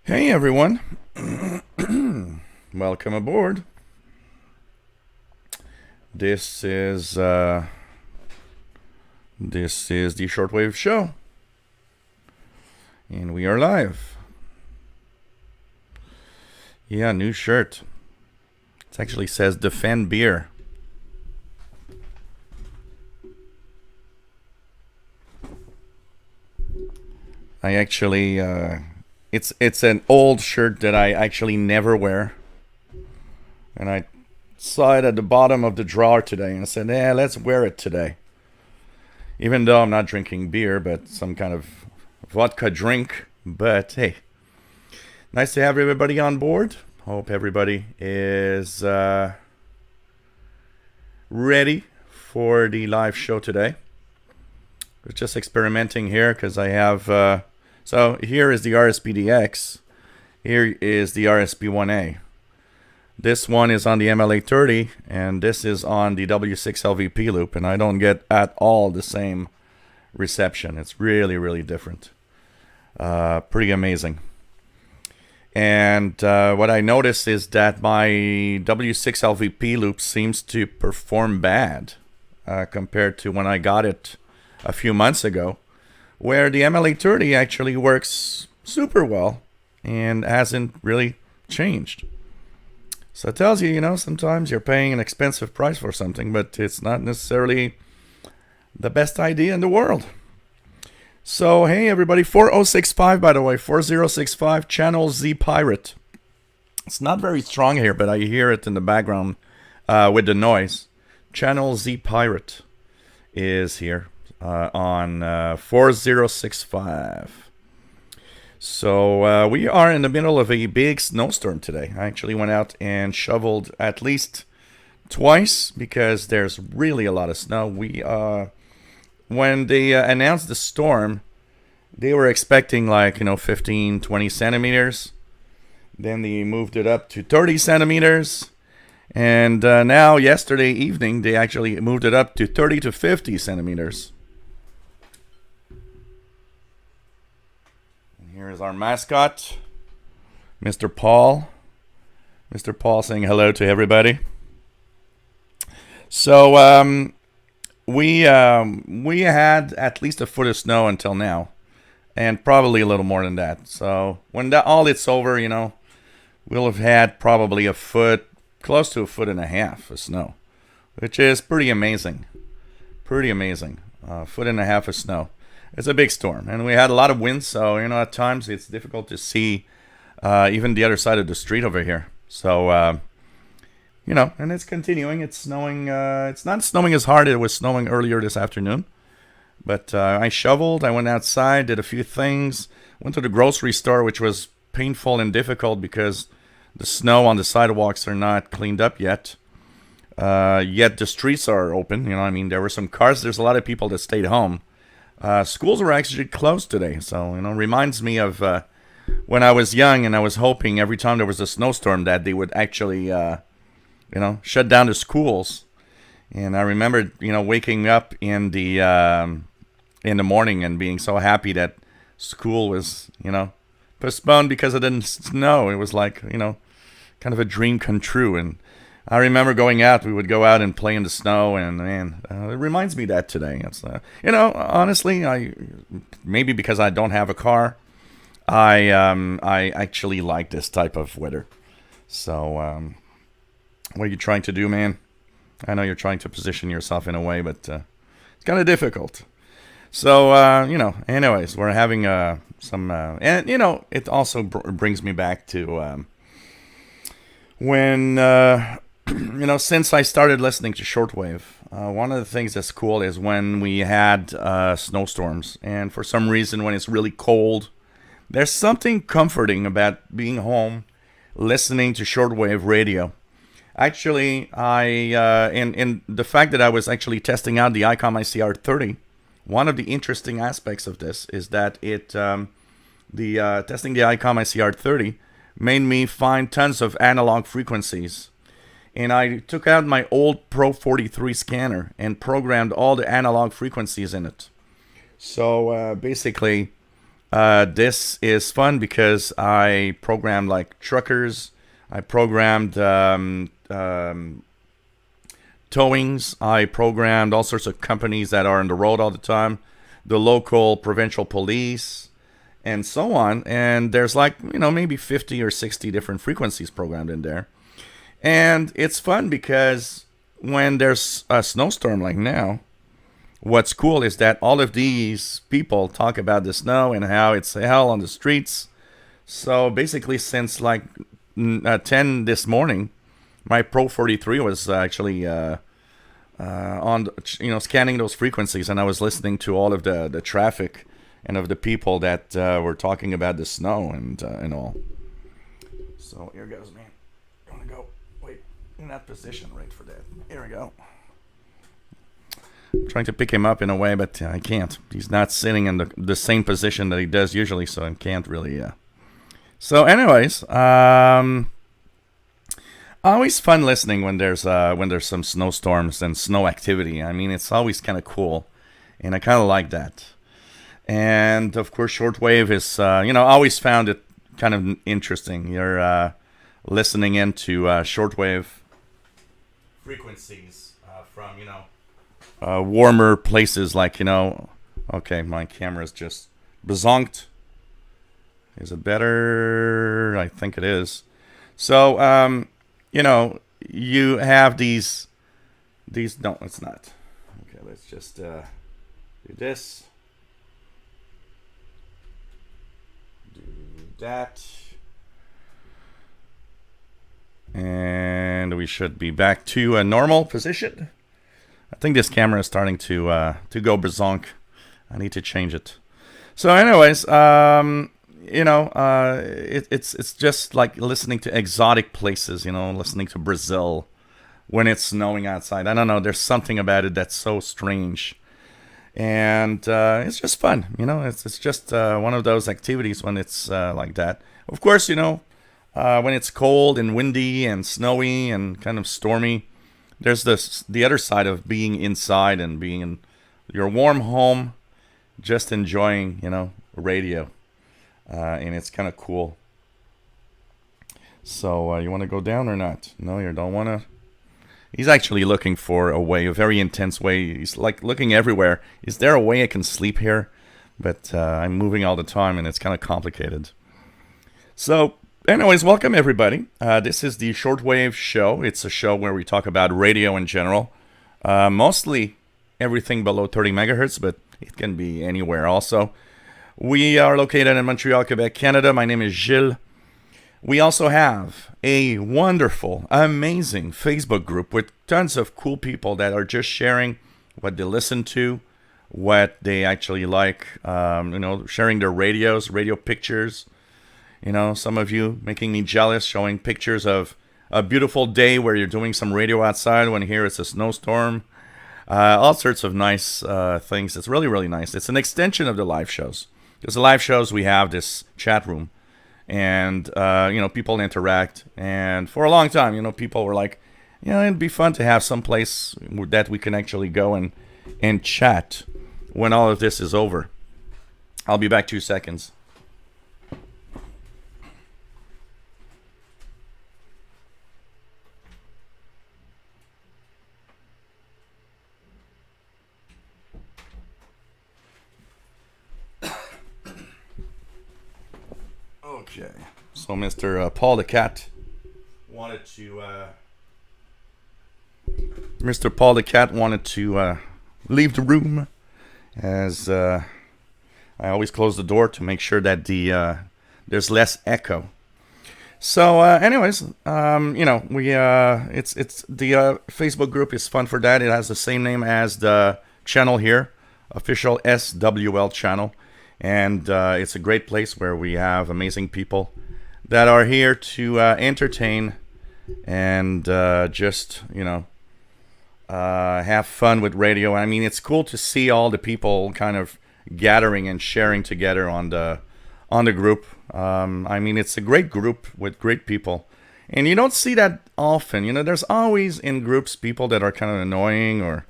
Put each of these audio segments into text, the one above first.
Hey everyone, welcome aboard. This is uh, this is the Shortwave show, and we are live. Yeah, new shirt. It actually says "Defend Beer." I actually, it's an old shirt that I actually never wear, and I saw it at the bottom of the drawer today, and I said, "Yeah, let's wear it today." Even though I'm not drinking beer, but some kind of vodka drink. But hey, nice to have everybody on board. Hope everybody is ready for the live show today. We're just experimenting here because I have. So here is the RSPDX. Here is the RSP1A. This one is on the MLA30, and this is on the W6LVP loop, and I don't get at all the same reception. It's really, really different. Pretty amazing. And what I noticed is that my W6LVP loop seems to perform bad compared to when I got it a few months ago, where the MLA30 actually works super well and hasn't really changed. So it tells you, sometimes you're paying an expensive price for something, but it's not necessarily the best idea in the world. So, hey everybody, 4065 by the way, 4065, Channel Z Pirate. It's not very strong here, but I hear it in the background with the noise. Channel Z Pirate is here on 4065. So we are in the middle of a big snowstorm today. I actually went out and shoveled at least twice because there's really a lot of snow. When they announced the storm, they were expecting 15, 20 centimeters. Then they moved it up to 30 centimeters. And now, yesterday evening, they actually moved it up to 30 to 50 centimeters. Here is our mascot, Mr. Paul. Mr. Paul saying hello to everybody. So we had at least a foot of snow until now, and probably a little more than that. So when all it's over, we'll have had probably a foot, close to a foot and a half of snow, which is pretty amazing. Pretty amazing. A foot and a half of snow. It's a big storm, and we had a lot of wind, so at times it's difficult to see even the other side of the street over here. So and it's continuing. It's snowing. It's not snowing as hard as it was snowing earlier this afternoon, but I shoveled. I went outside, did a few things, went to the grocery store, which was painful and difficult because the snow on the sidewalks are not cleaned up yet. Yet the streets are open. There were some cars. There's a lot of people that stayed home. Schools were actually closed today, so reminds me of when I was young, and I was hoping every time there was a snowstorm that they would actually shut down the schools. And I remember waking up in the morning and being so happy that school was postponed because it didn't snow. It was like kind of a dream come true. And I remember going out. We would go out and play in the snow, and it reminds me of that today. It's honestly, maybe because I don't have a car, I actually like this type of weather. So what are you trying to do, man? I know you're trying to position yourself in a way, but it's kind of difficult. So anyways, we're having some, and it also brings me back to when. Since I started listening to Shortwave, one of the things that's cool is when we had snowstorms. And for some reason, when it's really cold, there's something comforting about being home, listening to Shortwave radio. Actually, in the fact that I was actually testing out the ICOM ICR30, one of the interesting aspects of this is that testing the ICOM ICR30 made me find tons of analog frequencies. And I took out my old Pro 43 scanner and programmed all the analog frequencies in it. So basically, This is fun because I programmed like truckers. I programmed towings. I programmed all sorts of companies that are on the road all the time, the local provincial police, and so on. And there's like, maybe 50 or 60 different frequencies programmed in there. And it's fun because when there's a snowstorm like now, what's cool is that all of these people talk about the snow and how it's hell on the streets. So basically, since like 10 this morning, my Pro 43 was actually on, scanning those frequencies, and I was listening to all of the traffic and of the people that were talking about the snow and all. So here goes, man. I'm gonna go. Wait, in that position, right for that. Here we go. I'm trying to pick him up in a way, but I can't. He's not sitting in the same position that he does usually, so I can't really. So, anyways, always fun listening when there's some snowstorms and snow activity. I mean, it's always kind of cool, and I kind of like that. And of course, shortwave is always found it kind of interesting. You're listening into shortwave frequencies from warmer places like Okay, my camera's just bezonked. Is it better? I think it is. So you have these. No, it's not. Okay, let's just do this. Do that. And we should be back to a normal position. I think this camera is starting to go berserk. I need to change it. So, anyways, it's just like listening to exotic places. Listening to Brazil when it's snowing outside. I don't know. There's something about it that's so strange, and it's just fun. It's just one of those activities when it's like that. Of course, when it's cold and windy and snowy and kind of stormy. There's the other side of being inside and being in your warm home, just enjoying, radio. And it's kind of cool. So, you want to go down or not? No, you don't want to? He's actually looking for a very intense way. He's like looking everywhere. Is there a way I can sleep here? But I'm moving all the time and it's kind of complicated. So, anyways, welcome everybody. This is the Shortwave Show. It's a show where we talk about radio in general. Mostly everything below 30 megahertz, but it can be anywhere also. We are located in Montreal, Quebec, Canada. My name is Gilles. We also have a wonderful, amazing Facebook group with tons of cool people that are just sharing what they listen to, what they actually like, sharing their radio pictures. Some of you making me jealous, showing pictures of a beautiful day where you're doing some radio outside when here it's a snowstorm. All sorts of nice things. It's really, really nice. It's an extension of the live shows. Because the live shows, we have this chat room. And, people interact. And for a long time, people were like, it'd be fun to have some place that we can actually go and chat when all of this is over. I'll be back 2 seconds. Okay, so Mr. Paul the Cat wanted to leave the room, as I always close the door to make sure that there's less echo. So, anyways, it's the Facebook group is fun for that. It has the same name as the channel here, official SWL channel. And it's a great place where we have amazing people that are here to entertain and just, have fun with radio. I mean, it's cool to see all the people kind of gathering and sharing together on the group. I mean, it's a great group with great people. And you don't see that often. There's always in groups people that are kind of annoying or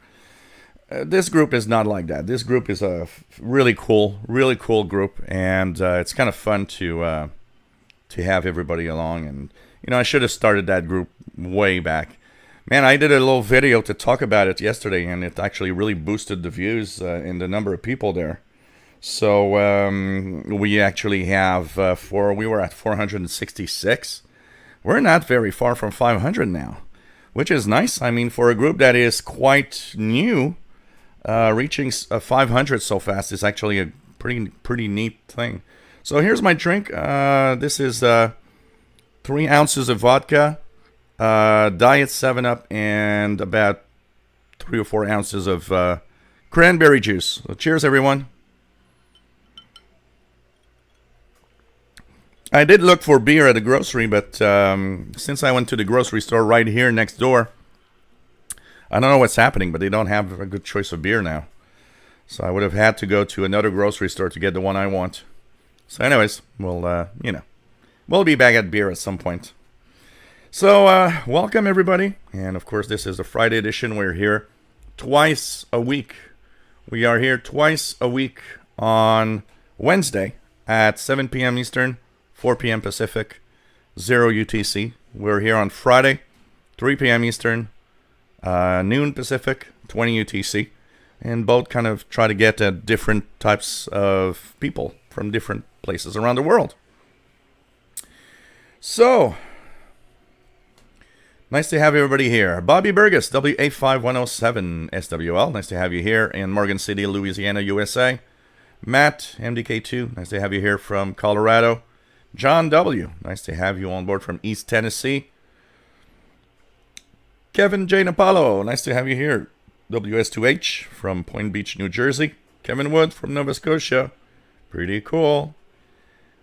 This group is not like that. This group is a really cool group, and it's kind of fun to have everybody along. And I should have started that group way back. Man, I did a little video to talk about it yesterday, and it actually really boosted the views and the number of people there. So we actually have we were at 466. We're not very far from 500 now, which is nice. I mean, for a group that is quite new, reaching 500 so fast is actually a pretty neat thing. So here's my drink. This is 3 ounces of vodka, Diet 7-Up, and about 3 or 4 ounces of cranberry juice. So cheers, everyone. I did look for beer at the grocery, but since I went to the grocery store right here next door, I don't know what's happening, but they don't have a good choice of beer now. So I would have had to go to another grocery store to get the one I want. So anyways, we'll be back at beer at some point. So welcome, everybody. And of course, this is a Friday edition. We're here twice a week. We are here twice a week on Wednesday at 7 p.m. Eastern, 4 p.m. Pacific, 0 UTC. We're here on Friday, 3 p.m. Eastern, noon Pacific, 20 UTC. And both kind of try to get at different types of people from different places around the world. So, nice to have everybody here. Bobby Burgess, WA5107 SWL. Nice to have you here in Morgan City, Louisiana, USA. Matt, MDK2. Nice to have you here from Colorado. John W. Nice to have you on board from East Tennessee. Kevin J. Napalo. Nice to have you here. WS2H from Point Beach, New Jersey. Kevin Wood from Nova Scotia. Pretty cool.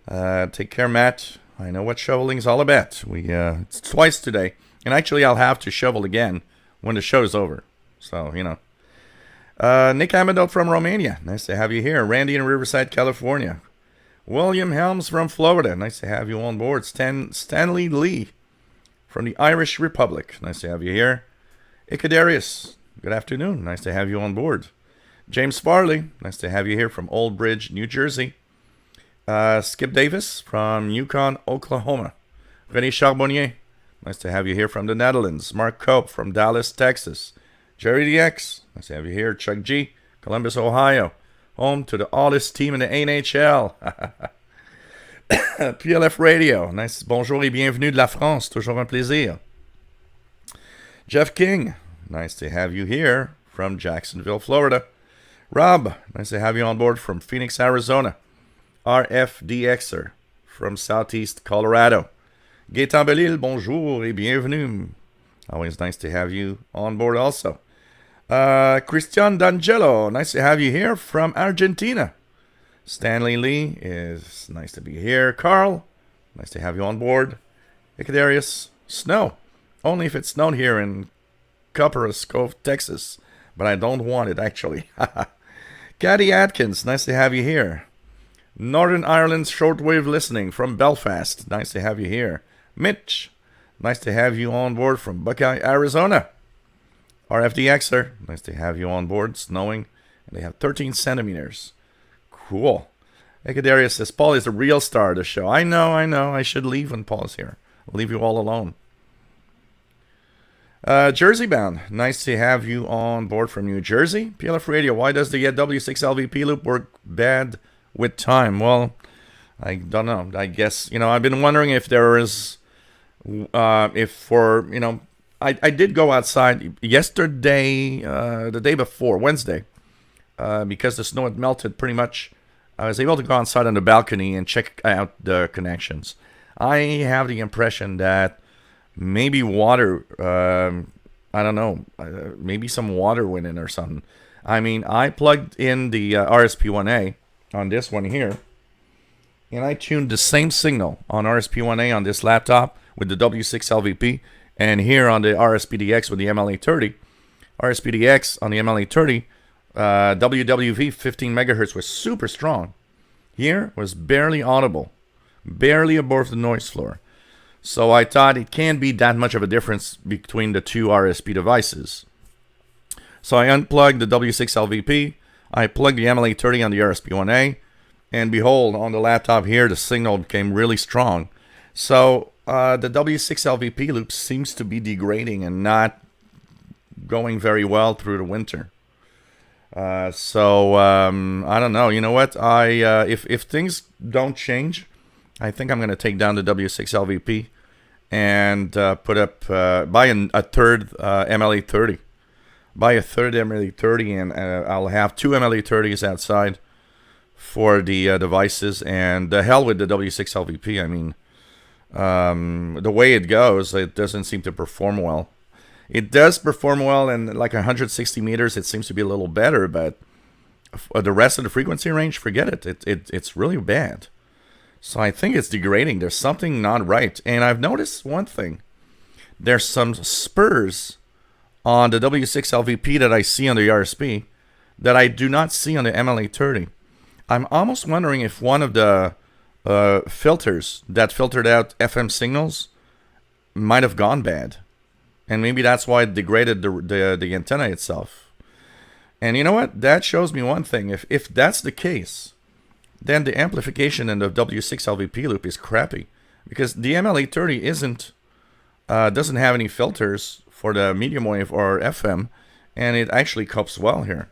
Take care, Matt. I know what shoveling's all about. It's twice today. And actually, I'll have to shovel again when the show's over. So, Nick Amadot from Romania. Nice to have you here. Randy in Riverside, California. William Helms from Florida. Nice to have you on board. Stanley Lee from the Irish Republic. Nice to have you here. Icadarius. Good afternoon. Nice to have you on board. James Farley. Nice to have you here from Old Bridge, New Jersey. Skip Davis from Yukon, Oklahoma. René Charbonnier. Nice to have you here from the Netherlands. Mark Cope from Dallas, Texas. Jerry DX. Nice to have you here. Chuck G. Columbus, Ohio. Home to the oldest team in the NHL. PLF Radio. Nice. Bonjour et bienvenue de la France. Toujours un plaisir. Jeff King. Nice to have you here from Jacksonville, Florida. Rob. Nice to have you on board from Phoenix, Arizona. RFDXer from Southeast Colorado. Gaëtan Belil. Bonjour et bienvenue. Always nice to have you on board also. Christian D'Angelo, nice to have you here from Argentina. Stanley Lee is nice to be here. Carl, nice to have you on board. Icadarius, snow. Only if it snowed here in Copperas Cove, Texas. But I don't want it, actually. Caddy Atkins, nice to have you here. Northern Ireland's Shortwave listening from Belfast. Nice to have you here. Mitch, nice to have you on board from Buckeye, Arizona. RFDXer, nice to have you on board. Snowing, and they have 13 centimeters. Cool. Icadarius says, Paul is the real star of the show. I know. I should leave when Paul's here. I'll leave you all alone. Jersey bound, nice to have you on board from New Jersey. PLF Radio, why does the W6LVP loop work bad with time? Well, I don't know. I guess, I've been wondering if there is, I did go outside yesterday, the day before, Wednesday, because the snow had melted pretty much. I was able to go outside on the balcony and check out the connections. I have the impression that maybe water, I don't know, maybe some water went in or something. I mean, I plugged in the RSP1A on this one here, and I tuned the same signal on RSP1A on this laptop with the W6LVP, and here on the RSPDX with the MLA30. RSPDX on the MLA30, WWV 15 megahertz was super strong. Here was barely audible, barely above the noise floor. So I thought it can't be that much of a difference between the two RSP devices. So I unplugged the W6LVP. I plugged the MLA30 on the RSP1A. And behold, on the laptop here, the signal became really strong. So the W6LVP loop seems to be degrading and not going very well through the winter. So I don't know. You know what? If things don't change, I think I'm going to take down the W6LVP and put up buy a third MLA30. Buy a third MLA30, and I'll have two MLA30s outside for the devices, and the hell with the W6LVP. I mean, the way it goes, it doesn't seem to perform well. It does perform well in like 160 meters. It seems to be a little better, but the rest of the frequency range, forget it. It's really bad. So I think it's degrading. There's something not right. And I've noticed one thing. There's some spurs on the W6LVP that I see on the RSP that I do not see on the MLA30. I'm almost wondering if one of the filters that filtered out FM signals might have gone bad. And maybe that's why it degraded the antenna itself. And you know what? That shows me one thing. If that's the case, then the amplification in the W6LVP loop is crappy. Because the MLA30 doesn't have any filters for the medium wave or FM, and it actually copes well here.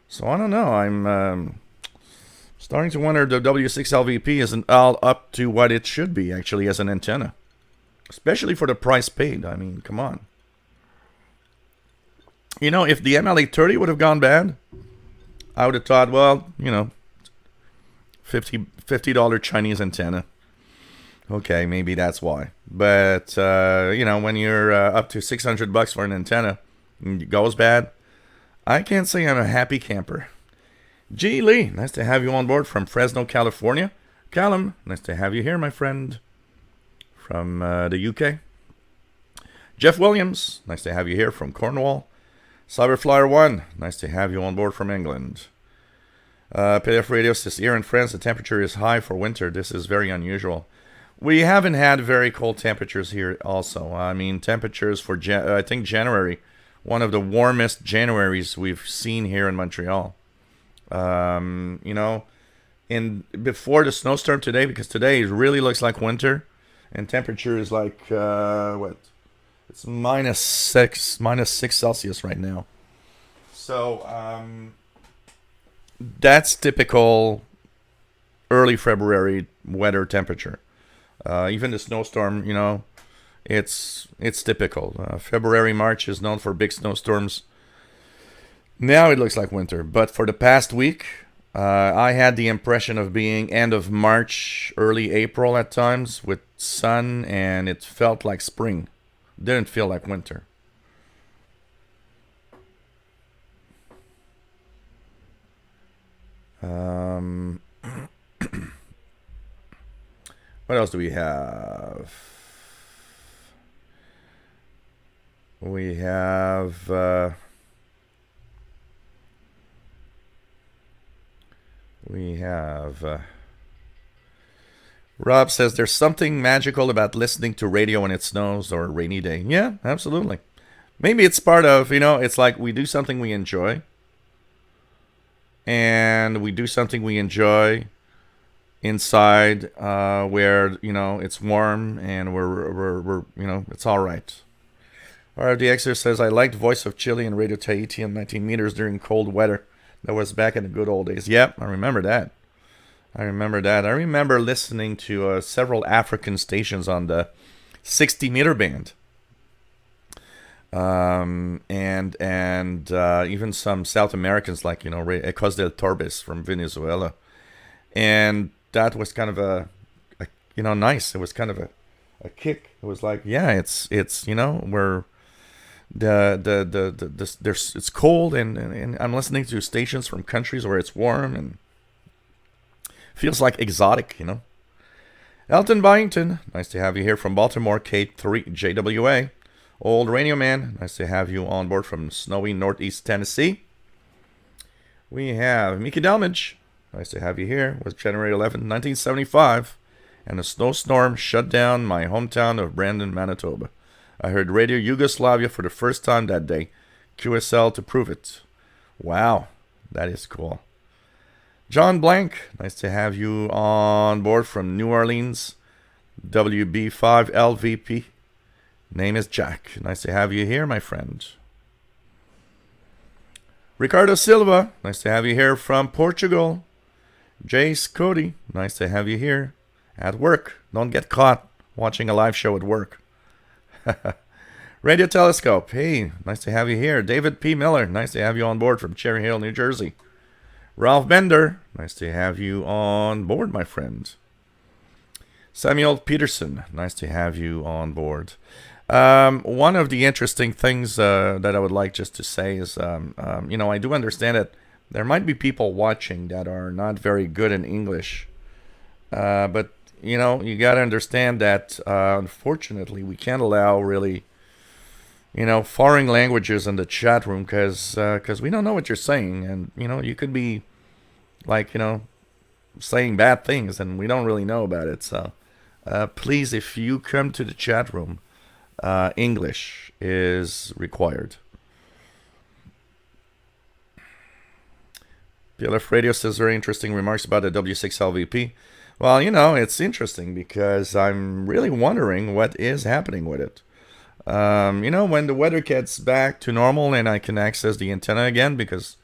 So I don't know. I'm starting to wonder if the W6LVP isn't all up to what it should be actually as an antenna, especially for the price paid. I mean, come on. You know, if the MLA30 would have gone bad, I would have thought, well, you know, $50 Chinese antenna. Okay, maybe that's why. But, you know, when you're up to $600 for an antenna and it goes bad, I can't say I'm a happy camper. G. Lee, nice to have you on board from Fresno, California. Callum, nice to have you here, my friend, from the UK. Jeff Williams, nice to have you here from Cornwall. Cyberflyer1, nice to have you on board from England. PDF Radio says, here in France, the temperature is high for winter. This is very unusual. We haven't had very cold temperatures here also. I mean, temperatures for, I think, January, one of the warmest Januaries we've seen here in Montreal. You know, before the snowstorm today, because today it really looks like winter, and temperature is like, what? It's minus 6 Celsius right now. So, that's typical early February weather temperature. Even the snowstorm, you know, it's typical. February, March is known for big snowstorms. Now it looks like winter. But for the past week, I had the impression of being end of March, early April at times with sun, and it felt like spring. Didn't feel like winter. What else do we have? We have Rob says there's something magical about listening to radio when it snows or a rainy day. Yeah, absolutely. Maybe it's part of, you know, it's like we do something we enjoy. And we do something we enjoy inside where, you know, it's warm and we're you know, it's all right. RFDXer says, I liked Voice of Chile and Radio Tahiti on 19 meters during cold weather. That was back in the good old days. Yep, I remember that. I remember listening to several African stations on the 60-meter band. And even some South Americans like, you know, Ecos del Torbes from Venezuela. And that was kind of a you know, nice. It was kind of a kick. It was like, yeah, it's you know, we're it's cold and I'm listening to stations from countries where it's warm and feels like exotic, you know. Elton Byington, nice to have you here from Baltimore, K3 JWA. Old Radio Man, nice to have you on board from snowy Northeast Tennessee. We have Mickey Delmage, nice to have you here. It was January 11, 1975, and a snowstorm shut down my hometown of Brandon, Manitoba. I heard Radio Yugoslavia for the first time that day. QSL to prove it. Wow, that is cool. John Blank, nice to have you on board from New Orleans. WB5LVP. Name is Jack. Nice to have you here, my friend. Ricardo Silva, nice to have you here from Portugal. Jace Cody, nice to have you here. At work. Don't get caught watching a live show at work. Radio Telescope, hey, nice to have you here. David P. Miller, nice to have you on board from Cherry Hill, New Jersey. Ralph Bender, nice to have you on board, my friend. Samuel Peterson, nice to have you on board. One of the interesting things that I would like just to say is, I do understand that there might be people watching that are not very good in English. But, you got to understand that, unfortunately, we can't allow really, foreign languages in the chat room because we don't know what you're saying. And, you could be, saying bad things and we don't really know about it. So, please, if you come to the chat room, English is required. PLF Radio says very interesting remarks about the W6LVP. Well, it's interesting because I'm really wondering what is happening with it. When the weather gets back to normal and I can access the antenna again, because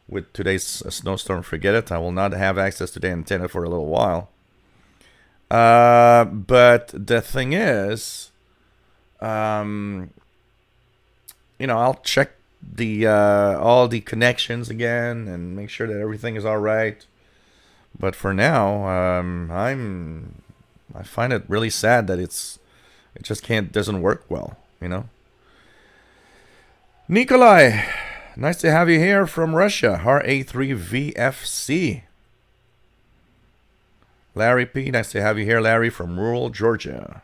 with today's snowstorm, forget it. I will not have access to the antenna for a little while. But the thing is, I'll check the all the connections again and make sure that everything is all right. But for now, I find it really sad that it just doesn't work well, Nikolai, nice to have you here from Russia, RA3VFC. Larry P, nice to have you here, Larry, from rural Georgia.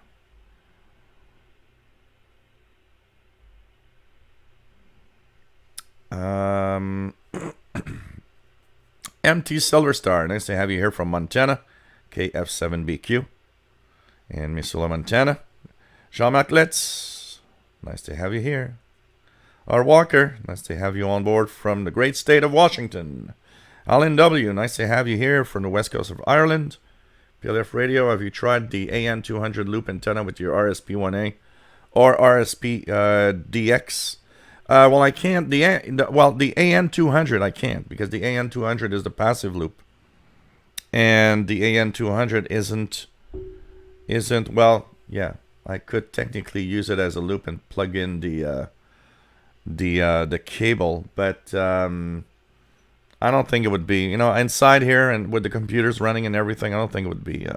MT Silverstar, nice to have you here from Montana, KF7BQ, and Missoula, Montana. Jean-Marc Letts, nice to have you here. R. Walker, nice to have you on board from the great state of Washington. Alan W, nice to have you here from the west coast of Ireland. PLF Radio, have you tried the AN200 loop antenna with your RSP1A or RSP DX? Well, I can't. The AN200 I can't because the AN200 is the passive loop, and the AN200 isn't. Well, yeah, I could technically use it as a loop and plug in the cable, but I don't think it would be. Inside here and with the computers running and everything, I don't think it would be.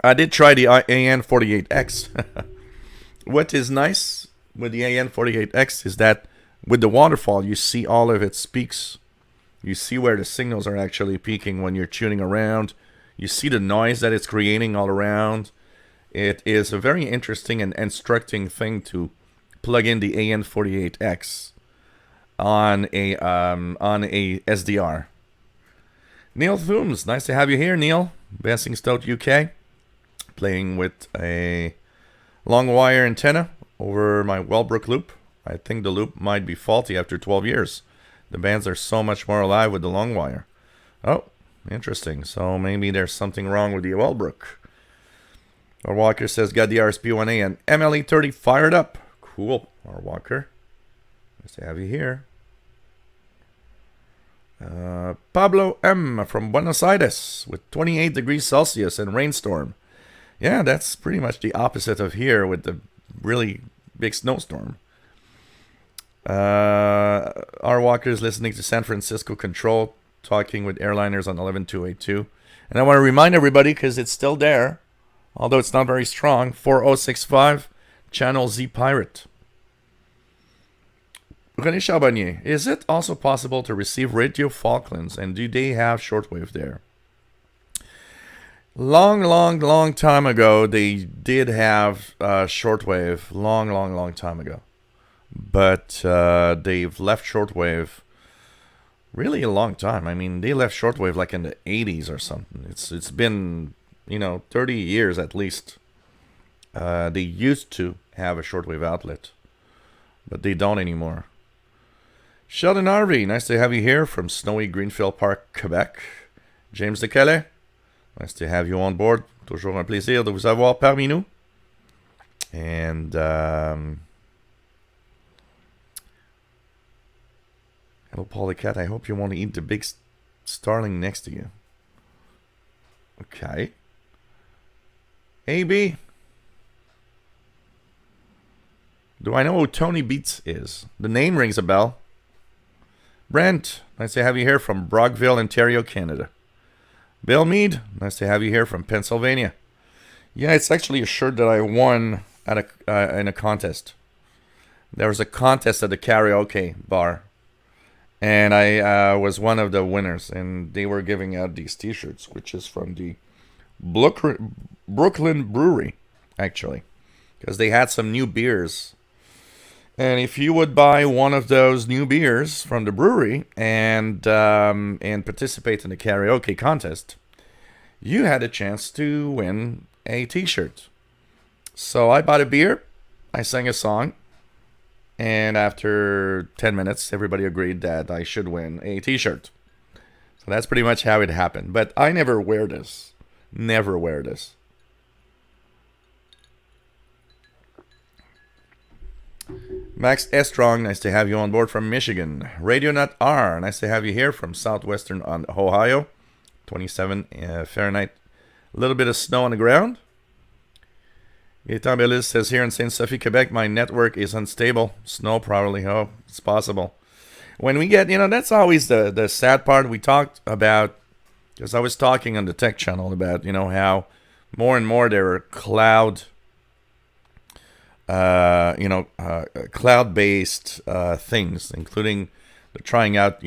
I did try the AN48X. What is nice with the AN48X is that with the waterfall, you see all of its peaks. You see where the signals are actually peaking when you're tuning around. You see the noise that it's creating all around. It is a very interesting and instructing thing to plug in the AN48X on a SDR. Neil Thooms, nice to have you here, Neil. Basingstoke, UK. Playing with a long wire antenna over my Wellbrook loop. I think the loop might be faulty after 12 years. The bands are so much more alive with the long wire. Oh, interesting. So maybe there's something wrong with the Wellbrook. Our Walker says, got the RSP1A and MLE30 fired up. Cool, our Walker. Nice to have you here. Pablo M. from Buenos Aires with 28 degrees Celsius and rainstorm. Yeah, that's pretty much the opposite of here with the really big snowstorm. Our Walker is listening to San Francisco Control, talking with airliners on 11282. And I want to remind everybody, because it's still there, although it's not very strong, 4065, channel Z Pirate. René Charbonnier, is it also possible to receive Radio Falklands, and do they have shortwave there? Long time ago, they did have shortwave. Long time ago. But they've left shortwave really a long time. I mean, they left shortwave like in the 80s or something. It's been, 30 years at least. They used to have a shortwave outlet. but they don't anymore. Sheldon Harvey, nice to have you here from snowy Greenfield Park, Quebec. James de Calais, nice to have you on board. Toujours un plaisir de vous avoir parmi nous. And hello, Paul the Cat. I hope you want to eat the big starling next to you. Okay. AB. Do I know who Tony Beats is? The name rings a bell. Brent, nice to have you here from Brockville, Ontario, Canada. Bill Mead, nice to have you here from Pennsylvania. Yeah, it's actually a shirt that I won at in a contest. There was a contest at the karaoke bar, and I was one of the winners, and they were giving out these t-shirts, which is from the Brooklyn Brewery, actually, because they had some new beers. And if you would buy one of those new beers from the brewery and participate in the karaoke contest, you had a chance to win a t-shirt. So I bought a beer, I sang a song, and after 10 minutes, everybody agreed that I should win a t-shirt. So that's pretty much how it happened. But I never wear this. Never wear this. Max Estrong, nice to have you on board from Michigan. Radio Nut R, nice to have you here from southwestern Ohio. 27 Fahrenheit. A little bit of snow on the ground. Gaetan Bellis says here in Sainte Sophie, Quebec, my network is unstable. Snow probably. Oh, it's possible. When we get, that's always the sad part. We talked about, because I was talking on the tech channel about, how more and more there are cloud-based things, including trying out,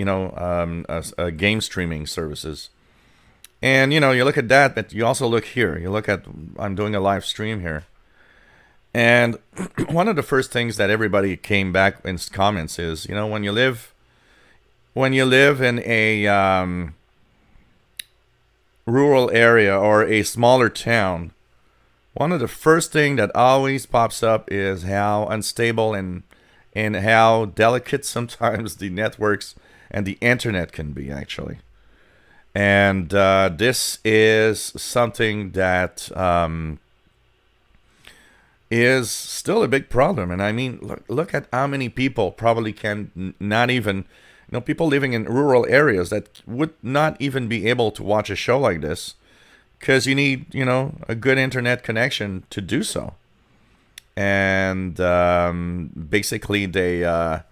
game streaming services. And, you look at that, but you also look here. You look at, I'm doing a live stream here. And one of the first things that everybody came back in comments is, when you live in a rural area or a smaller town, one of the first thing that always pops up is how unstable and how delicate sometimes the networks and the internet can be, actually. And this is something that is still a big problem. And I mean, look at how many people probably can not even, people living in rural areas that would not even be able to watch a show like this, because you need, a good internet connection to do so. And basically, it's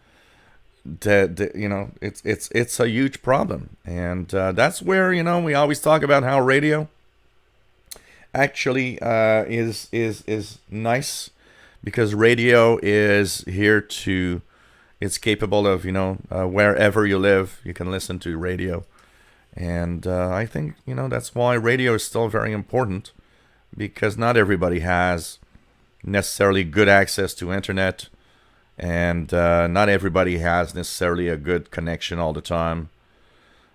a huge problem. And that's where, we always talk about how radio actually is nice, because radio is here to, it's capable of, wherever you live, you can listen to radio. And I think, that's why radio is still very important, because not everybody has necessarily good access to internet, and not everybody has necessarily a good connection all the time.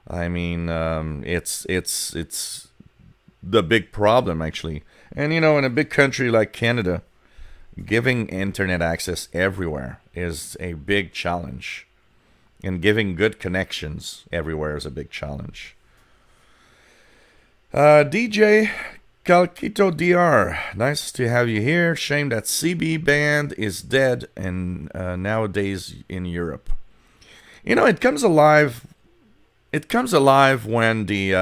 I mean, it's the big problem, actually. And, in a big country like Canada, giving internet access everywhere is a big challenge. And giving good connections everywhere is a big challenge. DJ Calquito DR, nice to have you here. Shame that CB band is dead and nowadays in Europe. It comes alive. It comes alive when the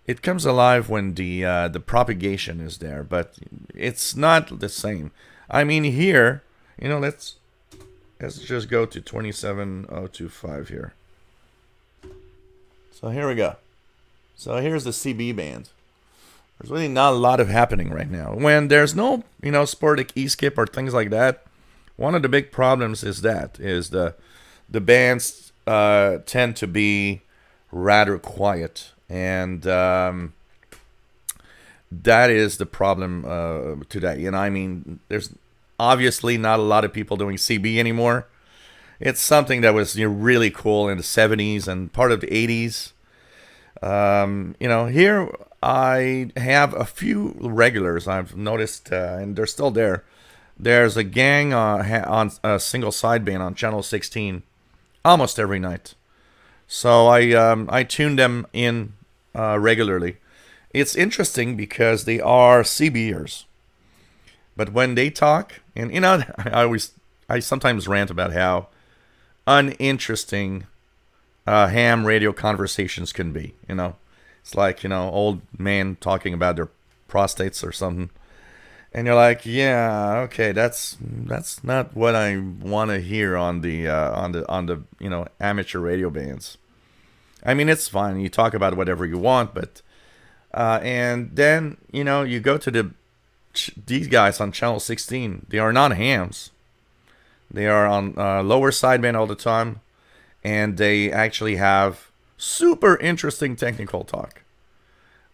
the propagation is there, but it's not the same. I mean, here, let's just go to 27025 here. So here we go. So here's the CB band. There's really not a lot of happening right now. When there's no, sporadic e-skip or things like that, one of the big problems is the bands tend to be rather quiet, and that is the problem today. And I mean, there's obviously not a lot of people doing CB anymore. It's something that was really cool in the 70s and part of the 80s. Here I have a few regulars I've noticed, and they're still there. there's a gang on a single sideband on channel 16 almost every night. So I tune them in regularly. It's interesting because they are CBers, but when they talk, and I sometimes rant about how uninteresting ham radio conversations can be. It's like old man talking about their prostates or something. And you're like, yeah, okay, that's not what I want to hear on the amateur radio bands. I mean, it's fine. You talk about whatever you want, but and then you go to these guys on channel 16. They are not hams. They are on lower sideband all the time, and they actually have super interesting technical talk.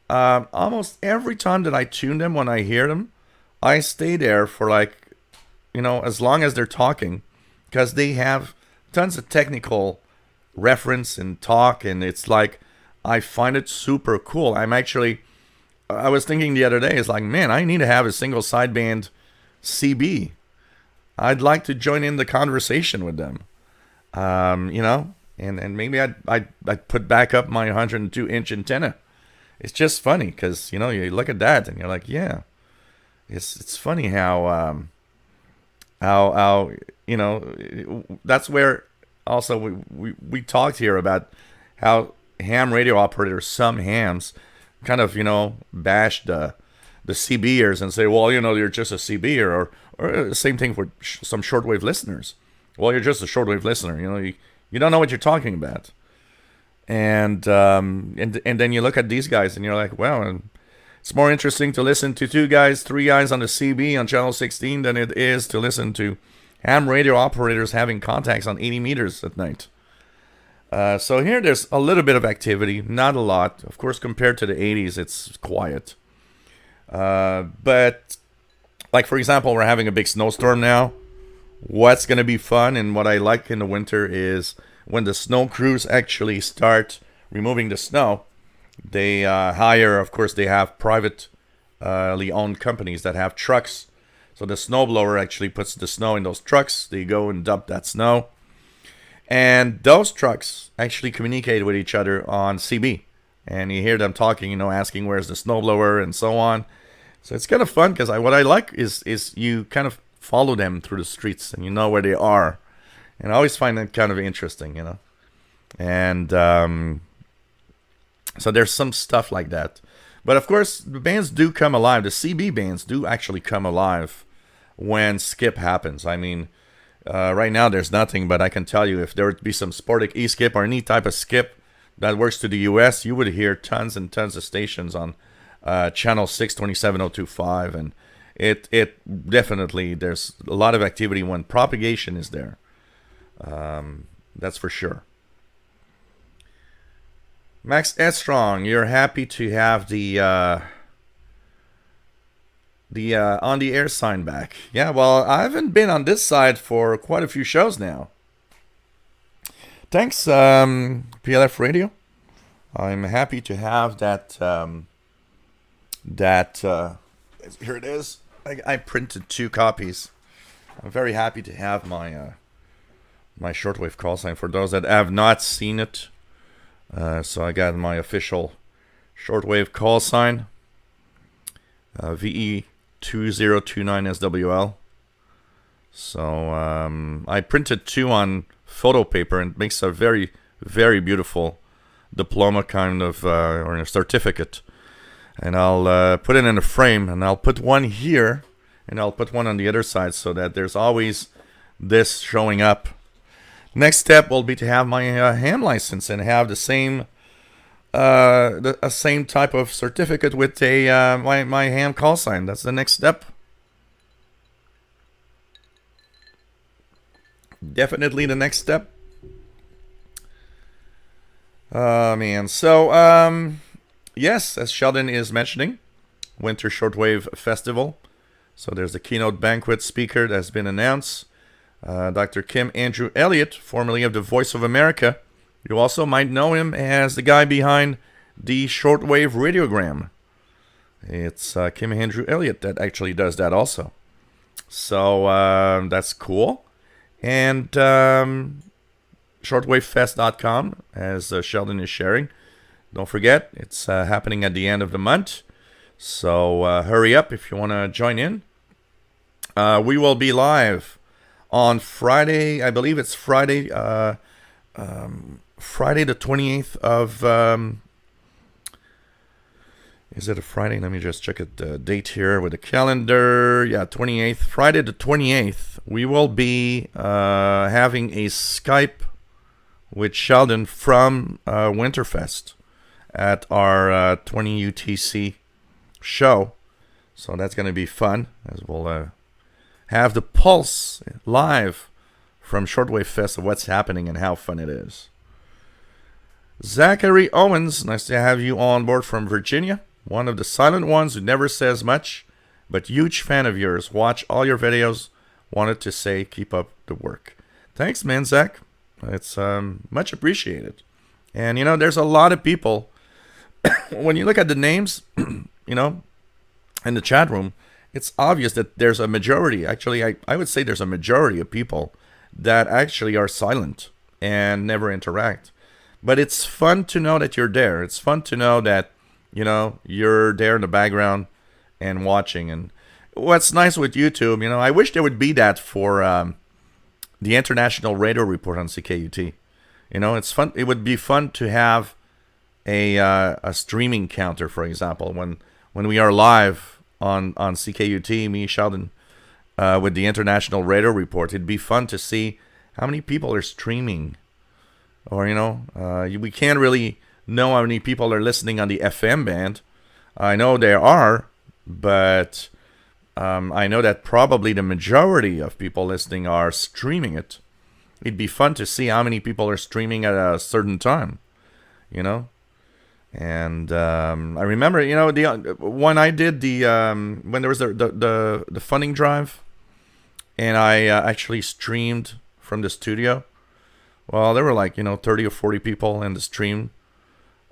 Almost every time that I tune them, when I hear them, I stay there for as long as they're talking, because they have tons of technical reference and talk, and it's like, I find it super cool. I was thinking the other day, it's like, man, I need to have a single sideband CB. I'd like to join in the conversation with them, and maybe I'd put back up my 102-inch antenna. It's just funny because, you look at that and you're like, yeah. It's funny how that's where also we talked here about how ham radio operators, some hams, kind of bash the CBers and say, well, you're just a CBer, or the same thing for some shortwave listeners. Well, you're just a shortwave listener. You don't know what you're talking about. And then you look at these guys and you're like, well. It's more interesting to listen to 2 guys, 3 guys on the CB on channel 16 than it is to listen to ham radio operators having contacts on 80 meters at night. So here there's a little bit of activity, not a lot. Of course, compared to the 80s, it's quiet. But, like, for example, we're having a big snowstorm now. What's going to be fun and what I like in the winter is when the snow crews actually start removing the snow. They hire, of course, they have privately owned companies that have trucks. So the snowblower actually puts the snow in those trucks. They go and dump that snow. And those trucks actually communicate with each other on CB. And you hear them talking, asking where's the snowblower and so on. So it's kind of fun because what I like is you kind of follow them through the streets and you know where they are. And I always find that kind of interesting, And so there's some stuff like that. But of course, the bands do come alive. The CB bands do actually come alive when skip happens. I mean, right now there's nothing, but I can tell you if there would be some Sportic E-skip or any type of skip that works to the US, you would hear tons and tons of stations on channel 627025. And it definitely, there's a lot of activity when propagation is there. That's for sure. Max S. Strong, you're happy to have the on the air sign back. Yeah, well, I haven't been on this side for quite a few shows now. Thanks, PLF Radio. I'm happy to have that. Here it is. I printed 2 copies. I'm very happy to have my my shortwave call sign for those that have not seen it. So I got my official shortwave call sign, VE2029SWL. So I printed 2 on photo paper and it makes a very, very beautiful diploma kind of, or a certificate. And I'll put it in a frame and I'll put one here and I'll put one on the other side so that there's always this showing up. Next step will be to have my ham license and have the same same type of certificate with a my ham call sign. That's the next step. Definitely the next step. Man. So yes, as Sheldon is mentioning, Winter Shortwave Festival. So there's the keynote banquet speaker that has been announced. Dr. Kim Andrew Elliott, formerly of the Voice of America. You also might know him as the guy behind the Shortwave Radiogram. It's Kim Andrew Elliott that actually does that also. So that's cool. And shortwavefest.com, as Sheldon is sharing. Don't forget, it's happening at the end of the month. So hurry up if you want to join in. We will be live on Friday. I believe it's Friday, Friday the 28th of... is it a Friday? Let me just check the date here with the calendar. Yeah, 28th. Friday the 28th. We will be having a Skype with Sheldon from Winterfest at our 20 UTC show. So that's going to be fun, as we'll have the pulse live from Shortwave Fest of what's happening and how fun it is. Zachary Owens, nice to have you on board from Virginia. One of the silent ones who never says much, but huge fan of yours. Watch all your videos. Wanted to say keep up the work. Thanks, man, Zach. It's much appreciated. And, you know, there's a lot of people. When you look at the names, you know, in the chat room, it's obvious that there's a majority. Actually, I would say there's a majority of people that actually are silent and never interact. But it's fun to know that you're there. It's fun to know that, you know, you're there in the background and watching. And what's nice with YouTube, you know, I wish there would be that for the International Radio Report on CKUT. You know, it's fun. It would be fun to have a streaming counter, for example, when we are live on CKUT, me, Sheldon, with the International Radio Report. It'd be fun to see how many people are streaming. Or, you know, we can't really know how many people are listening on the FM band. I know there are, but I know that probably the majority of people listening are streaming it. It'd be fun to see how many people are streaming at a certain time, you know. And I remember, you know, when I did when there was the funding drive, and I actually streamed from the studio. Well, there were like, you know, 30 or 40 people in the stream.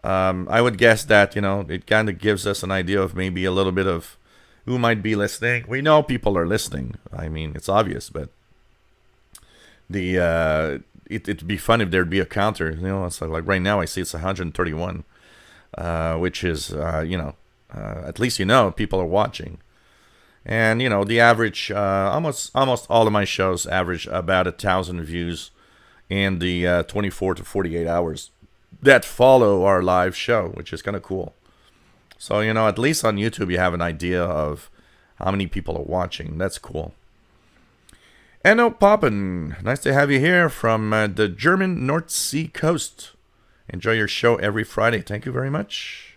I would guess that, you know, it kind of gives us an idea of maybe a little bit of who might be listening. We know people are listening. I mean, it's obvious, but it'd be fun if there'd be a counter. You know, it's like right now I see it's 131, which is, you know, at least, you know, people are watching. And, you know, the average, almost all of my shows average about 1,000 views in the 24 to 48 hours that follow our live show, which is kind of cool. So, you know, at least on YouTube, you have an idea of how many people are watching. That's cool. Enno Poppen, nice to have you here from the German North Sea coast. Enjoy your show every Friday. Thank you very much.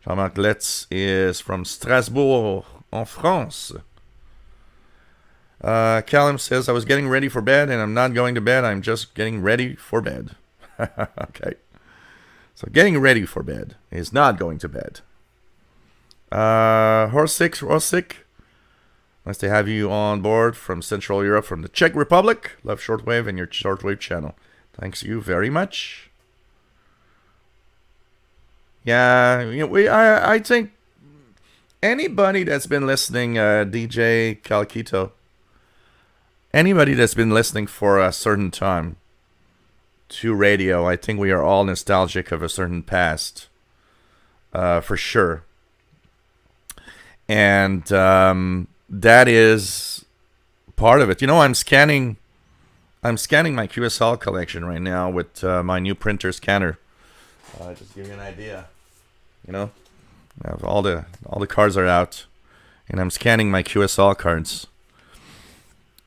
Jean-Marc Letz is from Strasbourg, en France. Callum says, I was getting ready for bed, and I'm not going to bed. I'm just getting ready for bed. Okay. So getting ready for bed is not going to bed. Horsik, nice to have you on board from Central Europe, from the Czech Republic. Love Shortwave and your Shortwave channel. Thanks you very much. Yeah, you know, I think anybody that's been listening, DJ Calquito, anybody that's been listening for a certain time to radio, I think we are all nostalgic of a certain past, for sure. And that is part of it. You know, I'm scanning my QSL collection right now with my new printer scanner. Just give you an idea. You know, I have all the cards are out, and I'm scanning my QSL cards.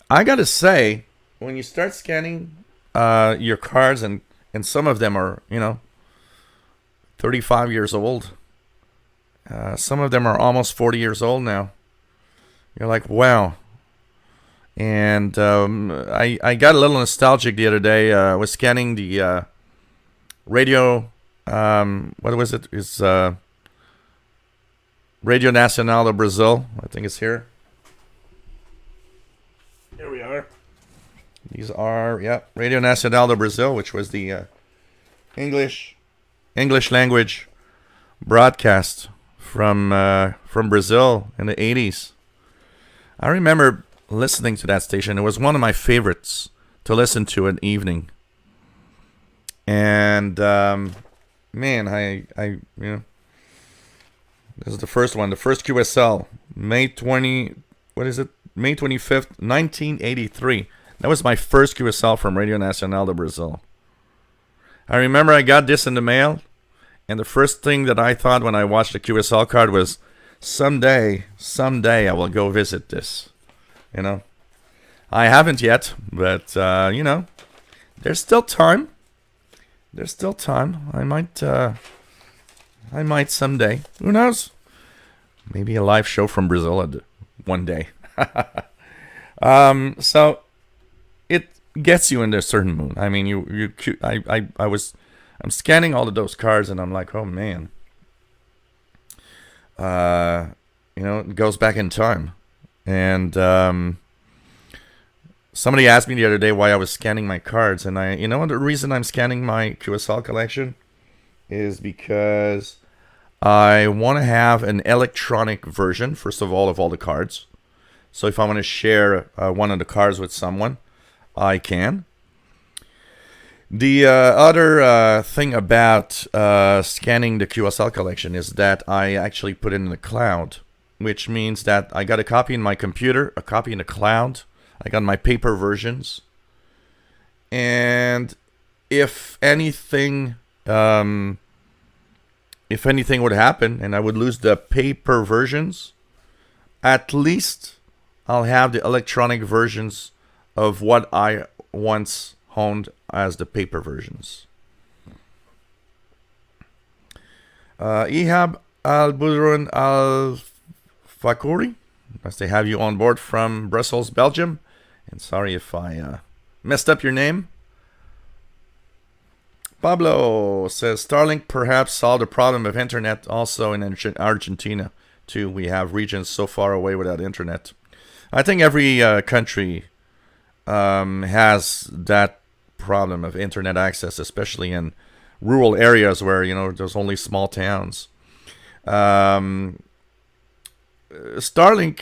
I gotta say, when you start scanning your cards, and some of them are, you know, 35 years old. Some of them are almost 40 years old now. You're like, wow. And I got a little nostalgic the other day. I was scanning the radio. What was it? It's Radio Nacional de Brazil. I think it's here. Here we are. These are, yeah, Radio Nacional de Brazil, which was the English language broadcast from Brazil in the 80s. I remember listening to that station. It was one of my favorites to listen to in the evening. And man, I this is the first one, the first QSL, May 25th, 1983. That was my first QSL from Radio Nacional de Brazil. I remember I got this in the mail, and the first thing that I thought when I watched the QSL card was, someday I will go visit this. You know, I haven't yet, but there's still time. There's still time. I might someday. Who knows? Maybe a live show from Brazil one day. So it gets you into a certain mood. I mean, I'm scanning all of those cards, and I'm like, oh man. It goes back in time. And somebody asked me the other day why I was scanning my cards, and the reason I'm scanning my QSL collection is because I want to have an electronic version, first of all the cards. So if I want to share one of the cards with someone, I can. The other thing about scanning the QSL collection is that I actually put it in the cloud, which means that I got a copy in my computer, a copy in the cloud. I got my paper versions. And if anything would happen and I would lose the paper versions, at least I'll have the electronic versions of what I once owned as the paper versions. Ihab Al-Budrun Al-Fakouri, nice to have you on board from Brussels, Belgium. And sorry if I messed up your name. Pablo says, Starlink perhaps solved the problem of internet also in Argentina, too. We have regions so far away without internet. I think every country has that problem of internet access, especially in rural areas where, there's only small towns. Starlink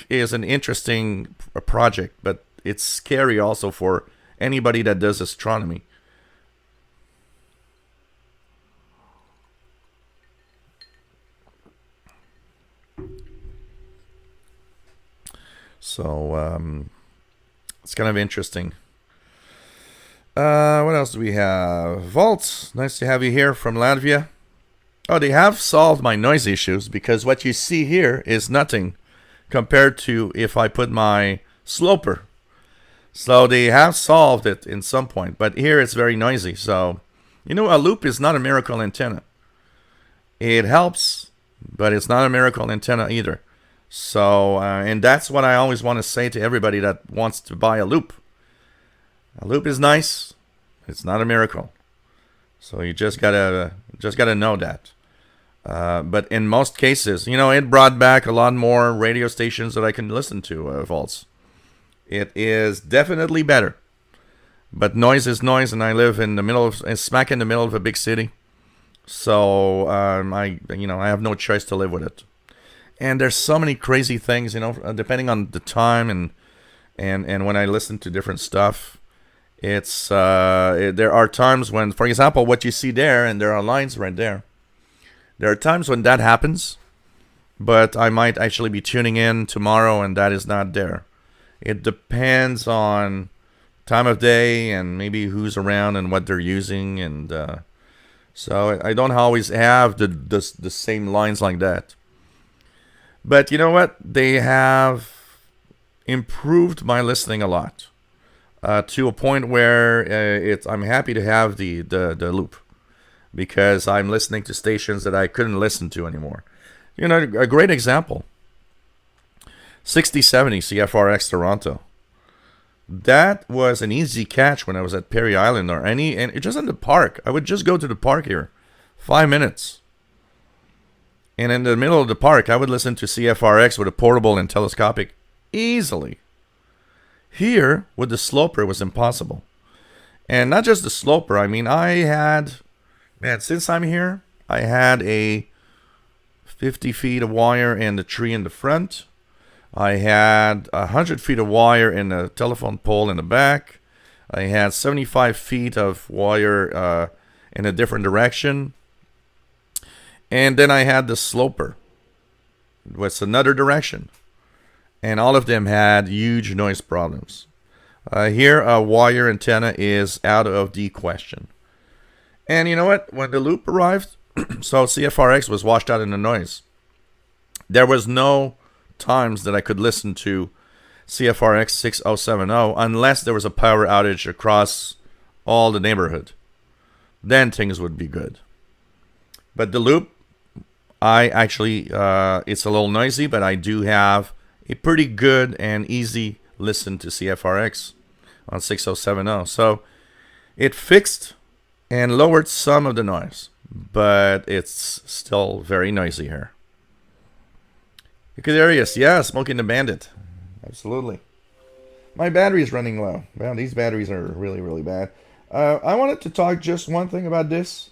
is an interesting project, but it's scary also for anybody that does astronomy. So it's kind of interesting. What else do we have? Vault, nice to have you here from Latvia. Oh, they have solved my noise issues, because what you see here is nothing compared to if I put my sloper. So they have solved it in some point, but here it's very noisy. So, a loop is not a miracle antenna. It helps, but it's not a miracle antenna either. So, and that's what I always want to say to everybody that wants to buy a loop. A loop is nice. It's not a miracle. So you just gotta know that. But in most cases, it brought back a lot more radio stations that I can listen to, Vaults. It is definitely better. But noise is noise, and I live in the middle of, smack in the middle of a big city. So I have no choice to live with it. And there's so many crazy things, depending on the time and when I listen to different stuff. It's there are times when, for example, what you see there, and there are lines right there. There are times when that happens, but I might actually be tuning in tomorrow and that is not there. It depends on time of day and maybe who's around and what they're using, and so I don't always have the same lines like that. But you know what? They have improved my listening a lot, to a point where I'm happy to have the loop, because I'm listening to stations that I couldn't listen to anymore. A great example, 6070 CFRX Toronto. That was an easy catch when I was at Perry Island and just in the park. I would just go to the park here, 5 minutes. And in the middle of the park, I would listen to CFRX with a portable and telescopic easily. Here, with the sloper, it was impossible. And not just the sloper. I mean, since I'm here, I had a 50 feet of wire and a tree in the front. I had 100 feet of wire in a telephone pole in the back. I had 75 feet of wire in a different direction. And then I had the sloper. It was another direction. And all of them had huge noise problems. Here, a wire antenna is out of the question. And you know what? When the loop arrived, so CFRX was washed out in the noise. There was no times that I could listen to CFRX 6070 unless there was a power outage across all the neighborhood. Then things would be good. But the loop, I actually, it's a little noisy, but I do have a pretty good and easy listen to CFRX on 6070. So it fixed and lowered some of the noise, but it's still very noisy here. Icadarius, yeah, Smoking the Bandit. Absolutely. My battery is running low. Well, these batteries are really, really bad. I wanted to talk just one thing about this,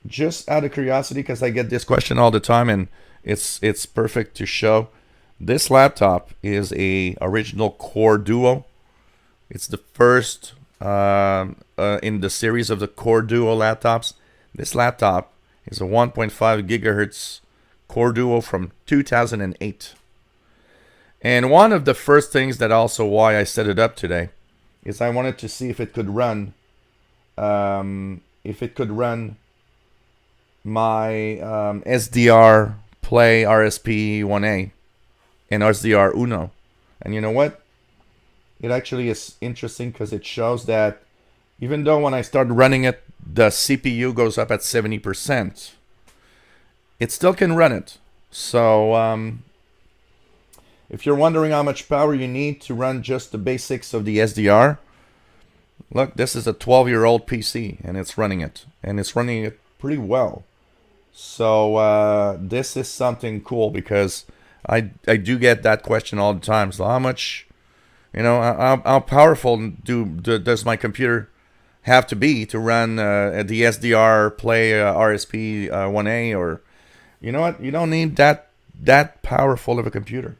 just out of curiosity, because I get this question all the time, and it's perfect to show. This laptop is a original Core Duo. It's the first in the series of the Core Duo laptops. This laptop is a 1.5 gigahertz Core Duo from 2008. And one of the first things that also why I set it up today is I wanted to see if it could run my SDR Play RSP 1A and SDR Uno. And you know what? It actually is interesting because it shows that even though when I start running it, the CPU goes up at 70%, it still can run it. So if you're wondering how much power you need to run just the basics of the SDR, look, this is a 12-year-old PC, and it's running it. And it's running it pretty well. So this is something cool because I do get that question all the time. So how much, how powerful does my computer have to be to run the SDR Play RSP 1A? Or, you know what? You don't need that powerful of a computer.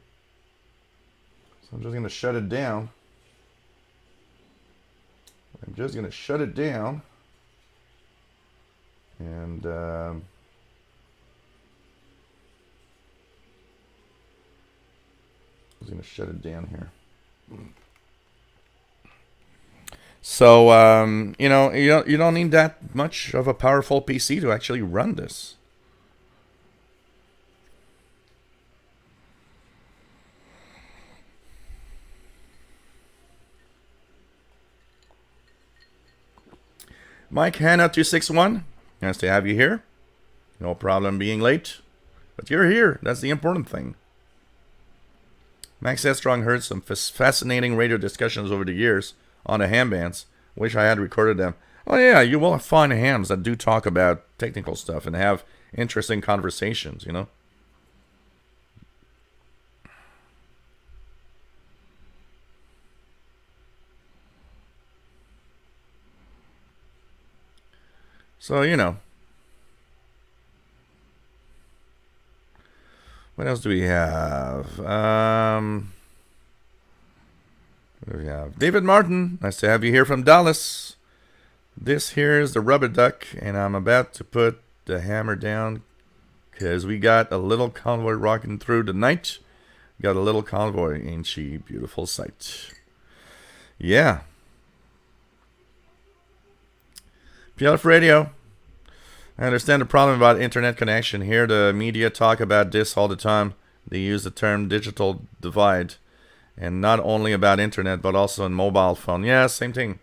So I'm just going to shut it down. And I'm going to shut it down here. So, you don't need that much of a powerful PC to actually run this. Mike Hanna 261, nice to have you here. No problem being late, but you're here. That's the important thing. Max Headstrong heard some fascinating radio discussions over the years on the ham bands. Wish I had recorded them. Oh yeah, you will find hams that do talk about technical stuff and have interesting conversations, So, what else do we have? What do we have? David Martin, nice to have you here from Dallas. This here is the rubber duck, and I'm about to put the hammer down because we got a little convoy rocking through the night. Got a little convoy, ain't she? Beautiful sight. Yeah. PLF Radio. I understand the problem about internet connection. Here the media talk about this all the time. They use the term digital divide. And not only about internet, but also in mobile phone. Yeah, same thing.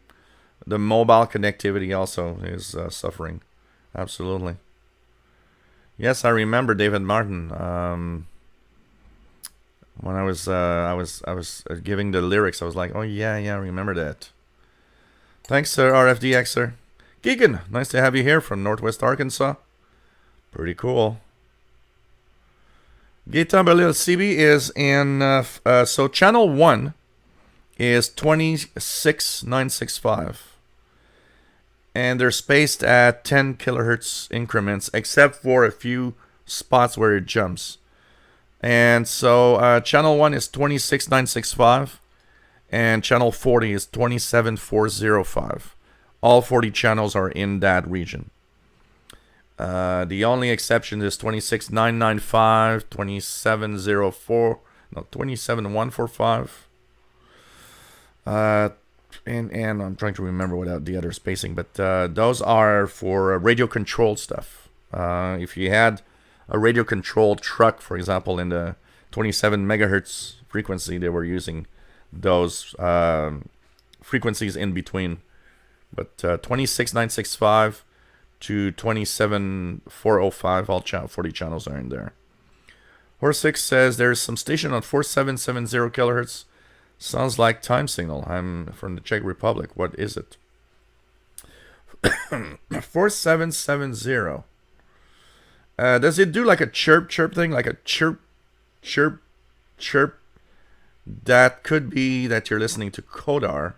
The mobile connectivity also is suffering. Absolutely. Yes, I remember David Martin. When I was giving the lyrics, I was like, oh yeah, I remember that. Thanks, sir, RFDXer. Keegan, nice to have you here from Northwest Arkansas. Pretty cool. Gaetan Balil CB is in, so channel 1 is 26965. And they're spaced at 10 kilohertz increments, except for a few spots where it jumps. And so channel 1 is 26965, and channel 40 is 27405. All 40 channels are in that region. The only exception is 26995, 2704, no, 27145. And I'm trying to remember without the other spacing, but those are for radio controlled stuff. If you had a radio controlled truck, for example, in the 27 megahertz frequency, they were using those frequencies in between. But 26965 to 27405, all 40 channels are in there. Horse6 says there's some station on 4770 kilohertz. Sounds like time signal. I'm from the Czech Republic. What is it? 4770. Does it do like a chirp thing? Like a chirp? That could be that you're listening to Kodar.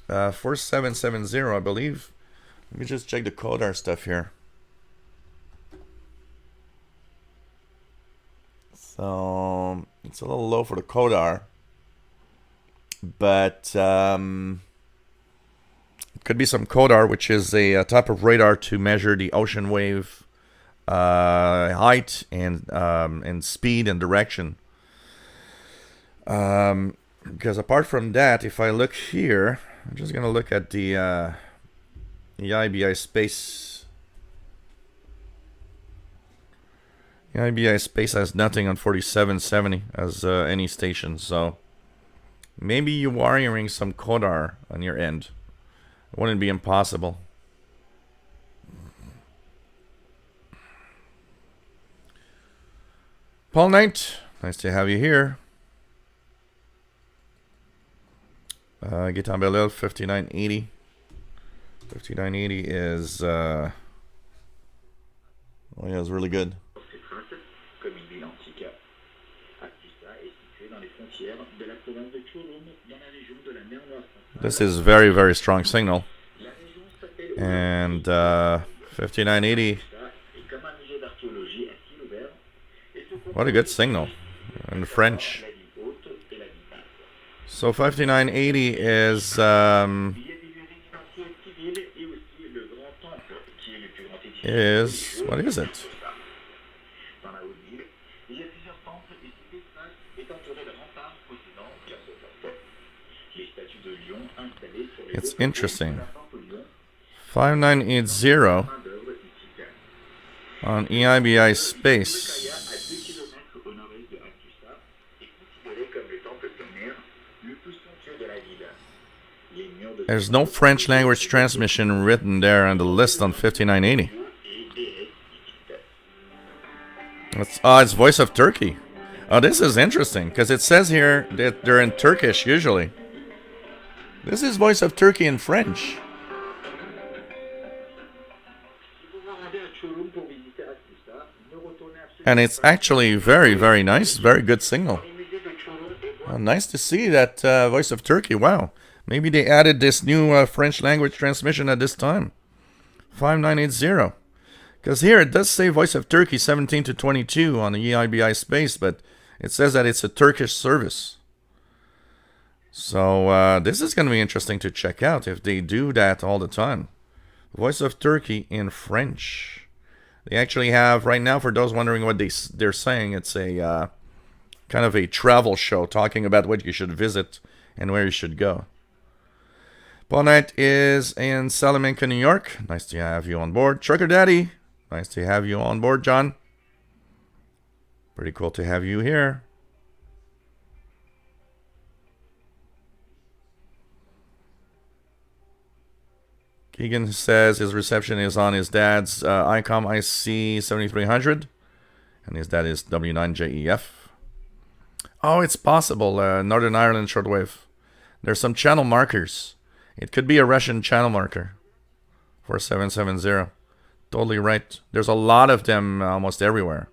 4770, I believe. Let me just check the Kodar stuff here. So it's a little low for the Kodar. But it could be some Kodar, which is a type of radar to measure the ocean wave height and speed and direction. Because apart from that, if I look here, I'm just gonna look at the IBI space. The IBI space has nothing on 4770 as any station, so. Maybe you're wiring some Kodar on your end. It wouldn't be impossible. Paul Knight, nice to have you here. Gaetan Bellil, 5980. 5980 is oh yeah, it's really good. This is very, very strong signal. And 5980. What a good signal in French. So 5980 is what is it? It's interesting. 5980 on EIBI space. There's no French language transmission written there on the list on 5980. It's Voice of Turkey. Oh, this is interesting because it says here that they're in Turkish usually. This is Voice of Turkey in French. And it's actually very, very nice. Very good signal. Nice to see that Voice of Turkey. Wow. Maybe they added this new French language transmission at this time. 5980. Because here it does say Voice of Turkey 17 to 22 on the EIBI space, but it says that it's a Turkish service. So this is going to be interesting to check out if they do that all the time. Voice of Turkey in French. They actually have, right now, for those wondering what they're saying, it's a kind of a travel show talking about what you should visit and where you should go. Paul Knight is in Salamanca, New York. Nice to have you on board. Trucker Daddy, nice to have you on board, John. Pretty cool to have you here. Keegan says his reception is on his dad's ICOM IC 7300. And his dad is W9JEF. Oh, it's possible. Northern Ireland shortwave. There's some channel markers. It could be a Russian channel marker. 4770. Totally right. There's a lot of them almost everywhere.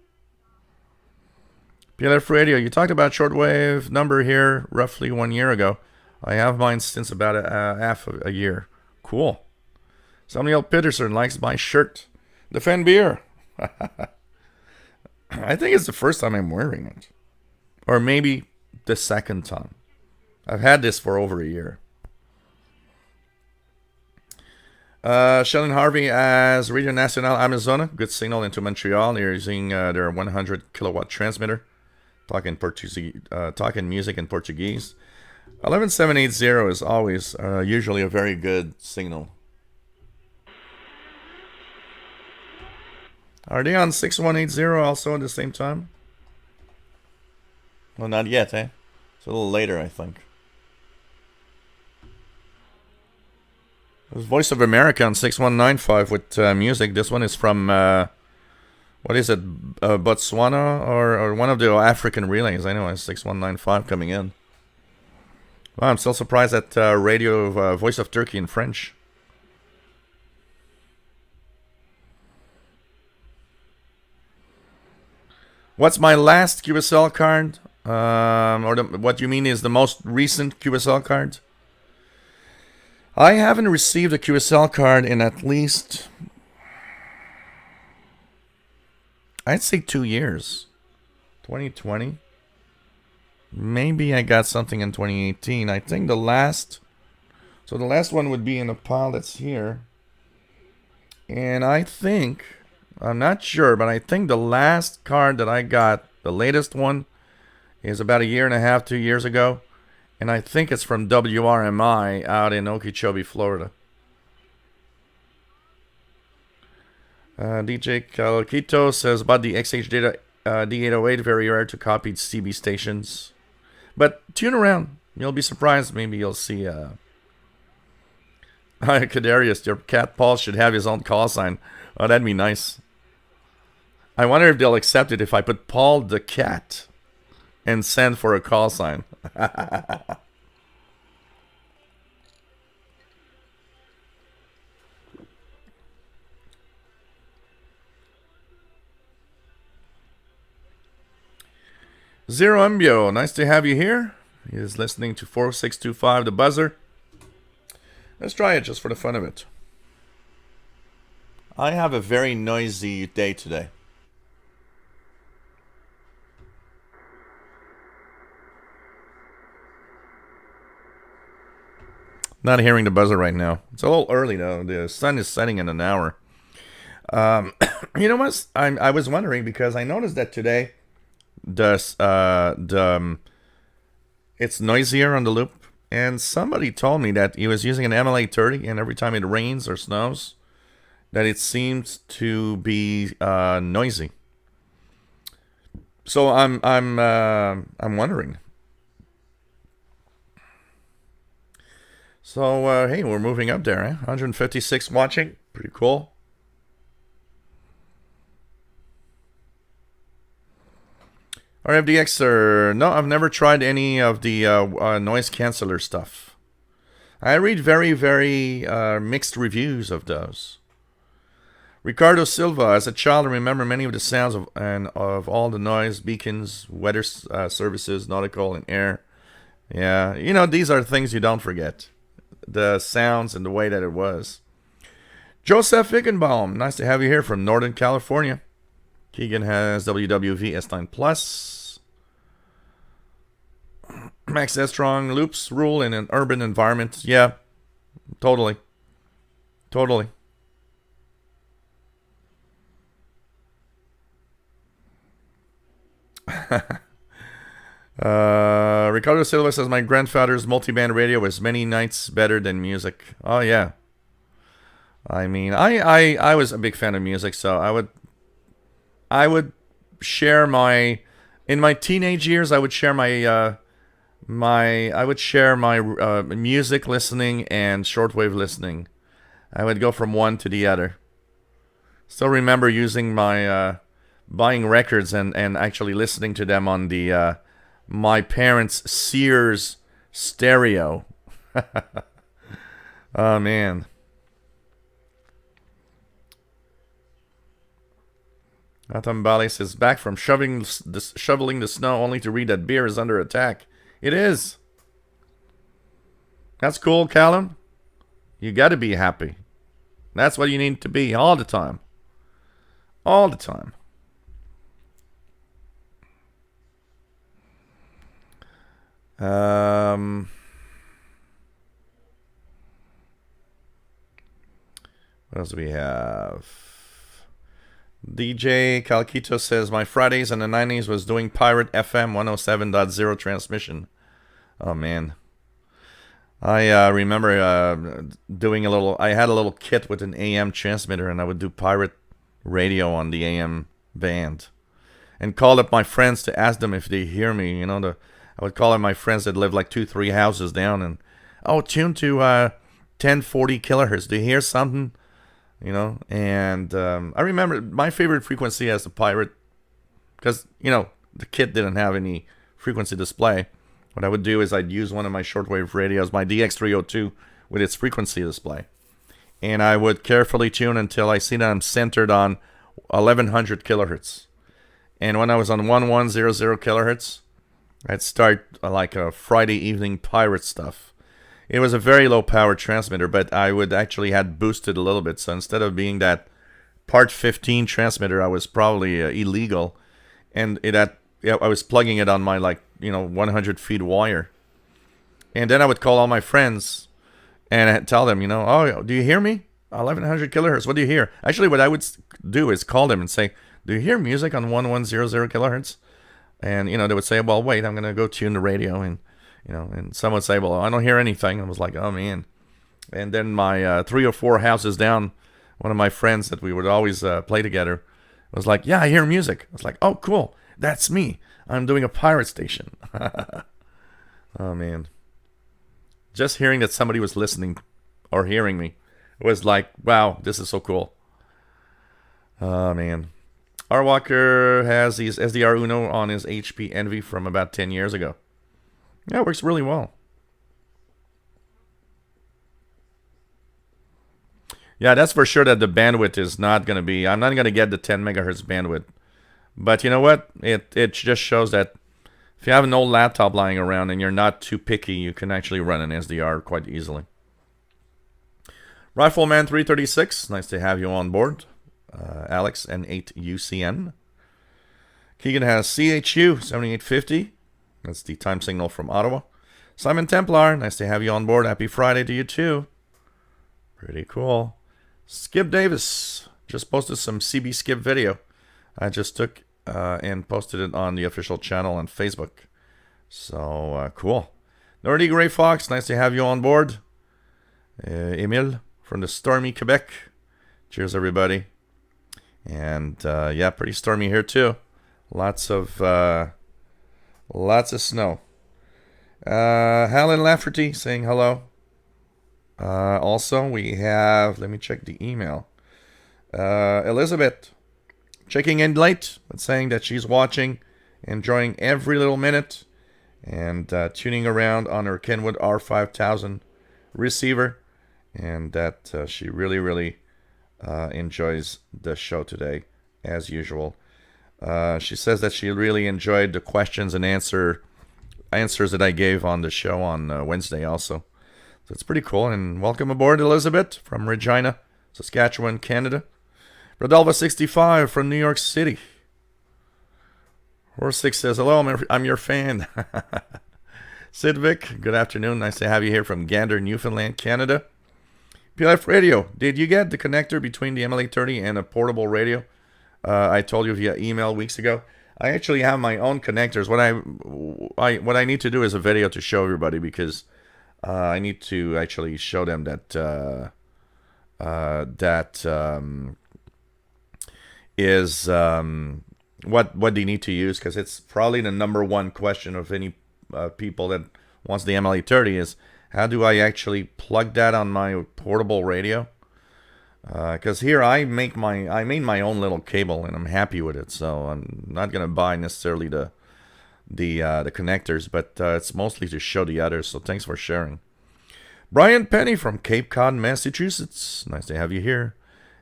PLF Radio, you talked about shortwave number here roughly 1 year ago. I have mine since about half a year. Cool. Samuel Peterson likes my shirt. Defend beer. I think it's the first time I'm wearing it. Or maybe the second time. I've had this for over a year. Sheldon Harvey as Radio Nacional Amazona. Good signal into Montreal. They're using their 100 kilowatt transmitter. Talking Portuguese, talking music in Portuguese. 11780 is always usually a very good signal. Are they on 6180 also at the same time? Well, not yet, eh? It's a little later, I think. There's Voice of America on 6195 with music. This one is from, what is it, Botswana or one of the African relays. I know it's 6195 coming in. Well, I'm still surprised at radio Voice of Turkey in French. What's my last QSL card? What you mean is the most recent QSL card? I haven't received a QSL card in at least, I'd say 2 years. 2020. Maybe I got something in 2018. I think the last one would be in a pile that's here. And I think, I'm not sure, but I think the last card that I got, the latest one, is about 1.5 years, 2 years ago. And I think it's from WRMI out in Okeechobee, Florida. DJ Calquito says about the XH data D808, very rare to copy CB stations. But tune around. You'll be surprised. Maybe you'll see... Kadarius, your cat Paul should have his own call sign. Oh, that'd be nice. I wonder if they'll accept it if I put Paul the cat and send for a call sign. Zero Mbio, nice to have you here. He is listening to 4625 The Buzzer. Let's try it just for the fun of it. I have a very noisy day today. Not hearing the buzzer right now. It's a little early though. The sun is setting in an hour. You know what? I was wondering because I noticed that today it's noisier on the loop. And somebody told me that he was using an MLA 30, and every time it rains or snows, that it seems to be noisy. So I'm wondering. So hey, we're moving up there, eh? 156 watching, pretty cool. RFDX, no, I've never tried any of the noise canceller stuff. I read very, very mixed reviews of those. Ricardo Silva, as a child, I remember many of the sounds of all the noise, beacons, weather services, nautical, and air. Yeah, you know, these are things you don't forget. The sounds and the way that it was. Joseph Higgenbaum, nice to have you here from Northern California. Keegan has WWV S9 Plus. Max S-Strong, loops rule in an urban environment. Yeah, totally. Totally. Ricardo Silva says, my grandfather's multiband radio was many nights better than music. Oh, yeah. I mean, I was a big fan of music, so I would share in my teenage years, I would share my music listening and shortwave listening. I would go from one to the other. Still remember using my buying records and actually listening to them on the my parents' Sears stereo. Oh man. Atam Bali says, back from shoveling the snow only to read that beer is under attack. It is. That's cool, Callum. You gotta be happy. That's what you need to be all the time. All the time. Um, what else do we have? DJ Calquito says, my Fridays in the 90s was doing Pirate FM 107.0 transmission. Oh, man. I remember doing I had a little kit with an AM transmitter, and I would do pirate radio on the AM band. And call up my friends to ask them if they hear me. I would call up my friends that live like 2-3 houses down, and, tune to 1040 kilohertz. Do you hear something? And I remember my favorite frequency as a pirate, because, the kit didn't have any frequency display. What I would do is I'd use one of my shortwave radios, my DX302, with its frequency display. And I would carefully tune until I see that I'm centered on 1100 kilohertz. And when I was on 1100 kilohertz, I'd start like a Friday evening pirate stuff. It was a very low power transmitter, but I would actually had boosted a little bit. So instead of being that part 15 transmitter, I was probably illegal. And I was plugging it on my 100 feet wire. And then I would call all my friends and I'd tell them, do you hear me? 1100 kilohertz. What do you hear? Actually, what I would do is call them and say, do you hear music on 1100 kilohertz? And, they would say, well, wait, I'm going to go tune the radio. And, and someone would say, well, I don't hear anything. I was like, oh, man. And then my 3 or 4 houses down, one of my friends that we would always play together was like, yeah, I hear music. I was like, oh, cool. That's me. I'm doing a pirate station. Oh, man. Just hearing that somebody was listening or hearing me was like, wow, this is so cool. Oh, man. R. Walker has his SDR Uno on his HP Envy from about 10 years ago. Yeah, it works really well. Yeah, that's for sure that the bandwidth is not going to be... I'm not going to get the 10 megahertz bandwidth. But you know what? It just shows that if you have an old laptop lying around and you're not too picky, you can actually run an SDR quite easily. Rifleman 336, nice to have you on board. Alex N8UCN. Keegan has CHU 7850. That's the time signal from Ottawa. Simon Templar, nice to have you on board. Happy Friday to you too. Pretty cool. Skip Davis just posted some CB Skip video. I just took and posted it on the official channel on Facebook. So cool. Nerdy Gray Fox, nice to have you on board. Emile from the stormy Quebec. Cheers, everybody. And yeah, pretty stormy here too. Lots of snow. Helen Lafferty saying hello. Also, we have, let me check the email. Elizabeth checking in late, but saying that she's watching, enjoying every little minute, and tuning around on her Kenwood R5000 receiver, and that she really, really enjoys the show today, as usual. She says that she really enjoyed the questions and answers that I gave on the show on Wednesday also. So it's pretty cool. And welcome aboard, Elizabeth, from Regina, Saskatchewan, Canada. Rodolva65 from New York City. Horse6 says, hello, I'm your fan. Sidvic, good afternoon. Nice to have you here from Gander, Newfoundland, Canada. PLF Radio, did you get the connector between the MLA30 and a portable radio? I told you via email weeks ago. I actually have my own connectors. What I need to do is a video to show everybody, because I need to actually show them that is what they need to use, because it's probably the number one question of any people that wants the MLA30 is, how do I actually plug that on my portable radio? Because here I made my own little cable and I'm happy with it, so I'm not gonna buy necessarily the connectors, but it's mostly to show the others. So thanks for sharing. Brian Penny from Cape Cod, Massachusetts. Nice to have you here.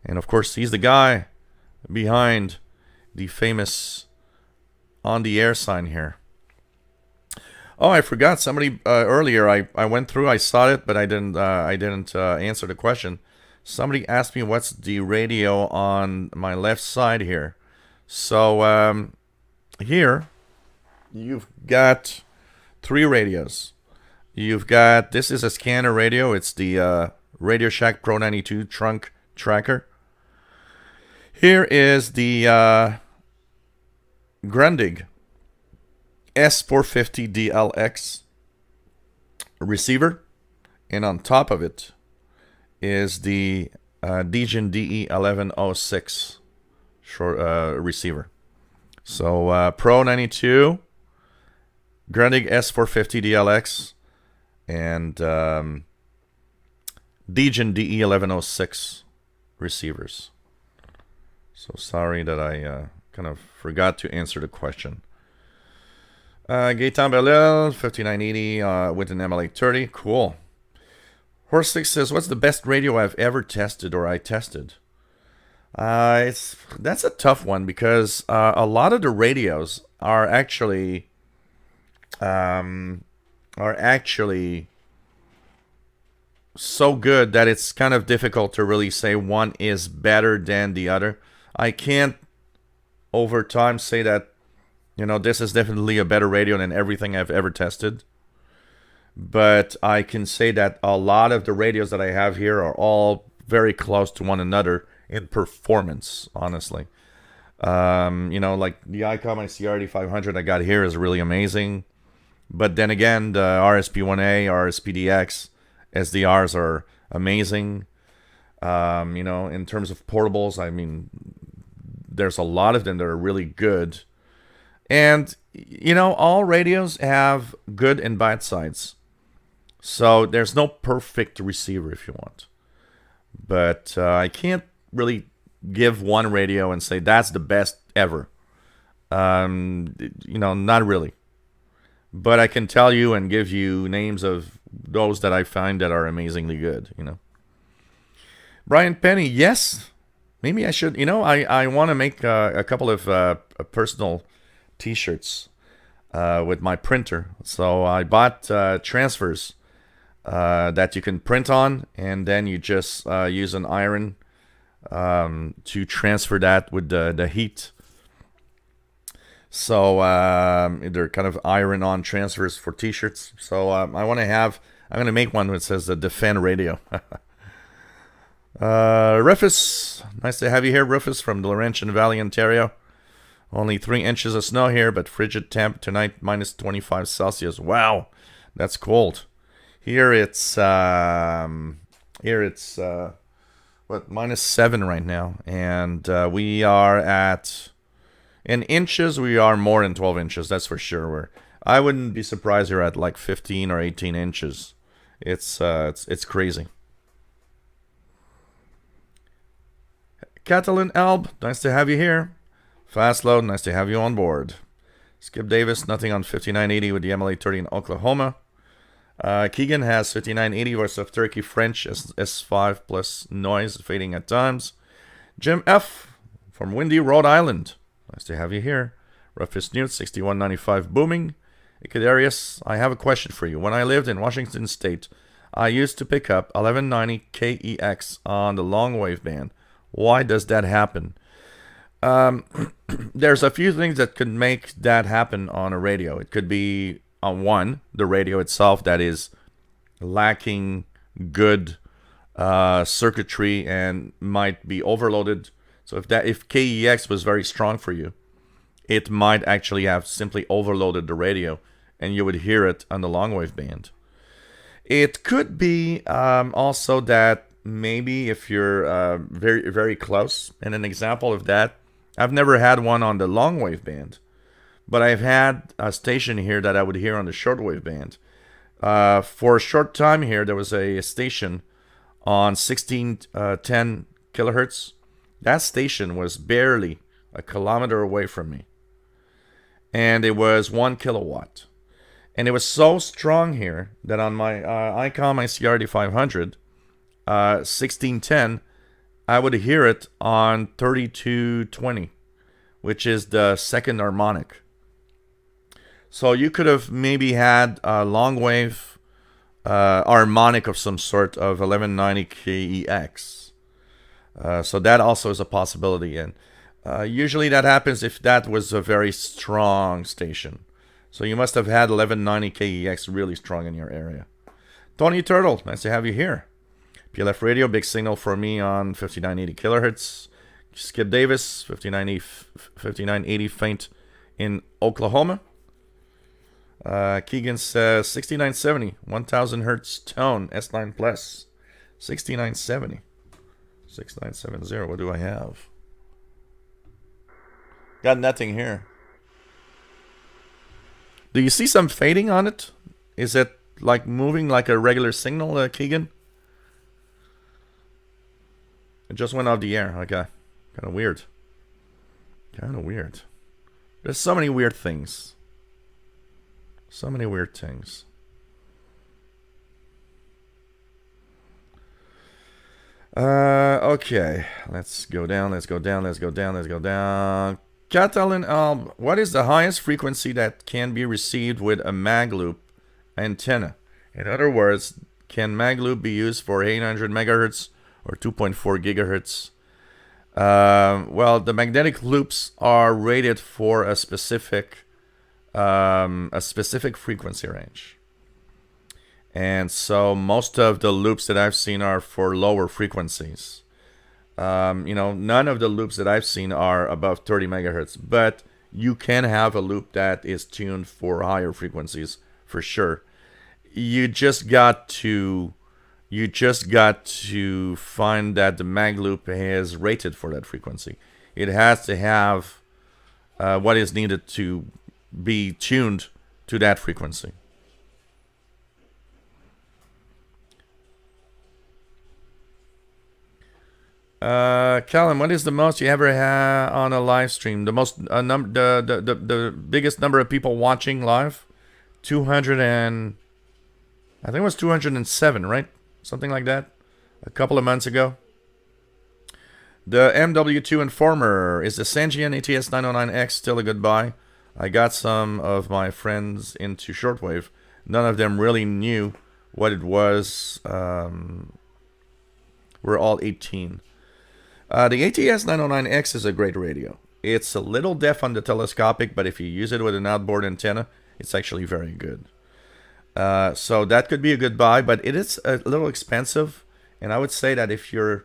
And of course, he's the guy behind the famous on the air sign here. Oh, I forgot somebody earlier. I went through, I saw it, but I didn't answer the question. Somebody asked me what's the radio on my left side here. So here you've got three radios. You've got, this is a scanner radio. It's the Radio Shack Pro 92 trunk tracker. Here is the Grundig S450DLX receiver. And on top of it is the Degen DE1106 short receiver. So Pro 92, Grundig S450DLX, and Degen DE1106 receivers. So sorry that I kind of forgot to answer the question. Gaetan Belil, 5980 with an ML830. Cool. Horse6 says, what's the best radio I've ever tested or I tested? That's a tough one because a lot of the radios are actually so good that it's kind of difficult to really say one is better than the other. I can't over time say that, you know, this is definitely a better radio than everything I've ever tested. But I can say that a lot of the radios that I have here are all very close to one another in performance, honestly. You know, like the ICOM ICRD 500 I got here is really amazing. But then again, the RSP1A, RSPDX, SDRs are amazing. You know, in terms of portables, I mean, there's a lot of them that are really good. And, you know, all radios have good and bad sides. So there's no perfect receiver if you want. But I can't really give one radio and say that's the best ever. You know, not really. But I can tell you and give you names of those that I find that are amazingly good, you know. Brian Penny, yes. Maybe I should, you know, I want to make a couple of personal t-shirts with my printer. So I bought transfers that you can print on, and then you just use an iron to transfer that with the heat. So they're kind of iron-on transfers for t-shirts. So I'm going to make one that says the Defend Radio. Rufus, nice to have you here, Rufus, from the Laurentian Valley, Ontario. Only 3 inches of snow here, but frigid temp tonight, minus 25 Celsius. Wow, that's cold. Here it's what, minus 7 right now, and we are at, in inches, we are more than 12 inches. That's for sure. I wouldn't be surprised you're at like 15 or 18 inches. It's crazy. Catalan Alb, nice to have you here. Fast Load, nice to have you on board. Skip Davis, nothing on 5980 with the MLA30 in Oklahoma. Keegan has 5980 Voice of Turkey French S5 plus noise fading at times. Jim F from Windy, Rhode Island. Nice to have you here. Rufus Newt, 6195 booming. Ikadarius, I have a question for you. When I lived in Washington State, I used to pick up 1190 KEX on the long wave band. Why does that happen? There's a few things that could make that happen on a radio. It could be, one, the radio itself that is lacking good circuitry and might be overloaded. So if KEX was very strong for you, it might actually have simply overloaded the radio, and you would hear it on the long wave band. It could be also that maybe if you're very, very close, and an example of that, I've never had one on the long wave band, but I've had a station here that I would hear on the shortwave band. For a short time here, there was a station on 1610 kilohertz. That station was barely a kilometer away from me, and it was 1 kilowatt. And it was so strong here that on my ICOM ICRD 500, 1610, I would hear it on 3220, which is the second harmonic. So you could have maybe had a long wave harmonic of some sort of 1190 KEX. So that also is a possibility. And usually that happens if that was a very strong station. So you must have had 1190 KEX really strong in your area. Tony Turtle, nice to have you here. PLF Radio, big signal for me on 5980 kilohertz. Skip Davis, 5980 faint in Oklahoma. Keegan says 6970, 1000 hertz tone, S9 plus. 6970. 6970, what do I have? Got nothing here. Do you see some fading on it? Is it like moving like a regular signal, Keegan? It just went off the air. Okay. Kind of weird. Kind of weird. There's so many weird things. So many weird things. Okay. Let's go down. Let's go down. Let's go down. Let's go down. Catalan, what is the highest frequency that can be received with a mag loop antenna? In other words, can mag loop be used for 800 megahertz or 2.4 gigahertz? Well, the magnetic loops are rated for a specific frequency range. And so most of the loops that I've seen are for lower frequencies. None of the loops that I've seen are above 30 megahertz, but you can have a loop that is tuned for higher frequencies for sure. You just got to find that the mag loop is rated for that frequency. It has to have what is needed to be tuned to that frequency. Callum, what is the most you ever had on a live stream? The most the biggest number of people watching live? 200 and I think it was 207, right? Something like that. A couple of months ago. The MW2 Informer, is the Sangean ATS 909X still a good buy? I got some of my friends into Shortwave. None of them really knew what it was. We're all 18. The ATS 909X is a great radio. It's a little deaf on the telescopic, but if you use it with an outboard antenna, it's actually very good. So that could be a good buy, but it is a little expensive. And I would say that if you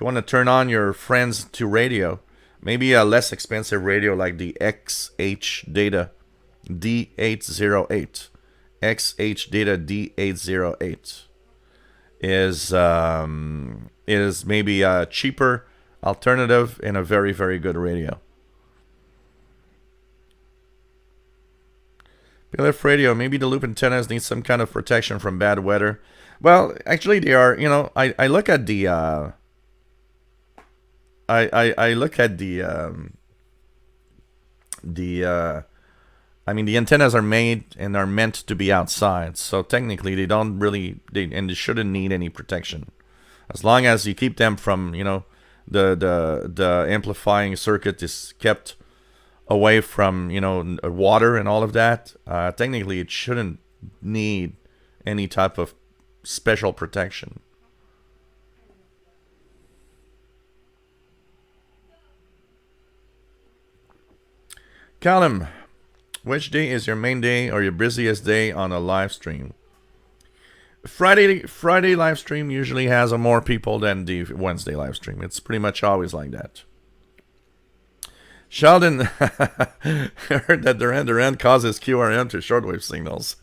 want to turn on your friends to radio, maybe a less expensive radio like the XH Data D808. XH Data D808 is maybe a cheaper alternative and a very, very good radio. PLF radio, maybe the loop antennas need some kind of protection from bad weather. Well, actually they are, I look at the I look at the antennas are made and are meant to be outside, so technically they don't really they shouldn't need any protection. As long as you keep them from, the amplifying circuit is kept away from, water and all of that, technically it shouldn't need any type of special protection. Callum, which day is your main day or your busiest day on a live stream? Friday live stream usually has more people than the Wednesday live stream. It's pretty much always like that. Sheldon, heard that Duran causes QRM to shortwave signals.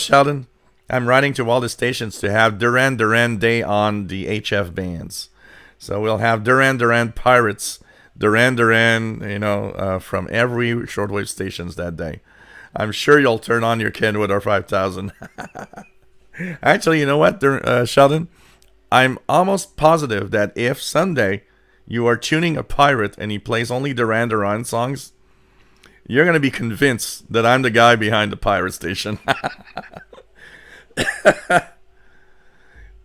Sheldon, I'm writing to all the stations to have Duran Day on the HF bands. So we'll have Duran Pirates, Duran, from every shortwave stations that day. I'm sure you'll turn on your Kenwood R5000. Actually, you know what, Sheldon? I'm almost positive that if Sunday you are tuning a pirate and he plays only Duran songs, you're going to be convinced that I'm the guy behind the pirate station.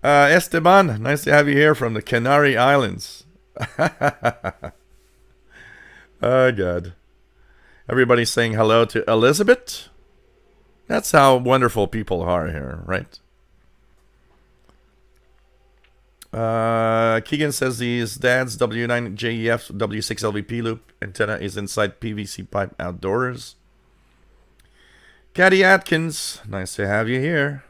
Esteban, nice to have you here from the Canary Islands. Oh, God. Everybody's saying hello to Elizabeth. That's how wonderful people are here, right? Keegan says his dad's W9JEF W6LVP loop antenna is inside PVC pipe outdoors. Caddy Atkins, nice to have you here.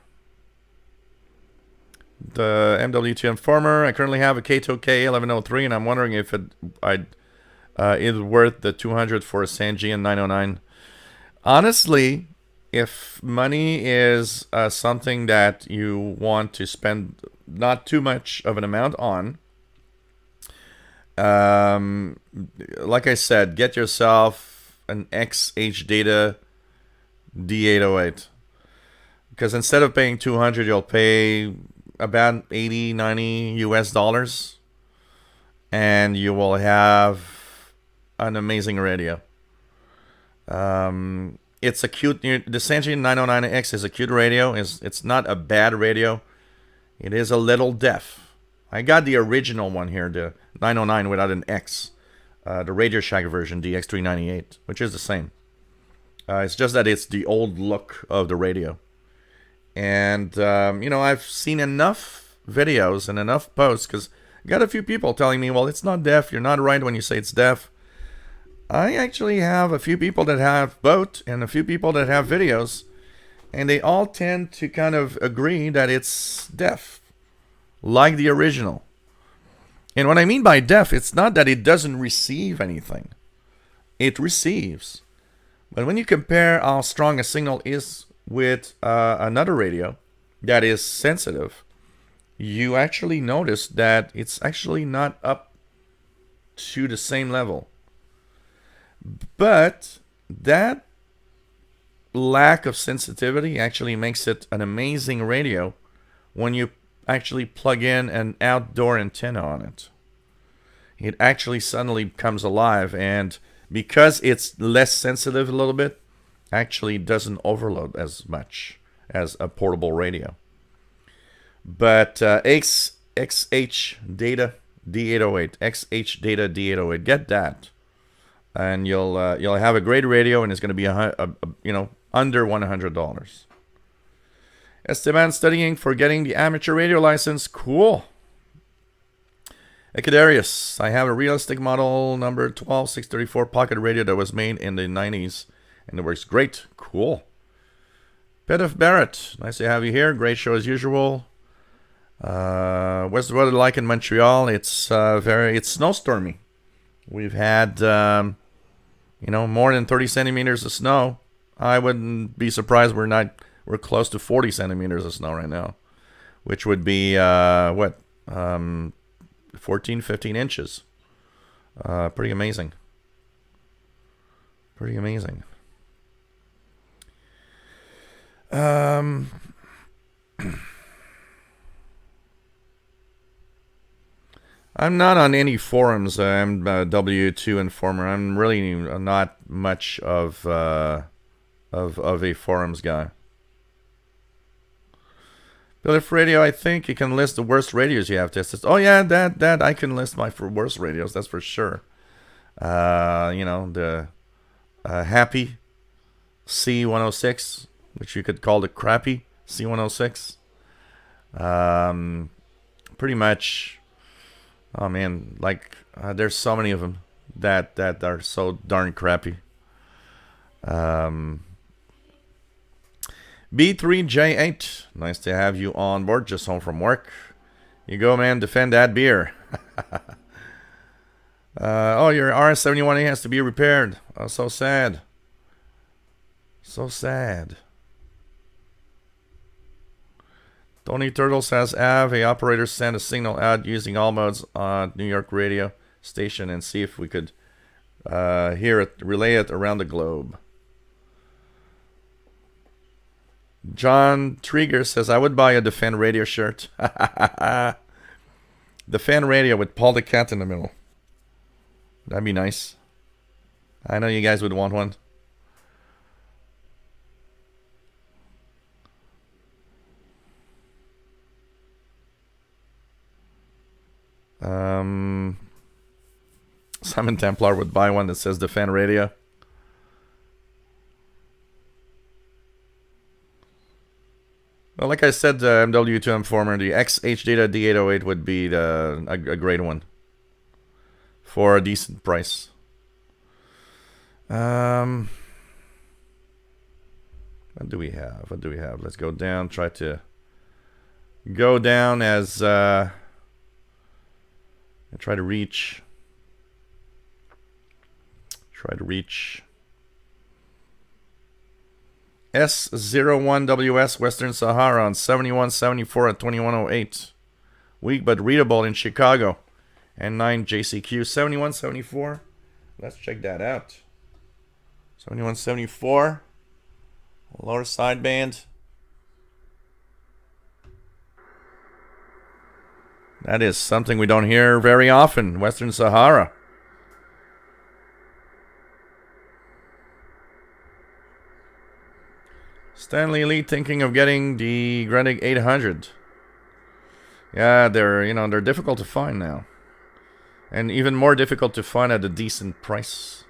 The MW2 Informer, I currently have a Kato K1103, and I'm wondering if it's worth the 200 for a Sangean 909. Honestly, if money is something that you want to spend not too much of an amount on, like I said, get yourself an XH Data D808, because instead of paying 200, you'll pay about 80, 90 US dollars, and you will have an amazing radio. It's a cute, the Sangean 909X is a cute radio. It's not a bad radio. It is a little deaf. I got the original one here, the 909 without an X, the Radio Shack version, the X398, which is the same. It's just that it's the old look of the radio. And, you know, I've seen enough videos and enough posts, because I got a few people telling me, well, it's not deaf. You're not right when you say it's deaf. I actually have a few people that have both and a few people that have videos, and they all tend to kind of agree that it's deaf, like the original. And what I mean by deaf, it's not that it doesn't receive anything. It receives. But when you compare how strong a signal is with another radio that is sensitive, you actually notice that it's actually not up to the same level. But that lack of sensitivity actually makes it an amazing radio when you actually plug in an outdoor antenna on it. It actually suddenly comes alive, and because it's less sensitive a little bit, actually doesn't overload as much as a portable radio. But XH Data D808, XH Data D808, get that, and you'll have a great radio, and it's going to be under $100. Esteban studying for getting the amateur radio license. Cool. Ecadarius, I have a realistic model number 12634 pocket radio that was made in the 90s, and it works great. Cool. Pet of Barrett, nice to have you here. Great show as usual. What's the weather like in Montreal? It's it's snowstormy. We've had more than 30 centimeters of snow. I wouldn't be surprised we're close to 40 centimeters of snow right now, which would be 14, 15 inches. Pretty amazing. Pretty amazing. I'm not on any forums. I'm a W2 Informer. I'm really not much of a forums guy. Philip Radio, I think you can list the worst radios you have tested. Oh yeah, that I can list my worst radios. That's for sure. The Happy C106, which you could call the crappy C106. Pretty much. Oh man, there's so many of them that are so darn crappy. B3J8, nice to have you on board. Just home from work. You go, man. Defend that beer. Your RS71A has to be repaired. Oh, so sad. So sad. Tony Turtle says, a operator send a signal out using all modes on New York radio station and see if we could hear it, relay it around the globe. John Trigger says, I would buy a Defend Radio shirt. Defend Radio with Paul the Cat in the middle. That'd be nice. I know you guys would want one. Simon Templar would buy one that says Defend Radio. Well, like I said, MW2M former, the XH Data D808 would be a great one for a decent price. What do we have? What do we have? Let's go down. Try to go down as and try to reach. S01WS Western Sahara on 7174 at 2108. Weak but readable in Chicago. And 9 JCQ 7174. Let's check that out. 7174. Lower sideband. That is something we don't hear very often. Western Sahara. Stanley Lee thinking of getting the Gredig 800. Yeah, they're difficult to find now. And even more difficult to find at a decent price.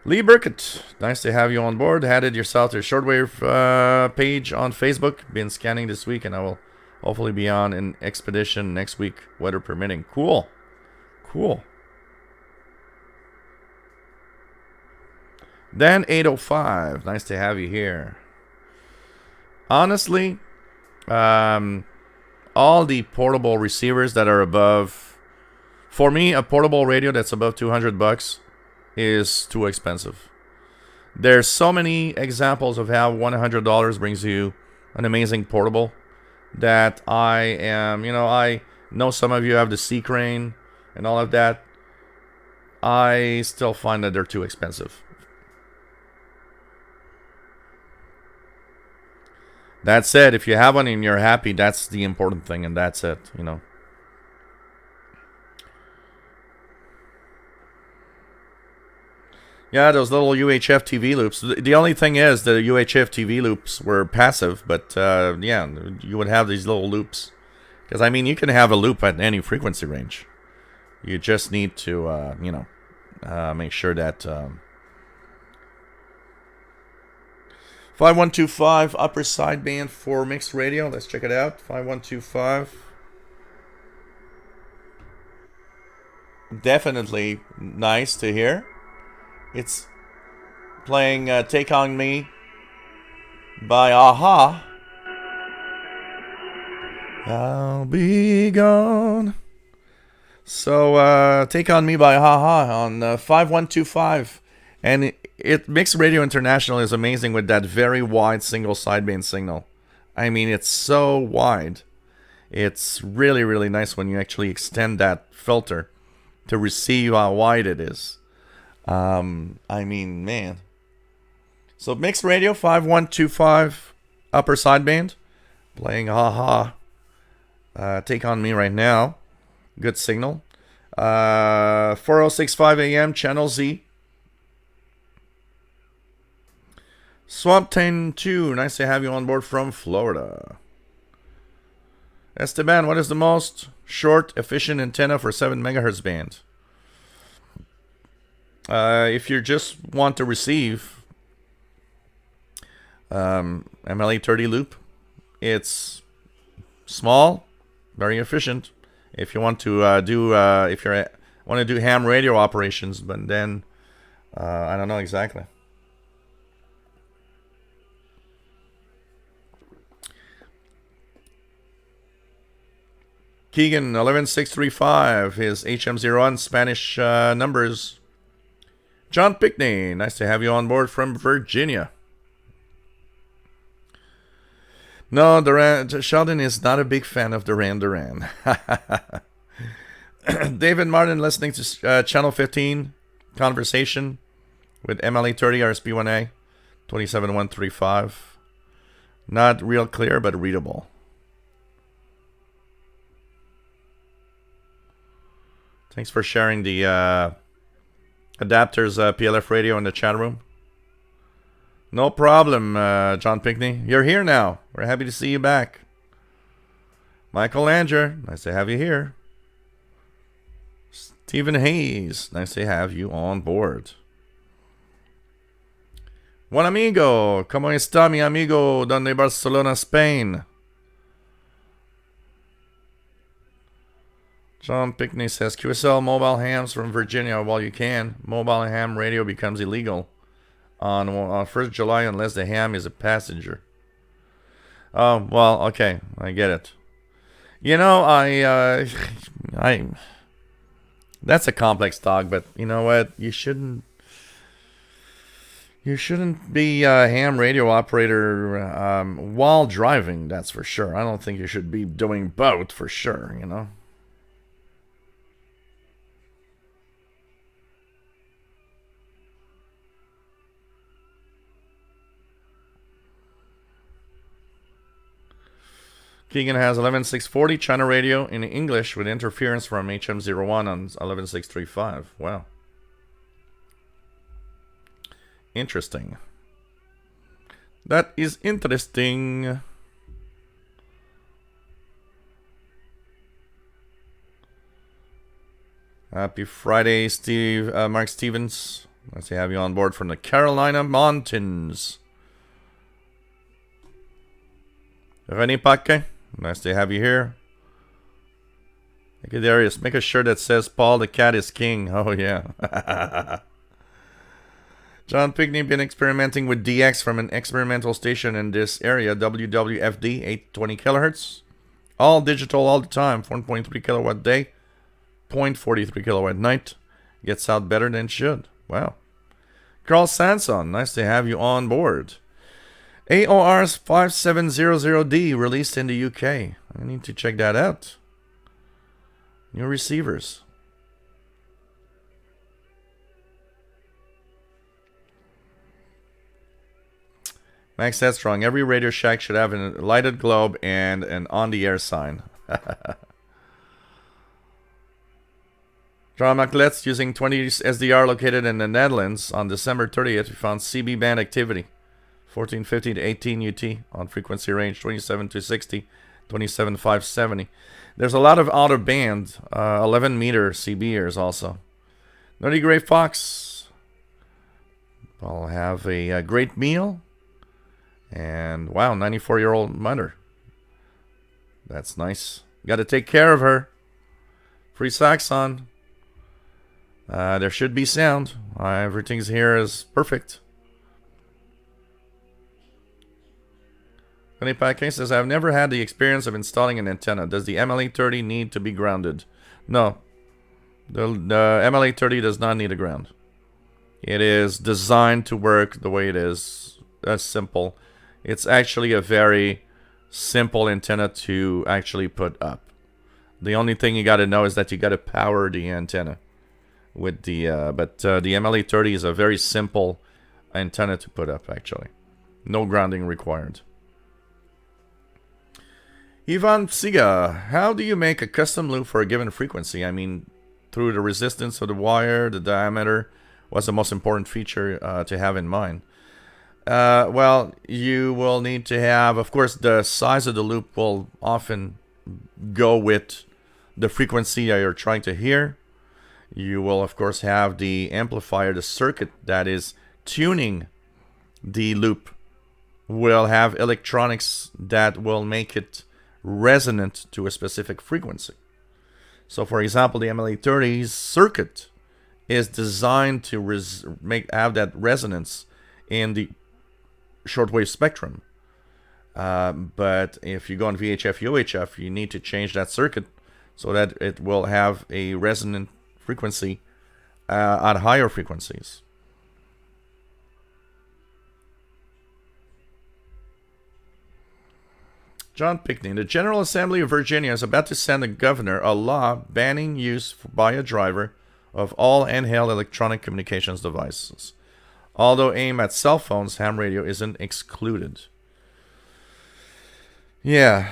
Lee Burkett, nice to have you on board. Added yourself to the Shortwave page on Facebook. Been scanning this week, and I will hopefully be on an expedition next week, weather permitting. Cool. Dan 805, nice to have you here. Honestly, all the portable receivers that are above, for me, a portable radio that's above $200 is too expensive. There's so many examples of how $100 brings you an amazing portable that I know some of you have the C Crane and all of that. I still find that they're too expensive. That said, if you have one and you're happy, that's the important thing, and that's it, Yeah, those little UHF TV loops. The only thing is the UHF TV loops were passive, but yeah, you would have these little loops. Because, I mean, you can have a loop at any frequency range. You just need to, make sure that... 5125 upper sideband for mixed radio. Let's check it out. 5125. Definitely nice to hear. It's playing Take On Me by Aha. I'll be gone. So, Take On Me by Aha on 5125. And Mixed Radio International is amazing with that very wide single sideband signal. I mean, it's so wide. It's really, really nice when you actually extend that filter to receive how wide it is. I mean, man. So Mixed Radio 5125 upper sideband, playing Haha. Take On Me right now. Good signal. 4065 AM channel Z. Swamp 102, nice to have you on board from Florida. Esteban, what is the most short, efficient antenna for 7 megahertz band? If you just want to receive MLA 30 loop, it's small, very efficient. If you want to want to do ham radio operations, but then I don't know exactly. Keegan 11635, his HM01 Spanish numbers. John Pickney, nice to have you on board from Virginia. No, Sheldon is not a big fan of Duran Duran. David Martin listening to Channel 15 conversation with MLA 30 RSP1A 27135. Not real clear, but readable. Thanks for sharing the adapters PLF radio in the chat room. No problem, John Pickney. You're here now. We're happy to see you back. Michael Langer, nice to have you here. Stephen Hayes, nice to have you on board. Buen amigo, ¿cómo está mi amigo? Donde Barcelona, Spain. John Pickney says, QSL mobile hams from Virginia while you can. Mobile ham radio becomes illegal on 1st July unless the ham is a passenger. Oh, well, okay. I get it. You know, that's a complex talk, but you know what? You shouldn't be a ham radio operator while driving, that's for sure. I don't think you should be doing both for sure, you know? Keegan has 11640 China radio in English with interference from HM01 on 11635. Wow. Interesting. That is interesting. Happy Friday, Steve, Mark Stevens. Nice to have you on board from the Carolina Mountains. René Paquet. Nice to have you here. Okay, Darius, make a shirt that says Paul the Cat is King. Oh, yeah. John Pickney been experimenting with DX from an experimental station in this area, WWFD, 820 kilohertz. All digital all the time, 1.3 kilowatt day, 0.43 kilowatt night. Gets out better than it should. Wow. Carl Sanson, nice to have you on board. AOR's 5700D released in the UK. I need to check that out. New receivers. Max Headstrong, every Radio Shack should have a lighted globe and an on-the-air sign. John McLetz using 20 SDR located in the Netherlands on December 30th. We found CB band activity. 1450 to 18 UT on frequency range 27 to 60, 27 570. There's a lot of outer band 11 meter CBers also. Nutty Gray Fox. I'll have a great meal. And wow, 94-year-old mother. That's nice. Got to take care of her. Free Saxon. There should be sound. Everything's here is perfect. Tony Paquin says, I've never had the experience of installing an antenna. Does the MLA30 need to be grounded? No. The MLA30 does not need a ground. It is designed to work the way it is. That's simple. It's actually a very simple antenna to actually put up. The only thing you got to know is that you got to power the antenna with the the MLA30 is a very simple antenna to put up actually. No grounding required. Ivan Siga, how do you make a custom loop for a given frequency? I mean, through the resistance of the wire, the diameter, what's the most important feature to have in mind? Well, you will need to have, of course, the size of the loop will often go with the frequency that you're trying to hear. You will, of course, have the amplifier, the circuit that is tuning the loop will have electronics that will make it resonant to a specific frequency. So, for example, the MLA30's circuit is designed to have that resonance in the shortwave spectrum. But if you go on VHF, UHF, you need to change that circuit so that it will have a resonant frequency at higher frequencies. John Pickney, the General Assembly of Virginia is about to send the governor a law banning use by a driver of all handheld electronic communications devices. Although aimed at cell phones, ham radio isn't excluded. Yeah.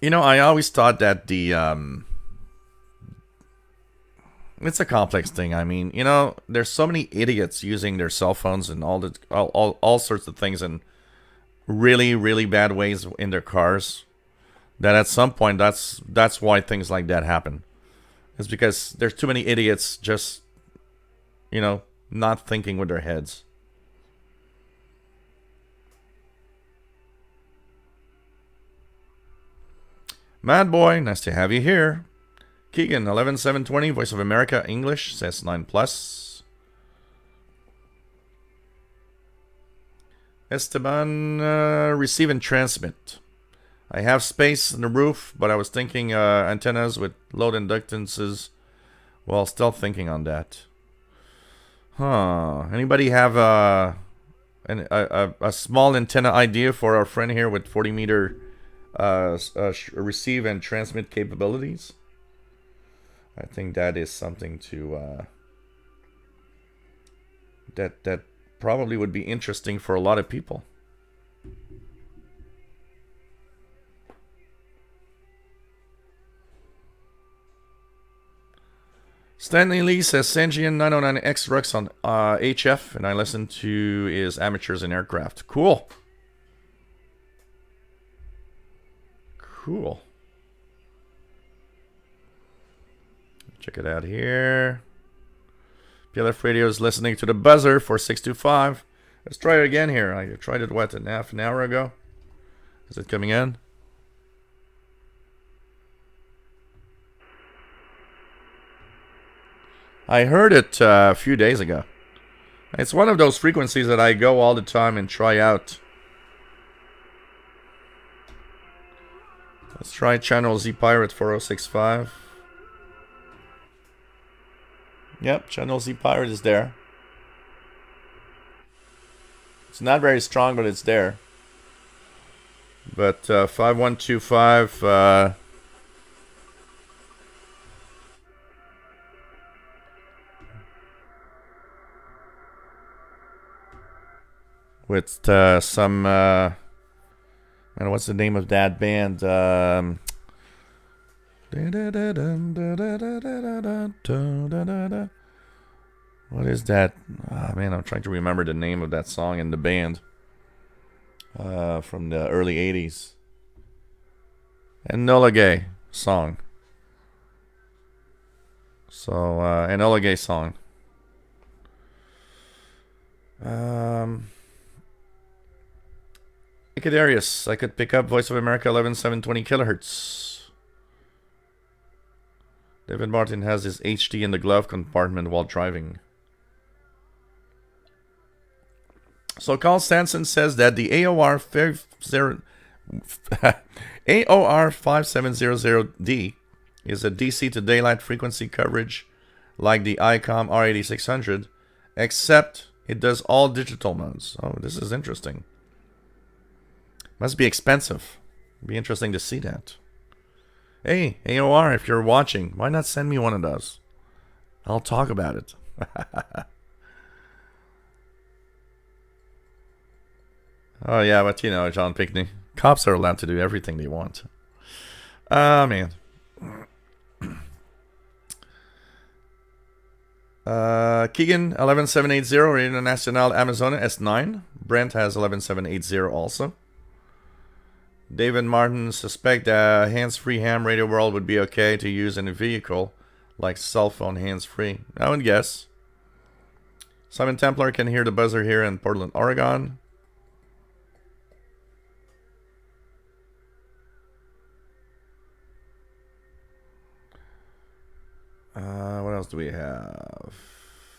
You know, I always thought that it's a complex thing. I mean, you know, there's so many idiots using their cell phones and all sorts of things in really, really bad ways in their cars. That at some point, that's why things like that happen. is because there's too many idiots just, you know, not thinking with their heads. Mad Boy, nice to have you here. Keegan, 11720, Voice of America, English, says 9+. Esteban, receive and transmit. I have space in the roof, but I was thinking antennas with low inductances. Well, still thinking on that. Huh. Anybody have a small antenna idea for our friend here with 40-meter receive and transmit capabilities? I think that is something to that probably would be interesting for a lot of people. Stanley Lee says Sanjian 909X Rux on HF, and I listen to his Amateurs in Aircraft. Cool. Cool. Check it out here. PLF Radio is listening to the buzzer for 625. Let's try it again here. I tried it, what, half an hour ago? Is it coming in? I heard it a few days ago. It's one of those frequencies that I go all the time and try out. Let's try channel Z Pirate 4065. Yep, channel Z Pirate is there. It's not very strong, but it's there. But 5125... with some... I don't know, what's the name of that band? What is that? Oh, man, I'm trying to remember the name of that song and the band from the early 80s. Enola Gay song. So, Enola Gay song. Icadarius, I could pick up Voice of America 11720 kilohertz. David Martin has his HD in the glove compartment while driving. So Carl Stanson says that the AOR 5700D is a DC to daylight frequency coverage like the ICOM R8600, except it does all digital modes. Oh, this is interesting. Must be expensive. Be interesting to see that. Hey, AOR, if you're watching, why not send me one of those? I'll talk about it. Oh, yeah, but you know, John Pickney, cops are allowed to do everything they want. Man. Keegan, 11780, Radio Nacional Amazona S9. Brent has 11780 also. David Martin suspect that hands-free ham radio world would be okay to use in a vehicle, like cell phone hands-free. I would guess. Simon Templar can hear the buzzer here in Portland, Oregon. What else do we have?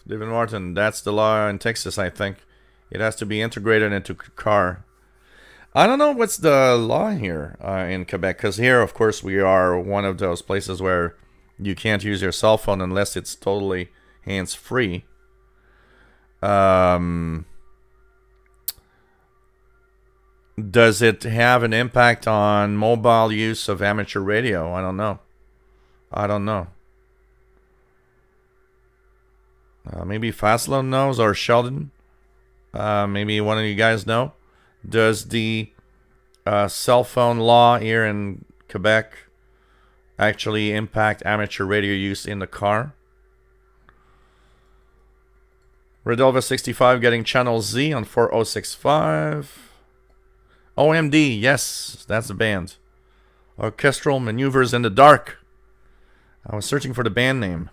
David Martin, that's the law in Texas, I think. It has to be integrated into a car. I don't know what's the law here in Quebec, because here, of course, we are one of those places where you can't use your cell phone unless it's totally hands-free. Does it have an impact on mobile use of amateur radio? I don't know. Maybe Faslow knows, or Sheldon. Maybe one of you guys know. Does the cell phone law here in Quebec actually impact amateur radio use in the car? Redolva 65 getting channel Z on 4065. OMD, yes, that's the band. Orchestral Maneuvers in the Dark. I was searching for the band name.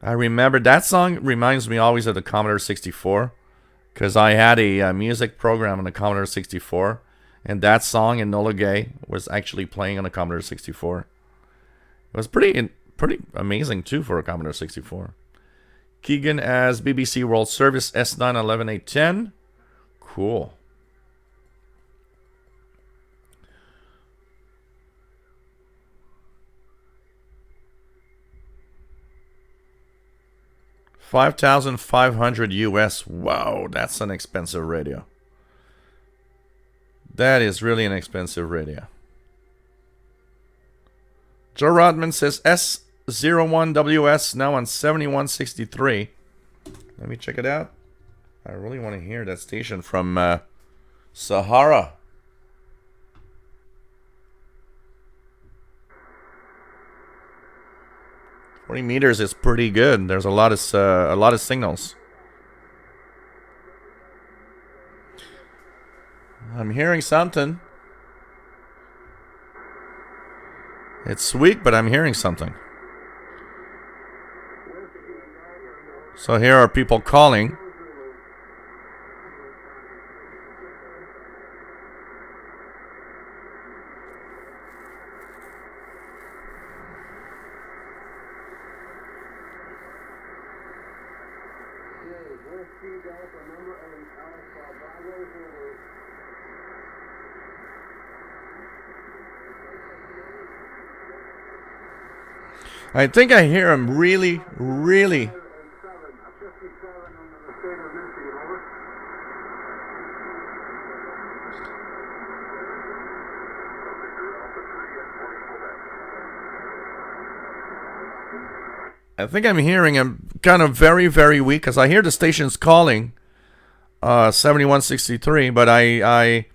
I remember that song reminds me always of the Commodore 64, because I had a music program on the Commodore 64, and that song Enola Gay was actually playing on the Commodore 64. It was pretty amazing too for a Commodore 64. Keegan as BBC World Service S9 11810. Cool. $5,500 US. Wow, that's an expensive radio. That is really an expensive radio. Joe Rodman says S01WS now on 7163. Let me check it out. I really want to hear that station from Sahara. 40 meters is pretty good. There's a lot of signals. I'm hearing something. It's weak, but I'm hearing something. So here are people calling. I think I hear him really. I think I'm hearing him kind of very, very weak, because I hear the station's calling 7163, but I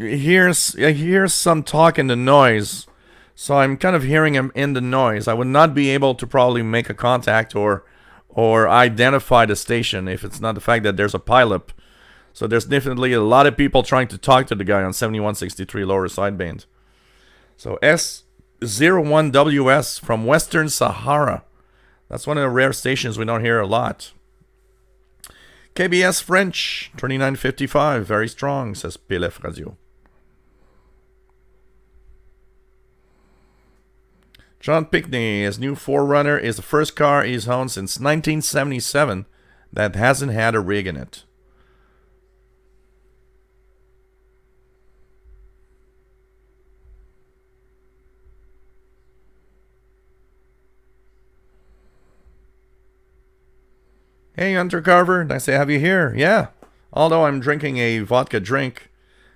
hear some talk in the noise, so I'm kind of hearing him in the noise. I would not be able to probably make a contact or identify the station if it's not the fact that there's a pileup. So there's definitely a lot of people trying to talk to the guy on 7163 lower sideband. So S01WS from Western Sahara. That's one of the rare stations we don't hear a lot. KBS French, 2955, very strong, says PLF Radio. John Pickney, his new 4Runner is the first car he's owned since 1977 that hasn't had a rig in it. Hey, Hunter Carver, nice to have you here. Yeah, although I'm drinking a vodka drink,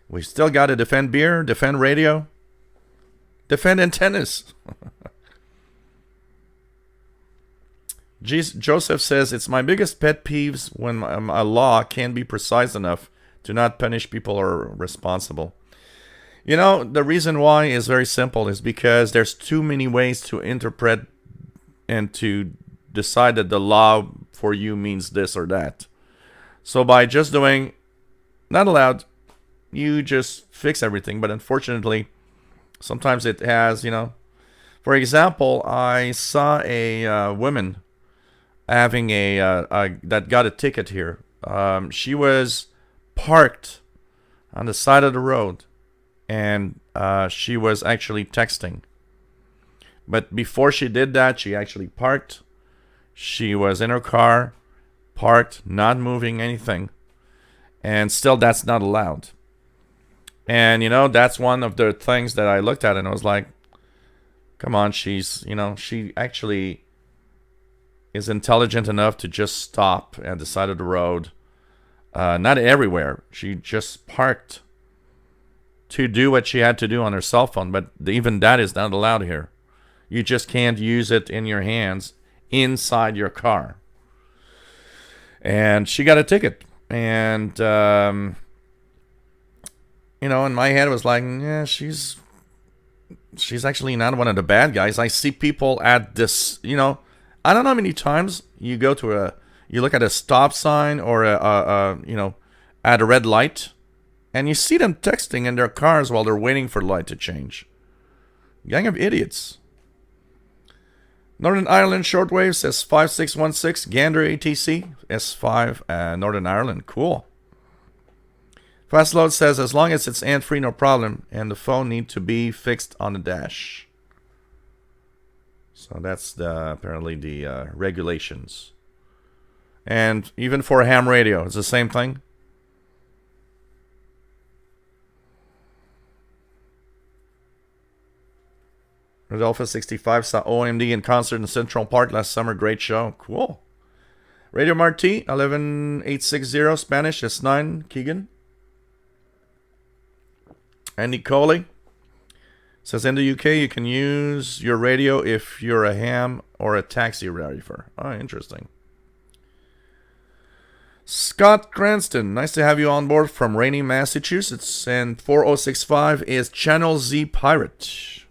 we still got to defend beer, defend radio, defend antennas. Joseph says, it's my biggest pet peeves when a law can't be precise enough to not punish people who are responsible. You know, the reason why is very simple, is because there's too many ways to interpret and to decide that the law for you means this or that. So by just doing not allowed, you just fix everything. But unfortunately, sometimes it has, for example, I saw a woman having that got a ticket here. She was parked on the side of the road, and she was actually texting. But before she did that, she actually parked. She was in her car, parked, not moving anything. And still, that's not allowed. And, that's one of the things that I looked at and I was like, come on, she actually is intelligent enough to just stop at the side of the road. Not everywhere. She just parked to do what she had to do on her cell phone. But even that is not allowed here. You just can't use it in your hands inside your car. And she got a ticket. And, in my head it was like, yeah, she's actually not one of the bad guys. I see people at this, I don't know how many times you go to you look at a stop sign or at a red light, and you see them texting in their cars while they're waiting for the light to change. Gang of idiots. Northern Ireland Shortwave says 5616 Gander ATC S5 Northern Ireland. Cool. Fastload says as long as it's ant-free, no problem, and the phone need to be fixed on the dash. So that's apparently the regulations. And even for a ham radio, it's the same thing. Rodolfo 65 saw OMD in concert in Central Park last summer. Great show. Cool. Radio Marti 11860 Spanish S9 Keegan. Andy Coley says in the UK you can use your radio if you're a ham or a taxi driver. Oh, interesting. Scott Cranston, nice to have you on board from rainy Massachusetts. And 4065 is Channel Z Pirate.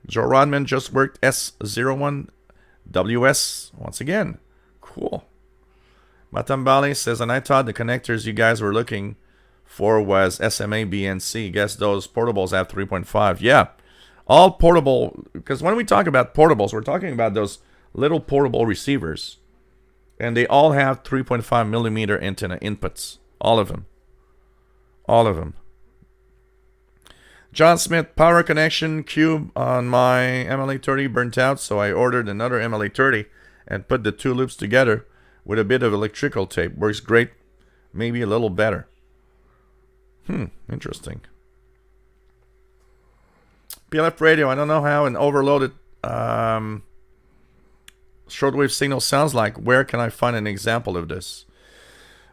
Joe Rodman just worked S01 WS once again. Cool. Matambali says, and I thought the connectors you guys were looking for was SMA BNC. Guess those portables have 3.5. Yeah, all portable. Because when we talk about portables, we're talking about those little portable receivers. And they all have 3.5 millimeter antenna inputs. All of them. All of them. John Smith, power connection cube on my MLA30 burnt out, so I ordered another MLA30 and put the two loops together with a bit of electrical tape. Works great, maybe a little better. Interesting. PLF radio, I don't know how an overloaded shortwave signal sounds like. Where can I find an example of this?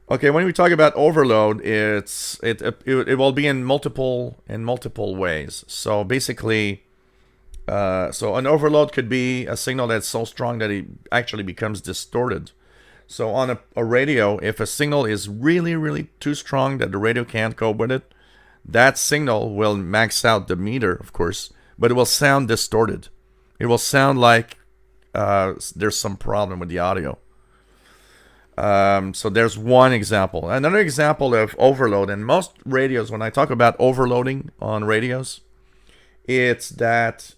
Okay, when we talk about overload, it will be in multiple ways. So basically, so an overload could be a signal that's so strong that it actually becomes distorted. So on a radio, if a signal is really, really too strong that the radio can't cope with it, that signal will max out the meter, of course, but it will sound distorted. It will sound like there's some problem with the audio. So there's one example. Another example of overload, and most radios, when I talk about overloading on radios, it's that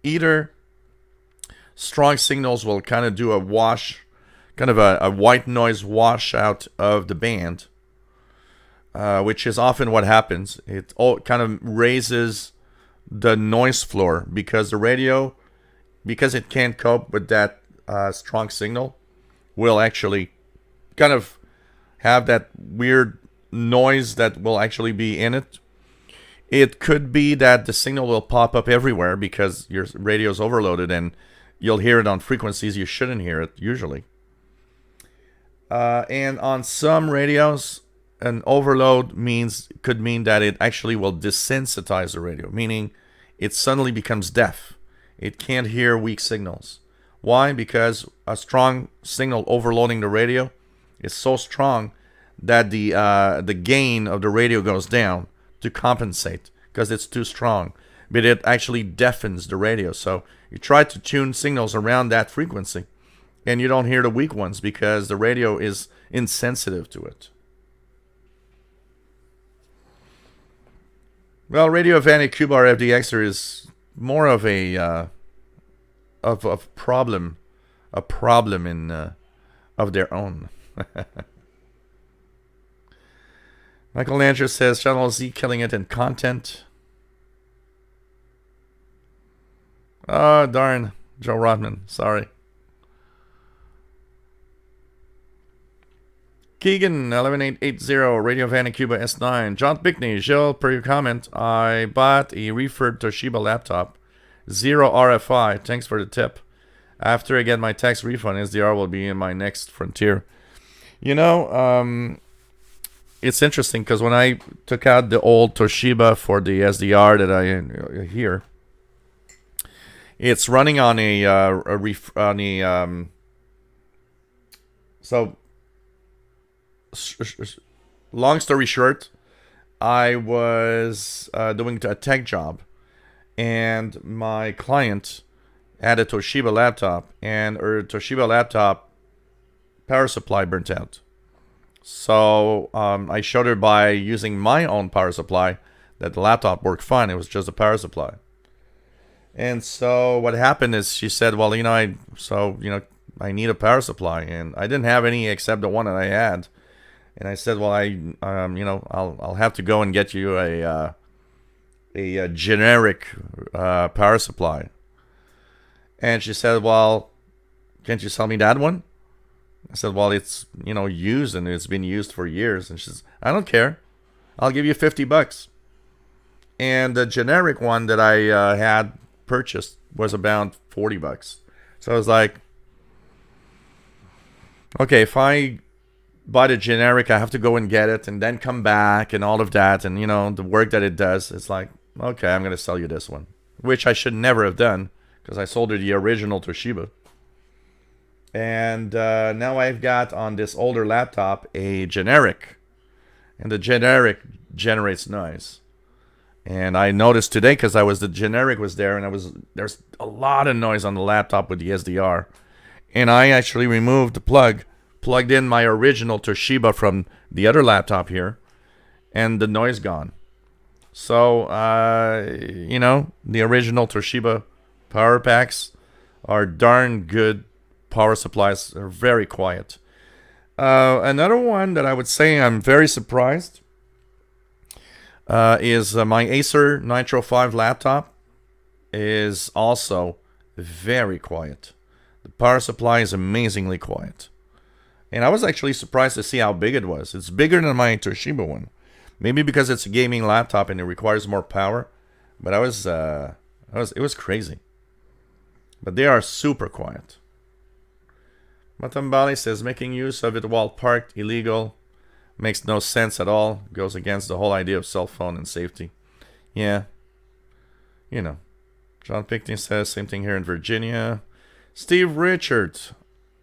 either strong signals will kind of do a wash, kind of a white noise washout of the band, which is often what happens. It all kind of raises the noise floor because the radio, because it can't cope with that strong signal, will actually kind of have that weird noise that will actually be in it. It could be that the signal will pop up everywhere because your radio is overloaded and you'll hear it on frequencies you shouldn't hear it usually. And on some radios, an overload could mean that it actually will desensitize the radio, meaning it suddenly becomes deaf. It can't hear weak signals. Why? Because a strong signal overloading the radio is so strong that the gain of the radio goes down to compensate because it's too strong. But it actually deafens the radio. So you try to tune signals around that frequency and you don't hear the weak ones because the radio is insensitive to it. Well, Radio Vanek Cubar FDXer is more of a problem in of their own. Michael Langer says Channel Z killing it in content. Oh darn, Joe Rodman, sorry. Keegan 11880 Radio Vanek Cuba S9. John Pickney, Jill, per your comment, I bought a refurb Toshiba laptop. 0 RFI. Thanks for the tip. After I get my tax refund, SDR will be in my next frontier. You know, it's interesting because when I took out the old Toshiba for the SDR that I hear, it's running on so long story short, I was doing a tech job. And my client had a Toshiba laptop, and her Toshiba laptop power supply burnt out. So I showed her by using my own power supply that the laptop worked fine. It was just a power supply. And so what happened is she said, well, I need a power supply, and I didn't have any except the one that I had. And I said, well, I'll have to go and get you a generic power supply. And she said, well, can't you sell me that one? I said, well, it's used and it's been used for years. And she says, I don't care. I'll give you $50. And the generic one that I had purchased was about $40. So I was like, okay, if I buy the generic, I have to go and get it and then come back and all of that. And, the work that it does, it's like, okay, I'm going to sell you this one, which I should never have done because I sold her the original Toshiba. And now I've got on this older laptop a generic. And the generic generates noise. And I noticed today because the generic was there and there's a lot of noise on the laptop with the SDR. And I actually removed the plug, plugged in my original Toshiba from the other laptop here, and the noise gone. So, the original Toshiba power packs are darn good power supplies. They're very quiet. Another one that I would say I'm very surprised is my Acer Nitro 5 laptop is also very quiet. The power supply is amazingly quiet. And I was actually surprised to see how big it was. It's bigger than my Toshiba one. Maybe because it's a gaming laptop and it requires more power. But it was crazy. But they are super quiet. Matambali says, making use of it while parked illegal. Makes no sense at all. Goes against the whole idea of cell phone and safety. Yeah. John Picton says, same thing here in Virginia. Steve Richard,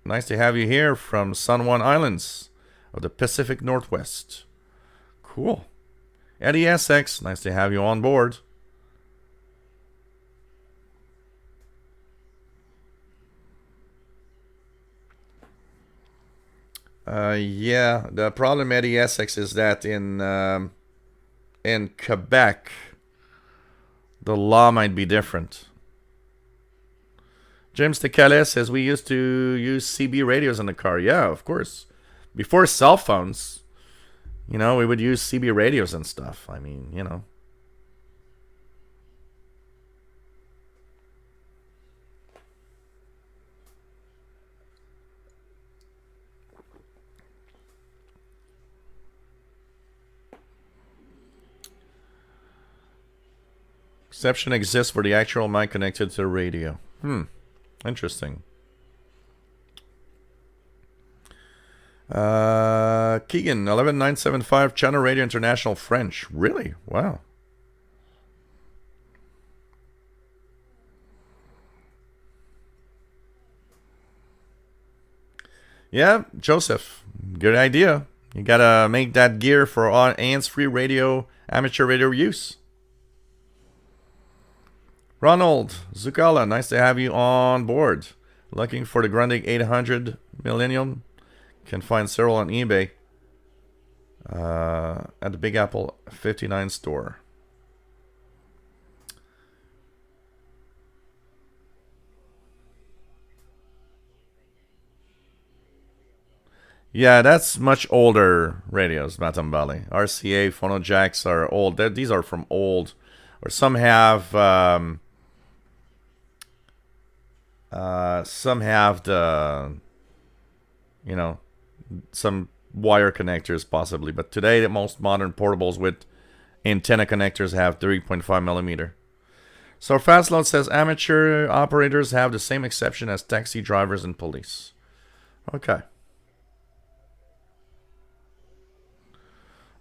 nice to have you here from San Juan Islands of the Pacific Northwest. Cool. Eddie SX, nice to have you on board. Yeah, the problem, Eddie SX, is that in Quebec, the law might be different. James Tecale says, we used to use CB radios in the car. Yeah, of course. Before cell phones, we would use CB radios and stuff. I mean, Exception exists for the actual mic connected to the radio. Interesting. Keegan, 11975, Channel Radio International French. Really? Wow. Yeah, Joseph. Good idea. You gotta make that gear for hands-free radio, amateur radio use. Ronald Zucala, nice to have you on board. Looking for the Grundig 800 Millennium. Can find several on eBay at the Big Apple 59 store. Yeah, that's much older radios, Matambali. RCA phono jacks are old. These are from old, or some have the some wire connectors possibly, but today the most modern portables with antenna connectors have 3.5 millimeter. So Fastload says amateur operators have the same exception as taxi drivers and police. Okay.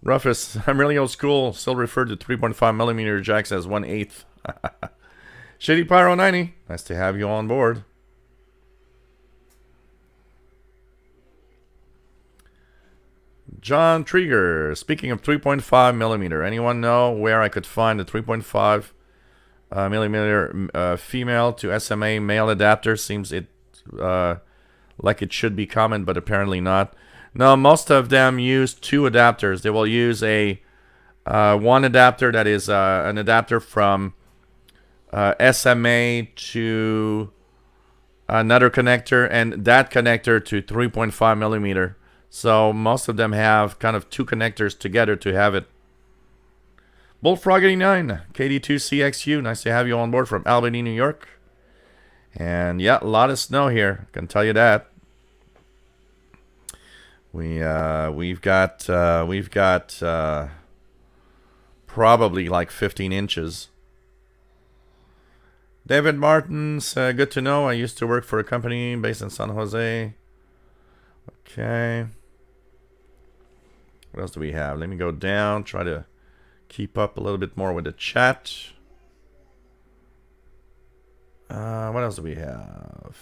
Rufus, I'm really old school. Still refer to 3.5 millimeter jacks as 1/8. Shitty Pyro 90, nice to have you on board. John Trigger, speaking of 3.5 millimeter, anyone know where I could find the 3.5 millimeter female to SMA male adapter? Seems it like it should be common, but apparently not. No, most of them use two adapters. They will use a one adapter that is an adapter from SMA to another connector, and that connector to 3.5 millimeter. So most of them have kind of two connectors together to have it. Bullfrog 89, KD2CXU, nice to have you on board from Albany, New York. And yeah, a lot of snow here, I can tell you that. We've got probably like 15 inches. David Martins, good to know. I used to work for a company based in San Jose. Okay. What else do we have? Let me go down, try to keep up a little bit more with the chat. What else do we have?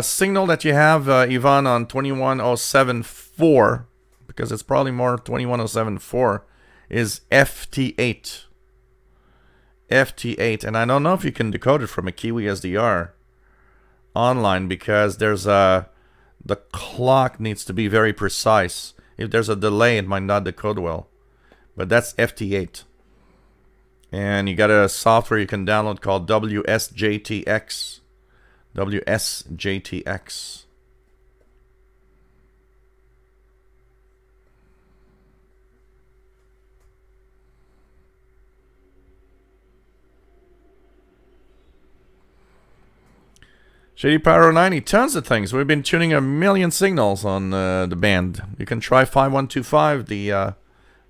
Signal that you have, Ivan, on 21074, because it's probably more 21074, is FT8. FT8, and I don't know if you can decode it from a Kiwi SDR online, because there's the clock needs to be very precise. If there's a delay, it might not decode well. But that's FT8. And you got a software you can download called WSJTX. WSJTX. Shady Pyro 90, tons of things. We've been tuning a million signals on the band. You can try 5125, the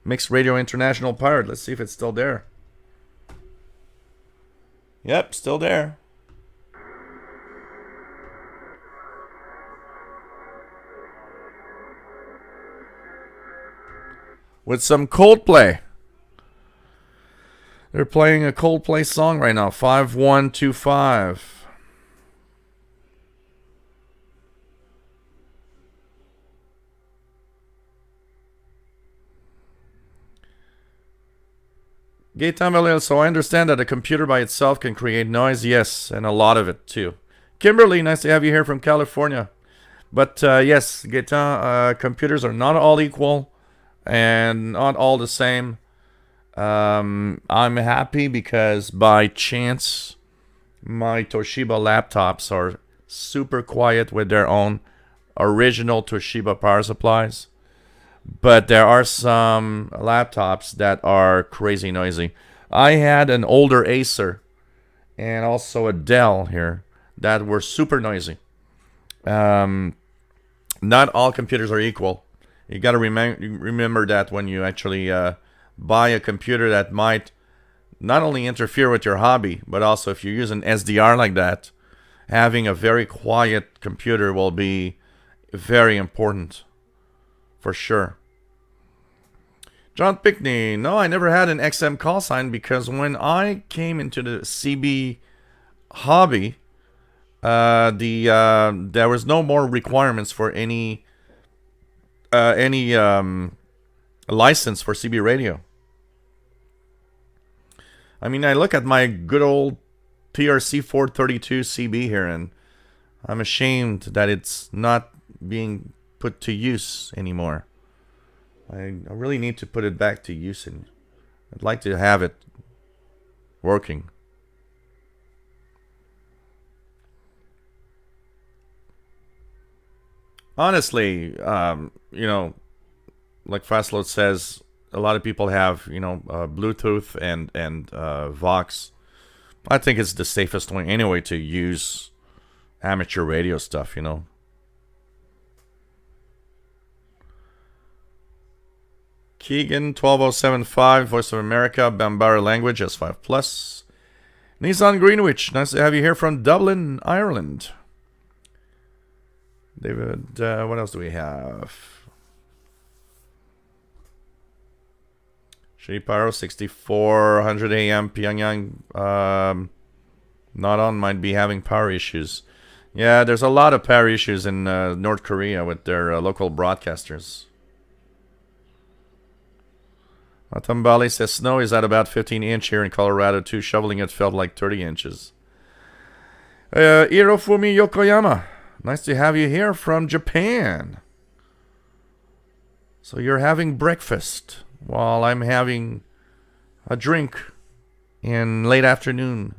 Mixed Radio International Pirate. Let's see if it's still there. Yep, still there. With some Coldplay. They're playing a Coldplay song right now, 5125. Gaetan Valil, so I understand that a computer by itself can create noise, yes, and a lot of it too. Kimberly, nice to have you here from California. But yes, Gaetan, computers are not all equal and not all the same. I'm happy because by chance my Toshiba laptops are super quiet with their own original Toshiba power supplies. But there are some laptops that are crazy noisy. I had an older Acer and also a Dell here that were super noisy. Not all computers are equal. You got to remember that when you actually buy a computer that might not only interfere with your hobby, but also if you use an SDR like that, having a very quiet computer will be very important. For sure. John Pickney, no, I never had an XM call sign because when I came into the CB hobby, there was no more requirements for any license for CB radio. I mean, I look at my good old TRC 432 CB here, and I'm ashamed that it's not being put to use anymore. I really need to put it back to use, and I'd like to have it working. Honestly, you know, like Fastload says, a lot of people have, you know, Bluetooth and Vox. I think it's the safest way anyway to use amateur radio stuff, you know. Keegan 12075, Voice of America, Bambara Language, S5 Plus. Nissan Greenwich, nice to have you here from Dublin, Ireland. David, what else do we have? Shady Pyro 6400 AM Pyongyang, not on, might be having power issues. Yeah, there's a lot of power issues in North Korea with their local broadcasters. Matambali says snow is at about 15 inch here in Colorado too. Shoveling it felt like 30 inches. Hirofumi Yokoyama, nice to have you here from Japan. So you're having breakfast while I'm having a drink in late afternoon.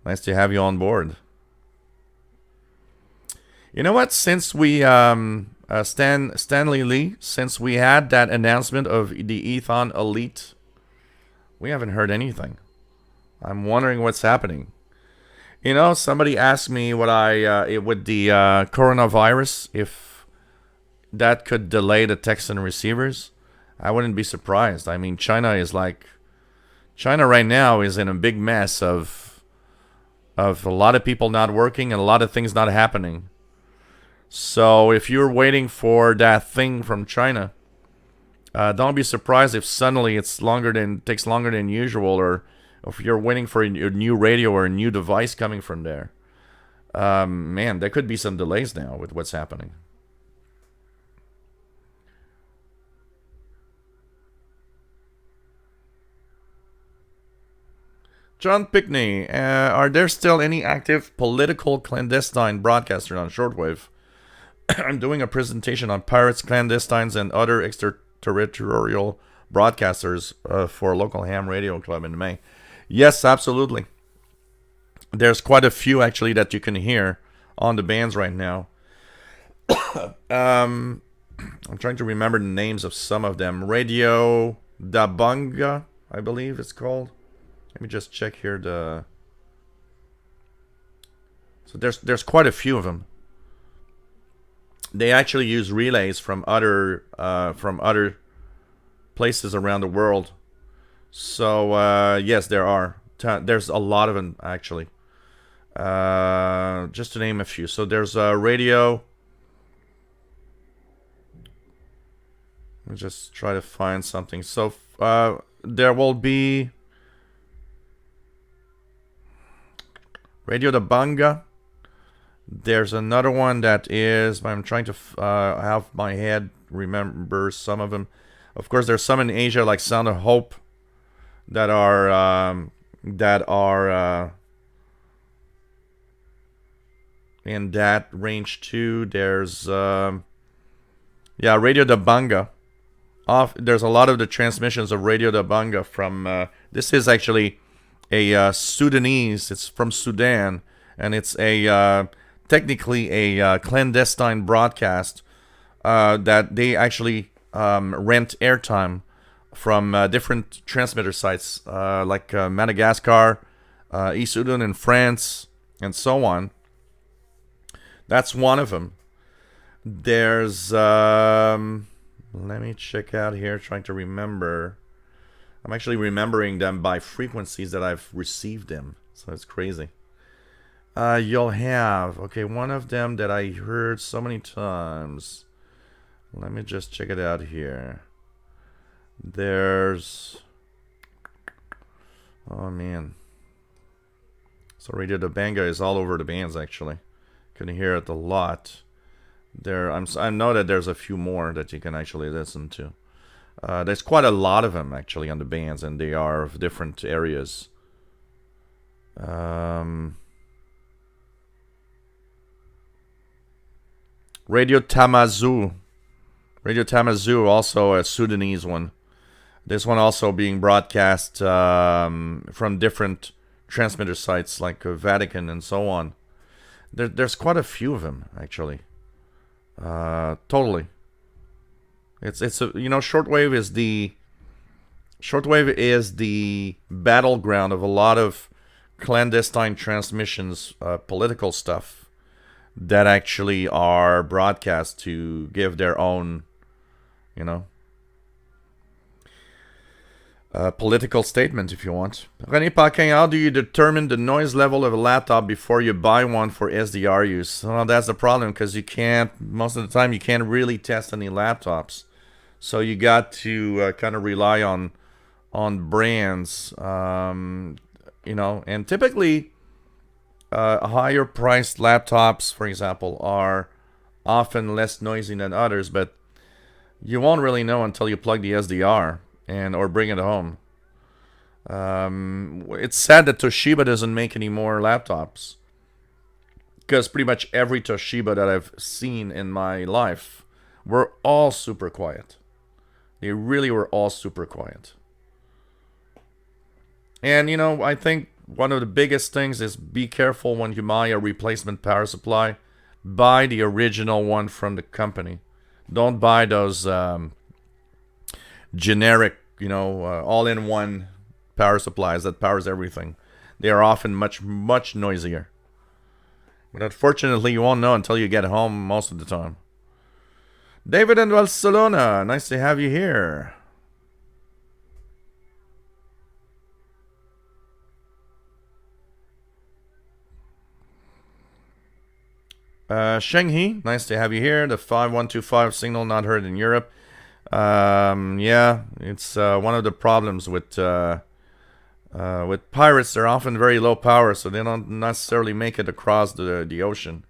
Nice to have you on board. You know what? Since we Stanley Lee, since we had that announcement of the Ethon Elite, we haven't heard anything. I'm wondering what's happening. You know, somebody asked me what with the coronavirus, if that could delay the texts and receivers. I wouldn't be surprised. I mean, China right now is in a big mess of a lot of people not working and a lot of things not happening. So if you're waiting for that thing from China, don't be surprised if suddenly takes longer than usual, or if you're waiting for a new radio or a new device coming from there. Man, there could be some delays now with what's happening. John Pickney, are there still any active political clandestine broadcasters on shortwave? I'm doing a presentation on pirates, clandestines, and other extraterritorial broadcasters for a local ham radio club in May. Yes, absolutely. There's quite a few actually that you can hear on the bands right now. I'm trying to remember the names of some of them. Radio Dabanga, I believe it's called. Let me just check here So there's quite a few of them. They actually use relays from other places around the world. So yes, there are. There's a lot of them actually. Just to name a few. So there's radio. Let me just try to find something. So there will be Radio de Banga. There's another one that is. I'm trying to have my head remember some of them. Of course, there's some in Asia like Sound of Hope that are in that range too. There's Radio de Banga. There's a lot of the transmissions of Radio de Banga from. This is actually a Sudanese. It's from Sudan, and it's technically a clandestine broadcast that they actually rent airtime from different transmitter sites like Madagascar, East Sudan in France, and so on. That's one of them. There's let me check out here, trying to remember. I'm actually remembering them by frequencies that I've received them, so it's crazy. You'll have, okay, one of them that I heard so many times. Let me just check it out here. There's, oh man. So Radio de Banga is all over the bands actually. Can hear it a lot. I know that there's a few more that you can actually listen to. There's quite a lot of them actually on the bands, and they are of different areas. Radio Tamazu. Radio Tamazu, also a Sudanese one. This one also being broadcast from different transmitter sites like Vatican and so on. There's quite a few of them actually. Totally. It's shortwave is the battleground of a lot of clandestine transmissions, political stuff that actually are broadcast to give their own, political statement, if you want. René Paquin, how do you determine the noise level of a laptop before you buy one for SDR use? Well, that's the problem, because most of the time, you can't really test any laptops. So you got to kind of rely on brands, and typically higher priced laptops, for example, are often less noisy than others, but you won't really know until you plug the SDR or bring it home. It's sad that Toshiba doesn't make any more laptops, because pretty much every Toshiba that I've seen in my life were all super quiet. They really were all super quiet. And, you know, I think one of the biggest things is be careful when you buy a replacement power supply. Buy the original one from the company. Don't buy those generic, you know, all-in-one power supplies that powers everything. They are often much, much noisier. But unfortunately, you won't know until you get home most of the time. David in Barcelona, nice to have you here. Shenghe, nice to have you here. The 5125 signal not heard in Europe. Yeah, it's one of the problems with pirates. They're often very low power, so they don't necessarily make it across the ocean.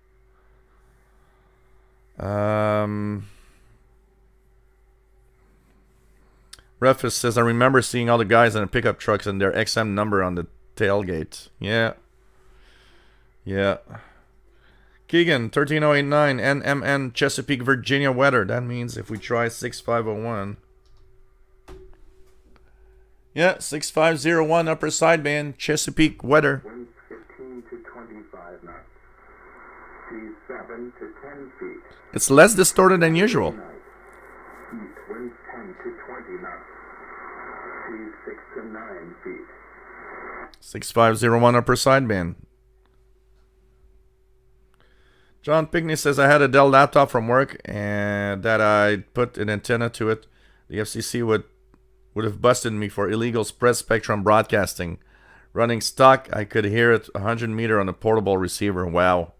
Refus says, I remember seeing all the guys in the pickup trucks and their XM number on the tailgate. Yeah. Yeah. Keegan, 13089, NMN, Chesapeake, Virginia weather. That means if we try 6501. Yeah, 6501, upper sideband, Chesapeake weather. Winds 15 to 25 knots. Seas 7 to 10 feet. It's less distorted than usual. East winds 10 to 20 knots. Seas 6 to 9 feet. 6501, upper sideband. John Pigney says, I had a Dell laptop from work and that I put an antenna to it. The FCC would have busted me for illegal spread spectrum broadcasting. Running stock, I could hear it 100 meter on a portable receiver. Wow.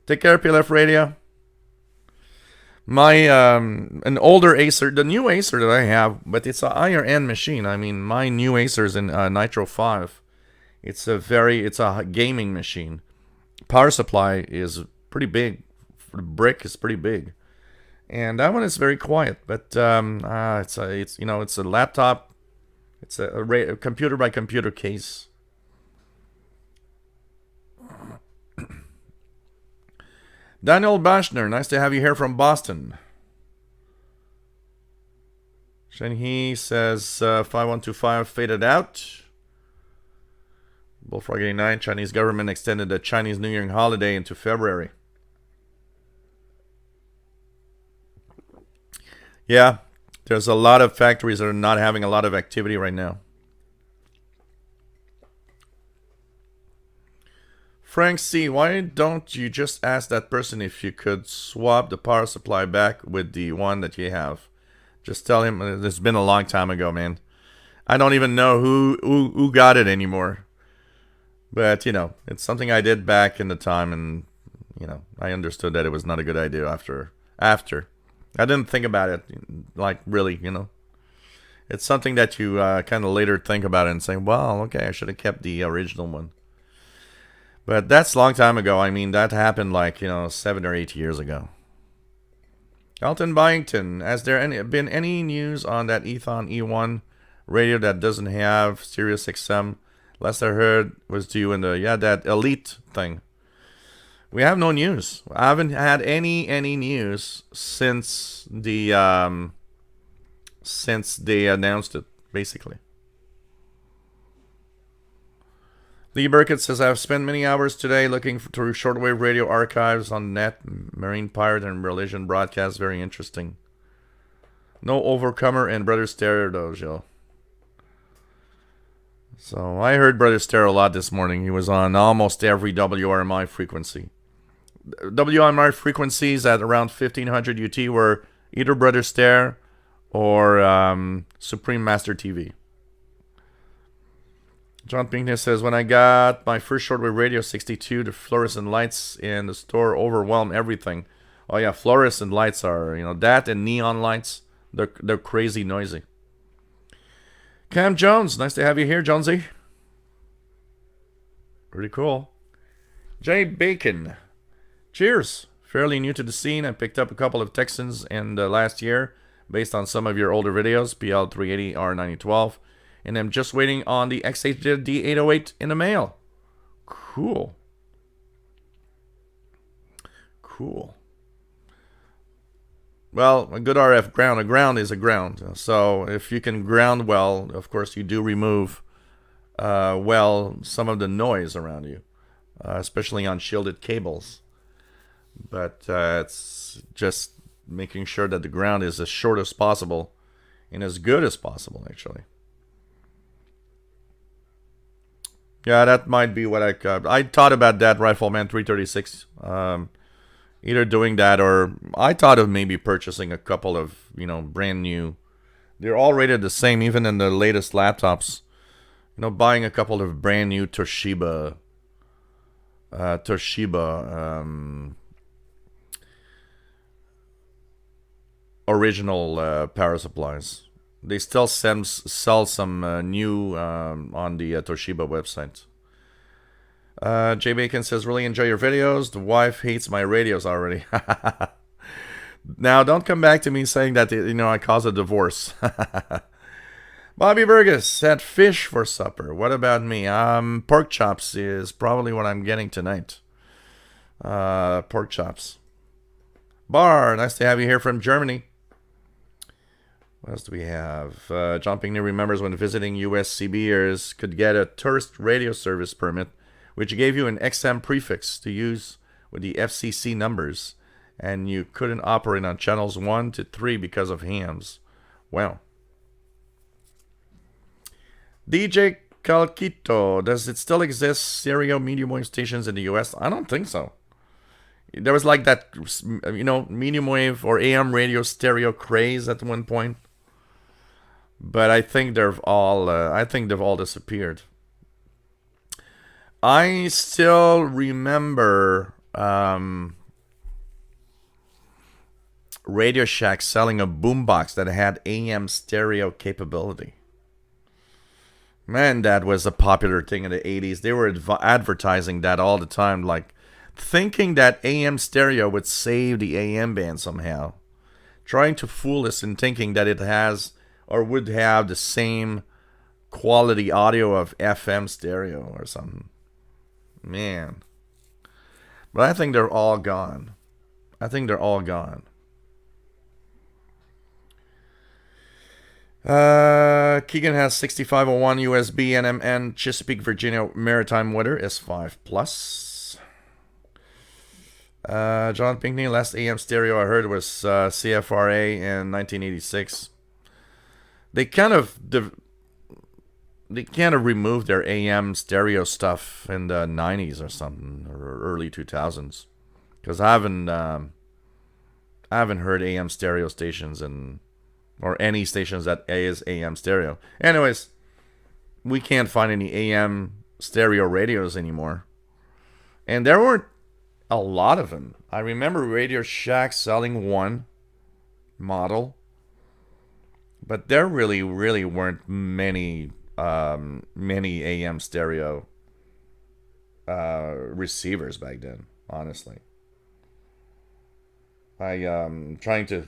Take care, PLF Radio. My, an older Acer, the new Acer that I have, but it's a higher end machine. I mean, my new Acer's in Nitro 5. It's a gaming machine. Power supply is pretty big. The brick is pretty big, and that one is very quiet. But it's a laptop. It's a computer by computer case. Daniel Bashner, nice to have you here from Boston. Shenhe says 5125 faded out. Bullfrog 89, Chinese government extended the Chinese New Year holiday into February. Yeah, there's a lot of factories that are not having a lot of activity right now. Frank C., why don't you just ask that person if you could swap the power supply back with the one that you have? Just tell him, it's been a long time ago, man. I don't even know who got it anymore. But, you know, it's something I did back in the time, and, you know, I understood that it was not a good idea after. I didn't think about it, like, really, you know. It's something that you kind of later think about it and say, well, okay, I should have kept the original one. But that's a long time ago. I mean, that happened like, 7 or 8 years ago. Alton Byington, has there been any news on that Ethon E1 radio that doesn't have Sirius XM? Last I heard was due in that Elite thing. We have no news. I haven't had any news since they announced it, basically. Lee Burkett says, I've spent many hours today looking through shortwave radio archives on net, Marine Pirate and Religion broadcasts. Very interesting. No Overcomer and Brother Stereo, though, Joe. So I heard Brother Stereo a lot this morning. He was on almost every WRMI frequency. WRMI frequencies at around 1500 UT were either Brother Stereo or Supreme Master TV. John Pinkney says, when I got my first shortwave radio 62, the fluorescent lights in the store overwhelmed everything. Oh yeah, fluorescent lights are, that and neon lights, they're crazy noisy. Cam Jones, nice to have you here, Jonesy. Pretty cool. Jay Bacon, cheers. Fairly new to the scene. I picked up a couple of Texans in the last year based on some of your older videos, PL380, R9012. And I'm just waiting on the XHD808 in the mail. Cool. Well, a good RF ground. A ground is a ground. So if you can ground well, of course you do remove some of the noise around you, especially on shielded cables. But it's just making sure that the ground is as short as possible and as good as possible, actually. Yeah, that might be what I thought about that Rifleman 336. Either doing that or I thought of maybe purchasing a couple of, brand new. They're all rated the same, even in the latest laptops. Buying a couple of brand new Toshiba original power supplies. They still sell some new on the Toshiba website. Jay Bacon says, really enjoy your videos. The wife hates my radios already. Now, don't come back to me saying that, I caused a divorce. Bobby Burgess had fish for supper. What about me? Pork chops is probably what I'm getting tonight. Pork chops. Bar, nice to have you here from Germany. What else do we have? Jumping New remembers when visiting USCBers could get a tourist radio service permit, which gave you an XM prefix to use with the FCC numbers, and you couldn't operate on channels 1 to 3 because of hams. Well. DJ Calquito, does it still exist stereo medium wave stations in the US? I don't think so. There was like that, medium wave or AM radio stereo craze at one point. But I think they've all disappeared. I still remember Radio Shack selling a boombox that had AM stereo capability. Man, that was a popular thing in the 80s. They were advertising that all the time, like thinking that AM stereo would save the AM band somehow. Trying to fool us in thinking that it has or would have the same quality audio of FM stereo or something. Man. But I think they're all gone. Keegan has 6501 USB NMN Chesapeake, Virginia Maritime Weather S5 Plus. John Pinkney, last AM stereo I heard was CFRA in 1986. They kind of removed their AM stereo stuff in the 90s or something, or early 2000s, because I haven't heard AM stereo stations or any stations that is AM stereo. Anyways, we can't find any AM stereo radios anymore, and there weren't a lot of them. I remember Radio Shack selling one model, but there really weren't many AM stereo receivers back then, honestly. Trying to,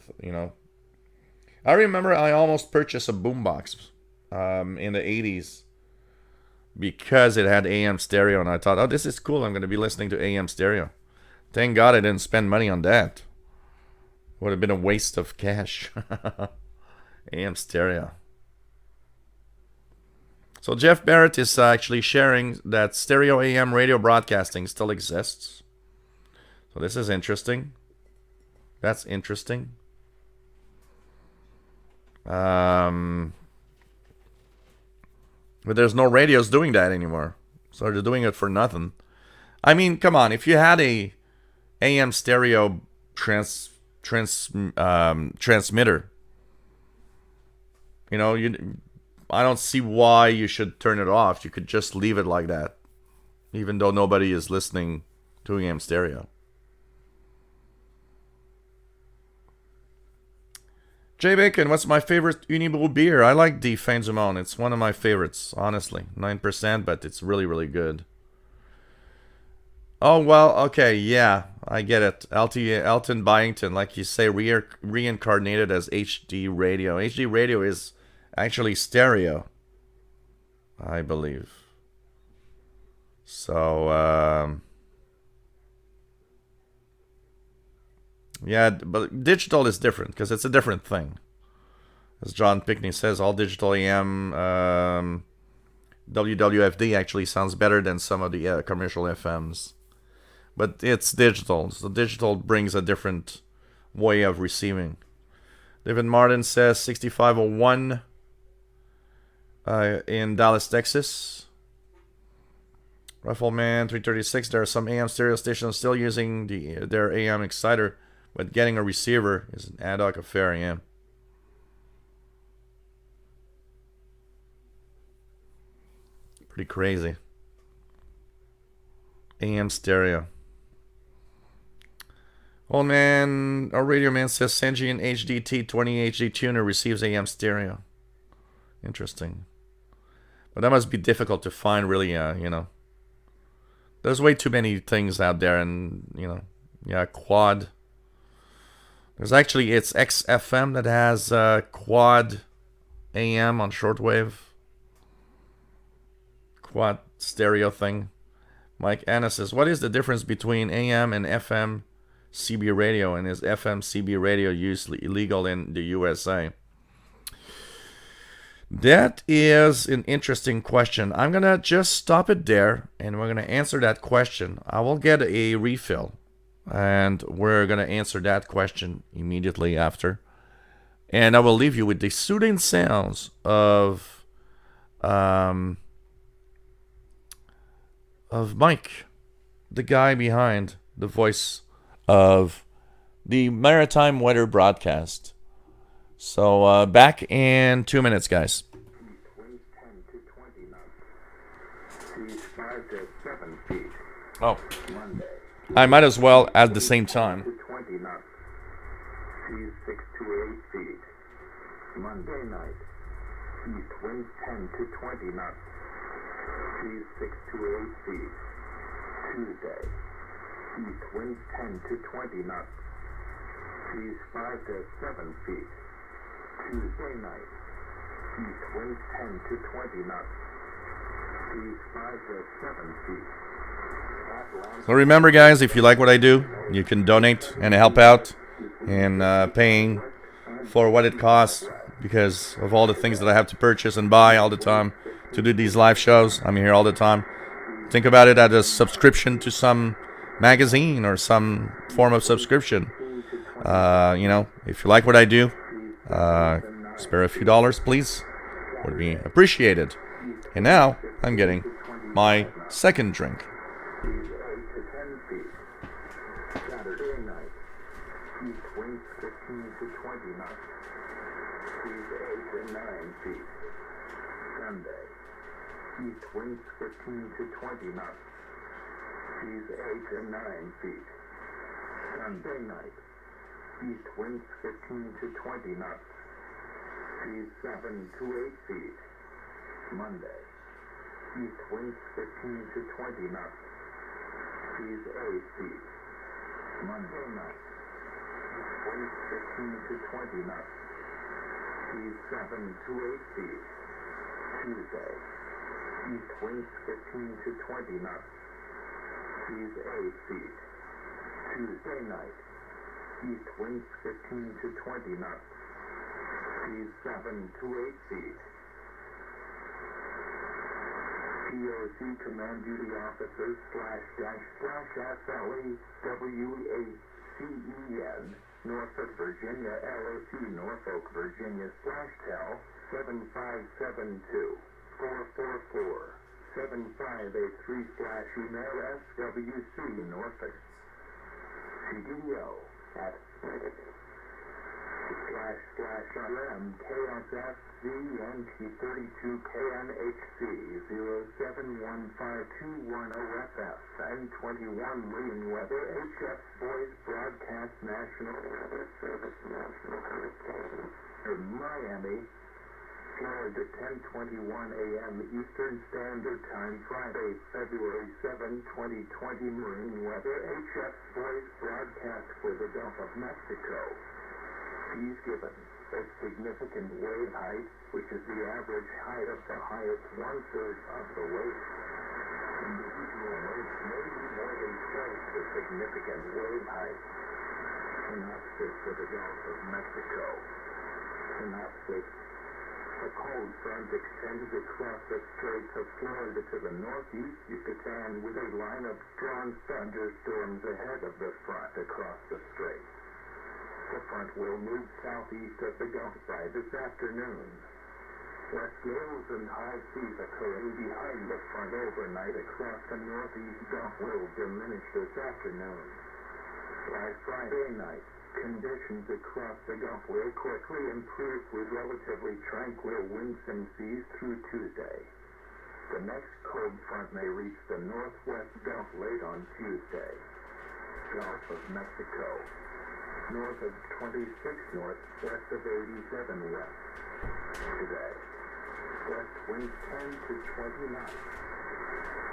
I remember I almost purchased a boombox in the 80s because it had AM stereo, and I thought, oh, this is cool. I'm going to be listening to AM stereo. Thank God I didn't spend money on that. Would have been a waste of cash. AM stereo. So Jeff Barrett is actually sharing that stereo AM radio broadcasting still exists. So this is interesting. That's interesting. But there's no radios doing that anymore. So they're doing it for nothing. I mean, come on. If you had a AM stereo transmitter, I don't see why you should turn it off. You could just leave it like that, even though nobody is listening to AM stereo. Jay Bacon, what's my favorite Unibrew beer? I like the Fin du Monde. It's one of my favorites, honestly. 9%, but it's really, really good. Oh, well, okay, yeah, I get it. Elton Byington, like you say, reincarnated as HD radio. HD radio is actually stereo, I believe. So, Yeah, but digital is different because it's a different thing. As John Pickney says, all digital AM WWFD actually sounds better than some of the commercial FMs. But it's digital, so digital brings a different way of receiving. David Martin says 6501 in Dallas, Texas. Rifleman 336, there are some AM stereo stations still using their AM exciter, but getting a receiver is an ad hoc affair, yeah. Pretty crazy. AM stereo. Old man, our radio man says Sanjian HDT 20 HD tuner receives AM stereo. Interesting. But that must be difficult to find, really, you know. There's way too many things out there, and, you know, yeah, quad. There's actually, it's XFM that has quad AM on shortwave. Quad stereo thing. Mike Anna says, what is the difference between AM and FM CB radio, and is FM CB radio used illegal in the USA? That is an interesting question. I'm going to just stop it there, and we're going to answer that question. I will get a refill, and we're going to answer that question immediately after. And I will leave you with the soothing sounds of Mike, the guy behind the voice of the Maritime Weather broadcast. So back in 2 minutes, guys. Winds 10 to 20 knots. Seas 5 to 7 feet. Oh, Monday. I might as well at the same time. To 20 knots. Seas 6 to 8 feet. Monday night. East winds 10 to 20 knots. Seas 6 to 8 feet. Tuesday. East winds 10 to 20 knots. Seas 5 to 7 feet. Tuesday night. East winds 10 to 20 knots. Seas 5 to 7 feet. So remember, guys, if you like what I do, you can donate and help out in paying for what it costs because of all the things that I have to purchase and buy all the time to do these live shows. I'm here all the time. Think about it as a subscription to some magazine or some form of subscription. You know, if you like what I do, spare a few dollars, please. Would be appreciated. And now I'm getting my second drink. Seas 8 to 10 feet. Saturday night. East winds 15 to 20 knots. Seas 8 to 9 feet. Sunday. East winds 15 to 20 knots. Seas 8 to 9 feet. Sunday night. East winds 15 to 20 knots. Seas 7 to 8 feet. Monday. East winds 15 to 20 knots. Seas 8 feet. Monday night. East winds 15 to 20 knots. Seas 7 to 8 feet. Tuesday. East winds 15 to 20 knots. Seas 8 feet. Tuesday night. East winds 15 to 20 knots. Seas 7 to 8 feet. POC Command Duty Officers //SLE WACEN Norfolk, Virginia LOC Norfolk, Virginia /TEL 7572 444 7583 email SWC Norfolk CDO at //RM KSFVNT32KNHC 0715210FF N21 Marine Weather HF Voice Broadcast National Weather Service National in Miami, Florida 10:21 a.m. Eastern Standard Time, Friday, February 7, 2020 Marine Weather HF Voice Broadcast for the Gulf of Mexico. He's given a significant wave height, which is the average height of the highest one-third of the wave. Individual waves may be more than twice the significant wave height. Synopsis for the Gulf of Mexico. Synopsis. A cold front extended across the Straits of Florida to the northeast Yucatan with a line of strong thunderstorms ahead of the front across the Straits. The front will move southeast of the Gulf by this afternoon. West gales and high seas occurring behind the front overnight across the northeast Gulf will diminish this afternoon. By Friday night, conditions across the Gulf will quickly improve with relatively tranquil winds and seas through Tuesday. The next cold front may reach the northwest Gulf late on Tuesday. Gulf of Mexico. North of 26 north, west of 87 west. Today. West winds 10 to 20 knots.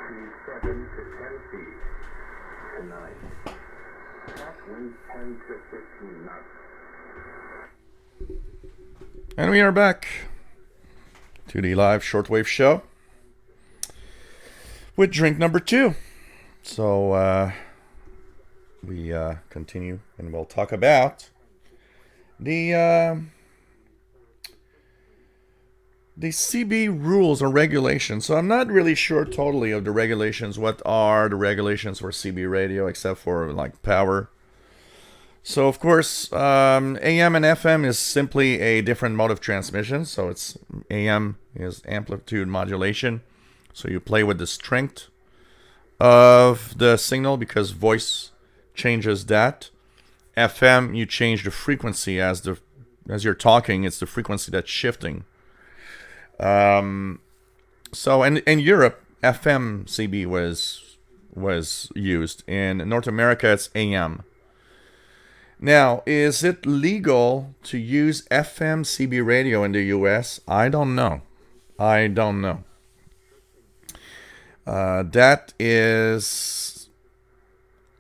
Seas 7 to 10 feet. Tonight. Top winds 10 to 15 knots. And we are back to the live shortwave show with drink number 2. So we continue and we'll talk about the CB rules or regulations. So I'm not really sure totally of the regulations. What are the regulations for CB radio except for like power? So of course, AM and FM is simply a different mode of transmission. So it's AM is amplitude modulation. So you play with the strength of the signal because voice changes that. FM, you change the frequency as you're talking. It's the frequency that's shifting. So in Europe, FM CB was used. In North America, it's AM. Now, is it legal to use FM CB radio in the US? I don't know. That is,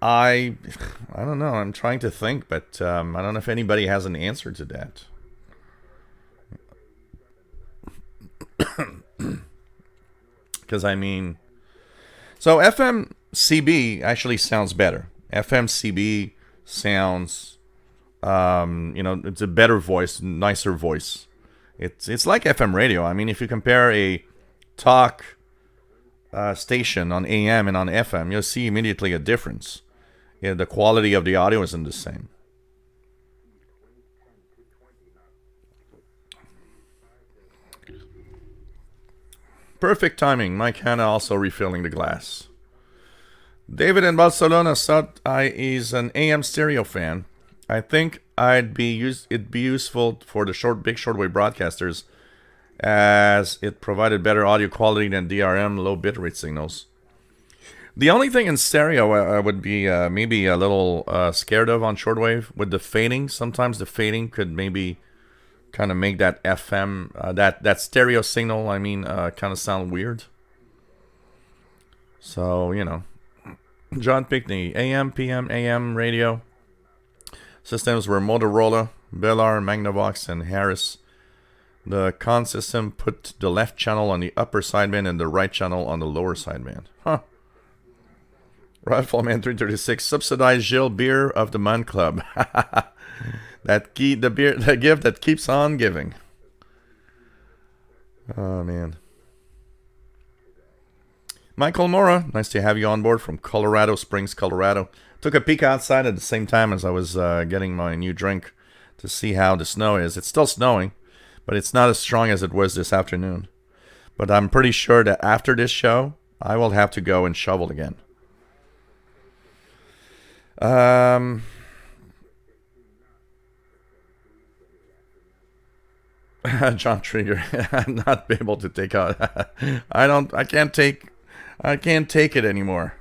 I don't know. I'm trying to think, but I don't know if anybody has an answer to that. Because I mean, so FM CB actually sounds better. FM CB sounds, it's a better voice, nicer voice. It's like FM radio. I mean, if you compare a talk station on AM and on FM, you'll see immediately a difference. Yeah, the quality of the audio isn't the same. Perfect timing. Mike Hanna also refilling the glass. David in Barcelona thought he's an AM stereo fan. I think it'd be useful for the big shortwave broadcasters as it provided better audio quality than DRM low bitrate signals. The only thing in stereo I would be maybe a little scared of on shortwave with the fading. Sometimes the fading could maybe kind of make that FM, that stereo signal, kind of sound weird. So, John Pickney, AM, PM, AM radio. Systems were Motorola, Bellar, Magnavox, and Harris. The con system put the left channel on the upper sideband and the right channel on the lower sideband. Huh. Rifleman 336, subsidized Gilles beer of the Man Club. The gift that keeps on giving. Oh, man. Michael Mora, nice to have you on board from Colorado Springs, Colorado. Took a peek outside at the same time as I was getting my new drink to see how the snow is. It's still snowing, but it's not as strong as it was this afternoon. But I'm pretty sure that after this show, I will have to go and shovel again. John Trigger, I'm not able to take out. I can't take it anymore.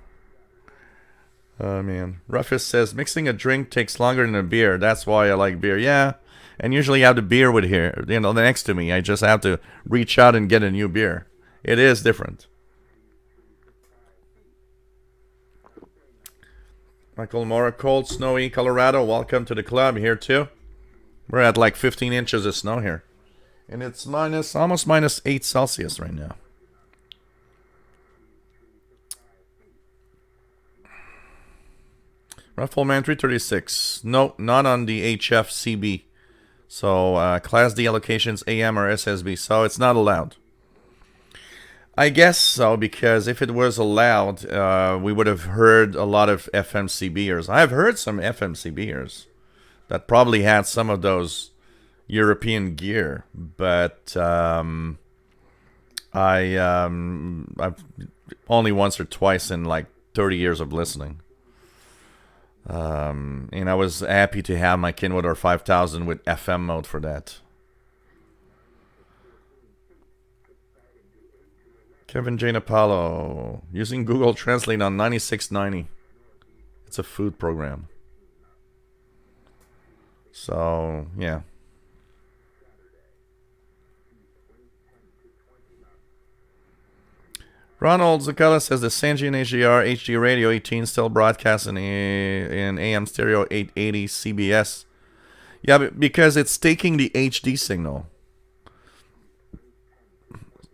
Oh man. Rufus says mixing a drink takes longer than a beer. That's why I like beer. Yeah, and usually I have the beer with here, next to me. I just have to reach out and get a new beer. It is different. Michael Mora, cold, snowy Colorado. Welcome to the club here too. We're at like 15 inches of snow here. And it's almost minus 8 Celsius right now. Ruffleman 336. No, not on the HFCB. So Class D allocations AM or SSB. So it's not allowed. I guess so, because if it was allowed, we would have heard a lot of FMCBers. I've heard some FMCBers that probably had some of those European gear, but I've only once or twice in like 30 years of listening. And I was happy to have my Kinwood or 5000 with FM mode for that. Kevin J. Napalo, using Google Translate on 9690. It's a food program. So, yeah. Ronald Zucala says the Sangean HDR HD Radio 18 still broadcasting in AM stereo 880 CBS. Yeah, but because it's taking the HD signal.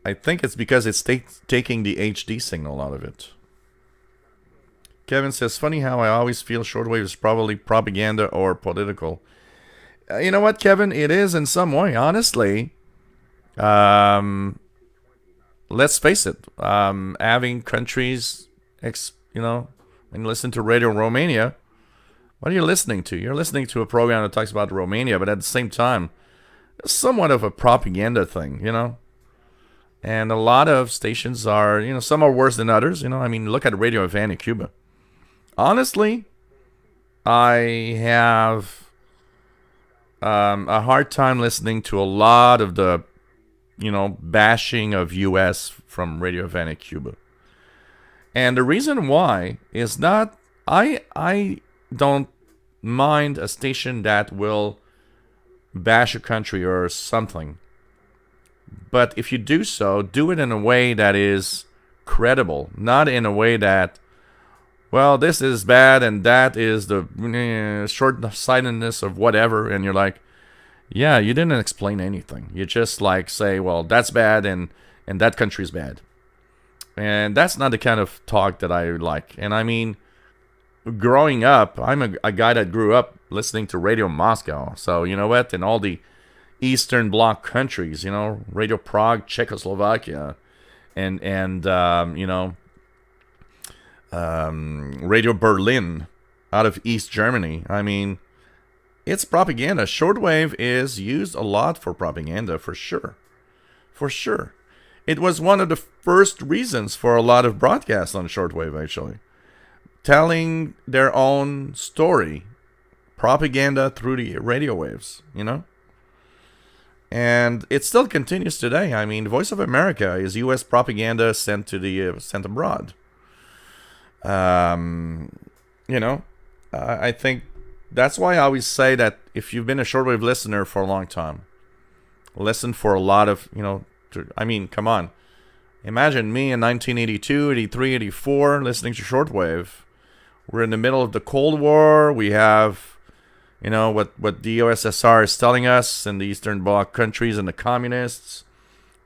I think it's because it's taking the HD signal out of it. Kevin says, funny how I always feel shortwave is probably propaganda or political. You know what, Kevin? It is in some way, honestly. Let's face it. Having countries, when you listen to Radio Romania, what are you listening to? You're listening to a program that talks about Romania, but at the same time, it's somewhat of a propaganda thing, And a lot of stations are, some are worse than others. Look at Radio Havana, Cuba. Honestly, I have a hard time listening to a lot of the, bashing of U.S. from Radio Havana, Cuba. And the reason why is not, I don't mind a station that will bash a country or something. But if you do so, do it in a way that is credible, not in a way that, well, this is bad and that is the short-sightedness of whatever, and you're like, yeah, you didn't explain anything. You just say, well, that's bad and that country's bad. And that's not the kind of talk that I like. And growing up, I'm a guy that grew up listening to Radio Moscow. So, you know what? In all the Eastern Bloc countries, Radio Prague, Czechoslovakia, and Radio Berlin out of East Germany. It's propaganda. Shortwave is used a lot for propaganda, for sure. For sure. It was one of the first reasons for a lot of broadcasts on shortwave, actually. Telling their own story. Propaganda through the radio waves, And it still continues today. Voice of America is U.S. propaganda sent abroad. I think that's why I always say that if you've been a shortwave listener for a long time, listen for a lot of, come on. Imagine me in 1982, 83, 84 listening to shortwave. We're in the middle of the Cold War. We have, what the USSR is telling us and the Eastern Bloc countries and the communists.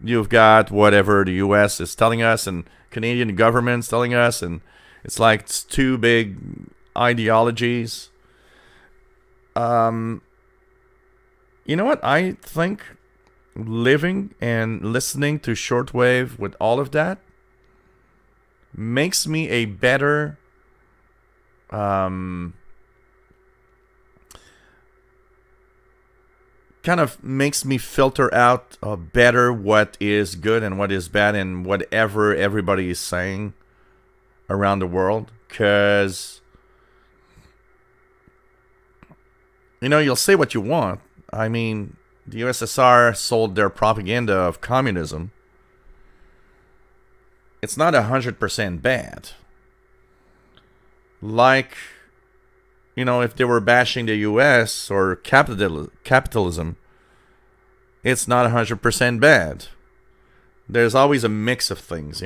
You've got whatever the US is telling us and Canadian government's telling us. And it's two big ideologies. You know what? I think living and listening to shortwave with all of that makes me a better kind of makes me filter out better what is good and what is bad and whatever everybody is saying around the world. Because, you'll say what you want. The USSR sold their propaganda of communism. It's not 100% bad. If they were bashing the US or capitalism, it's not 100% bad. There's always a mix of things,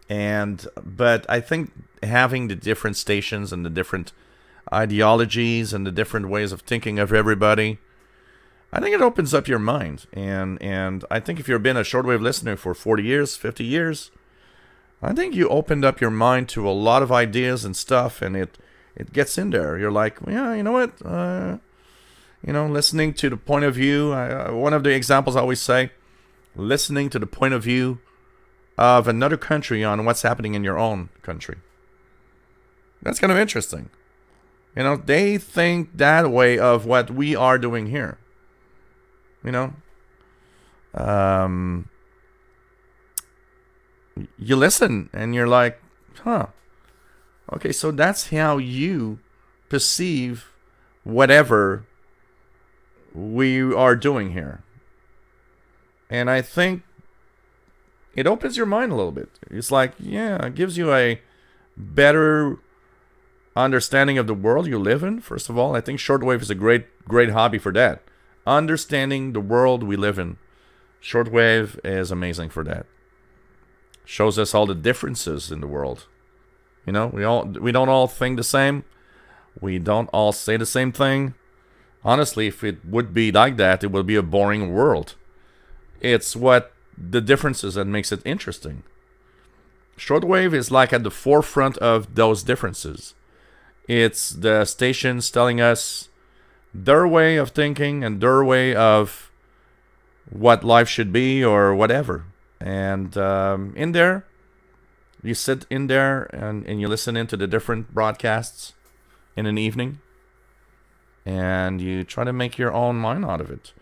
But I think having the different stations and the different ideologies and the different ways of thinking of everybody, I think it opens up your mind. And I think if you've been a shortwave listener for 40 years, 50 years, I think you opened up your mind to a lot of ideas and stuff, and It gets in there. You're like, yeah, you know what? Listening to the point of view. One of the examples I always say, listening to the point of view of another country on what's happening in your own country. That's kind of interesting. They think that way of what we are doing here. You listen and you're like, huh. Okay, so that's how you perceive whatever we are doing here. And I think it opens your mind a little bit. It's like, yeah, it gives you a better understanding of the world you live in. First of all, I think shortwave is a great hobby for that. Understanding the world we live in. Shortwave is amazing for that. Shows us all the differences in the world. We don't all think the same. We don't all say the same thing. Honestly, if it would be like that, it would be a boring world. It's what the differences that makes it interesting. Shortwave is like at the forefront of those differences. It's the stations telling us their way of thinking and their way of what life should be or whatever. And in there, you sit in there and you listen into the different broadcasts in an evening. And you try to make your own mind out of it.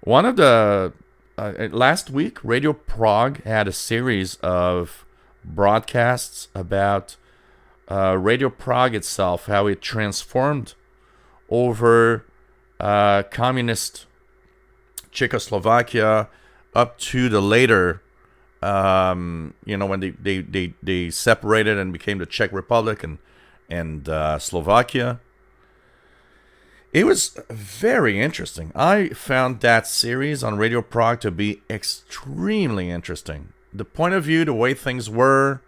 One of the... last week, Radio Prague had a series of broadcasts about Radio Prague itself, how it transformed over communist Czechoslovakia up to the later, when they separated and became the Czech Republic and Slovakia. It was very interesting. I found that series on Radio Prague to be extremely interesting. The point of view, the way things were.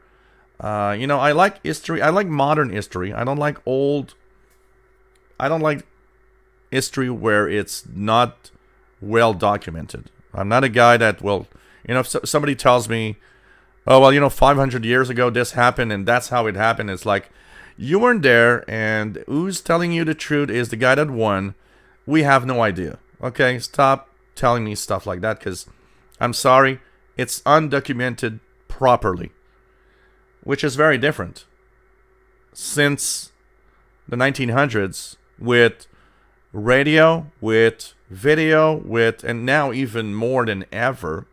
I like history. I like modern history. I don't like history where it's not well documented. I'm not a guy that will, if somebody tells me, oh, well, 500 years ago this happened and that's how it happened. It's like, you weren't there, and who's telling you the truth is the guy that won. We have no idea. Okay, stop telling me stuff like that, because I'm sorry, it's undocumented properly, which is very different. Since the 1900s, with radio, with video, and now even more than ever,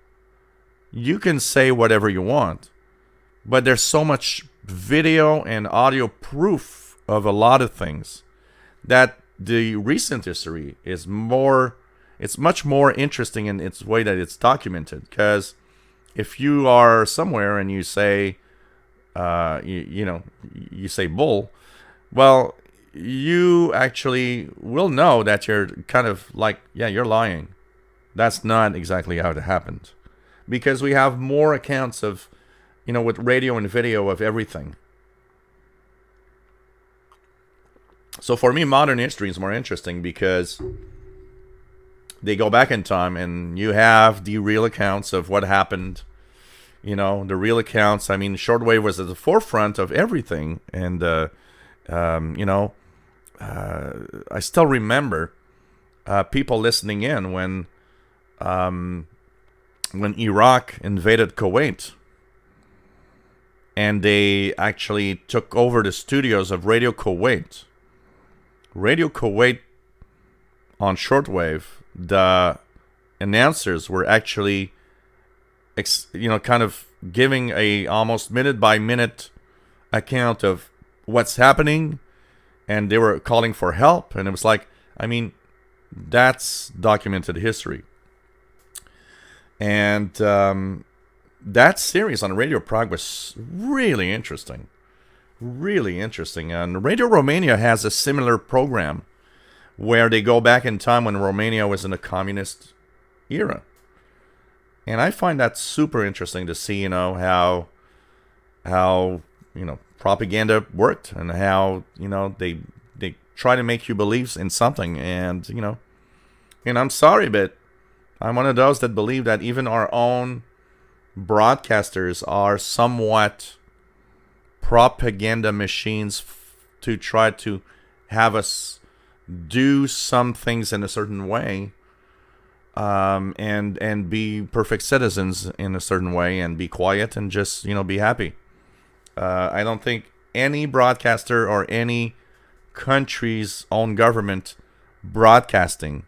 you can say whatever you want, but there's so much video and audio proof of a lot of things that the recent history is much more interesting in its way that it's documented. Because if you are somewhere and you say you say bull, well, you actually will know that you're kind of like, yeah, you're lying. That's not exactly how it happened, because we have more accounts of, with radio and video of everything. So for me, modern history is more interesting because they go back in time and you have the real accounts of what happened. The real accounts. I mean, shortwave was at the forefront of everything. And, I still remember people listening in when Iraq invaded Kuwait. And they actually took over the studios of Radio Kuwait. Radio Kuwait on shortwave, the announcers were actually, kind of giving a almost minute by minute account of what's happening, and they were calling for help. And it was like, that's documented history. And that series on Radio Prague was really interesting. Really interesting. And Radio Romania has a similar program where they go back in time when Romania was in the communist era. And I find that super interesting to see, how propaganda worked and how, they try to make you believe in something. And, and I'm sorry, but I'm one of those that believe that even our own broadcasters are somewhat propaganda machines to try to have us do some things in a certain way, and be perfect citizens in a certain way, and be quiet and just be happy. I don't think any broadcaster or any country's own government broadcasting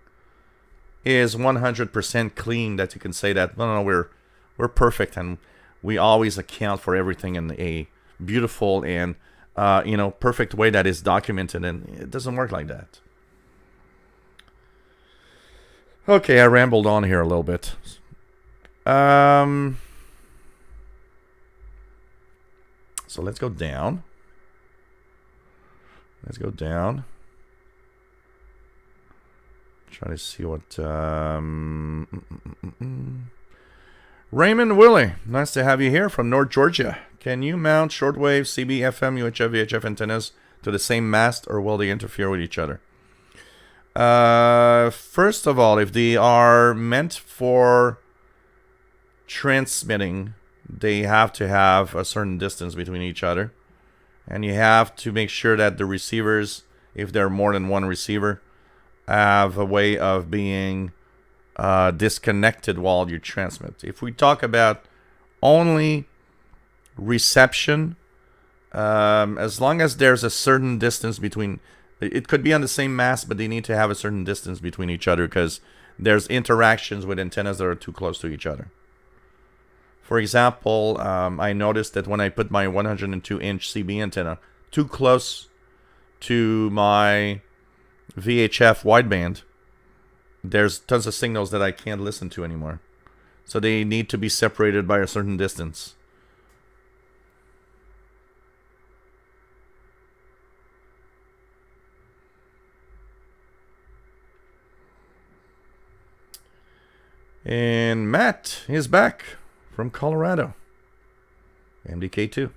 is 100% clean, that you can say that no, we're perfect and we always account for everything in a beautiful and perfect way that is documented, and it doesn't work like that. Okay, I rambled on here a little bit. So let's go down. Try to see what. Raymond Willie, nice to have you here from North Georgia. Can you mount shortwave, CB, FM, UHF, VHF antennas to the same mast, or will they interfere with each other? First of all, if they are meant for transmitting, they have to have a certain distance between each other. And you have to make sure that the receivers, if there are more than one receiver, have a way of being disconnected while you transmit. If we talk about only reception, as long as there's a certain distance between, it could be on the same mast, but they need to have a certain distance between each other because there's interactions with antennas that are too close to each other. For example, I noticed that when I put my 102-inch CB antenna too close to my VHF wideband, there's tons of signals that I can't listen to anymore. So they need to be separated by a certain distance. And Matt is back from Colorado. MDK2.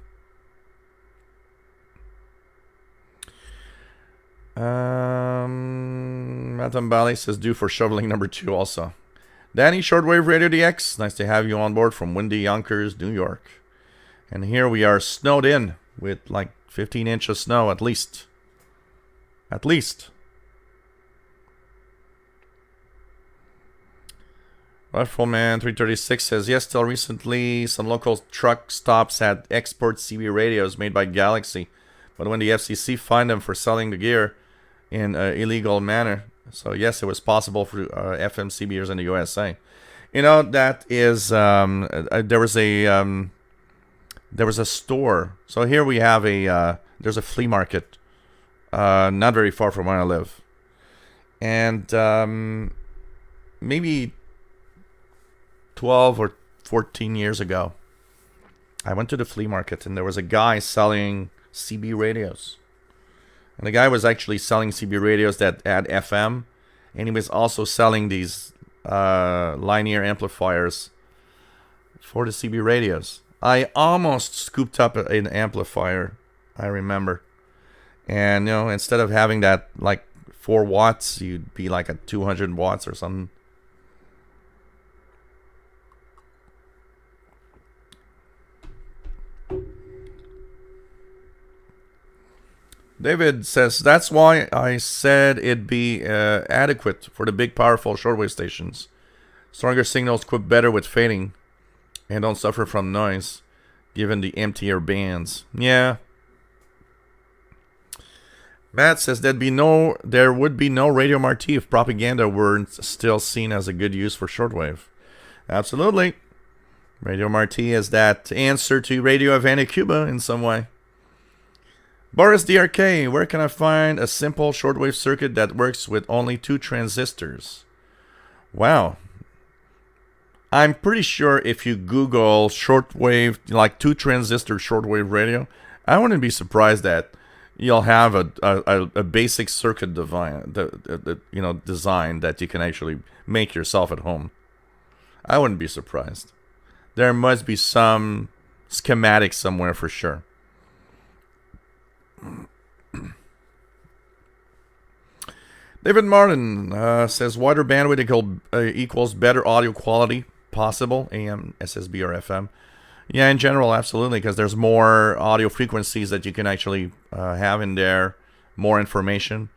Matam Bali says due for shoveling number 2 also. Danny, Shortwave Radio DX. Nice to have you on board from windy Yonkers, New York. And here we are snowed in with like 15 inches of snow at least. At least. Rifleman 336 says, yes, till recently, some local truck stops had export CB radios made by Galaxy. But when the FCC fined them for selling the gear in an illegal manner, so yes, it was possible for FM CBers in the USA. That is, there was a store. So here we have there's a flea market, not very far from where I live. And maybe 12 or 14 years ago, I went to the flea market and there was a guy selling CB radios. And the guy was actually selling CB radios that had FM, and he was also selling these linear amplifiers for the CB radios. I almost scooped up an amplifier, I remember. And, instead of having that like 4 watts, you'd be like at 200 watts or something. David says, that's why I said it'd be adequate for the big, powerful shortwave stations. Stronger signals cope better with fading and don't suffer from noise, given the emptier bands. Yeah. Matt says there would be no Radio Marti if propaganda weren't still seen as a good use for shortwave. Absolutely. Radio Marti is that answer to Radio Havana Cuba in some way. Boris DRK, where can I find a simple shortwave circuit that works with only 2 transistors? Wow. I'm pretty sure if you Google shortwave, like 2 transistor shortwave radio, I wouldn't be surprised that you'll have a basic circuit design that you can actually make yourself at home. I wouldn't be surprised. There must be some schematic somewhere for sure. David Martin says wider bandwidth equals better audio quality possible, AM, SSB, or FM. Yeah, in general, absolutely, because there's more audio frequencies that you can actually have in there, more information.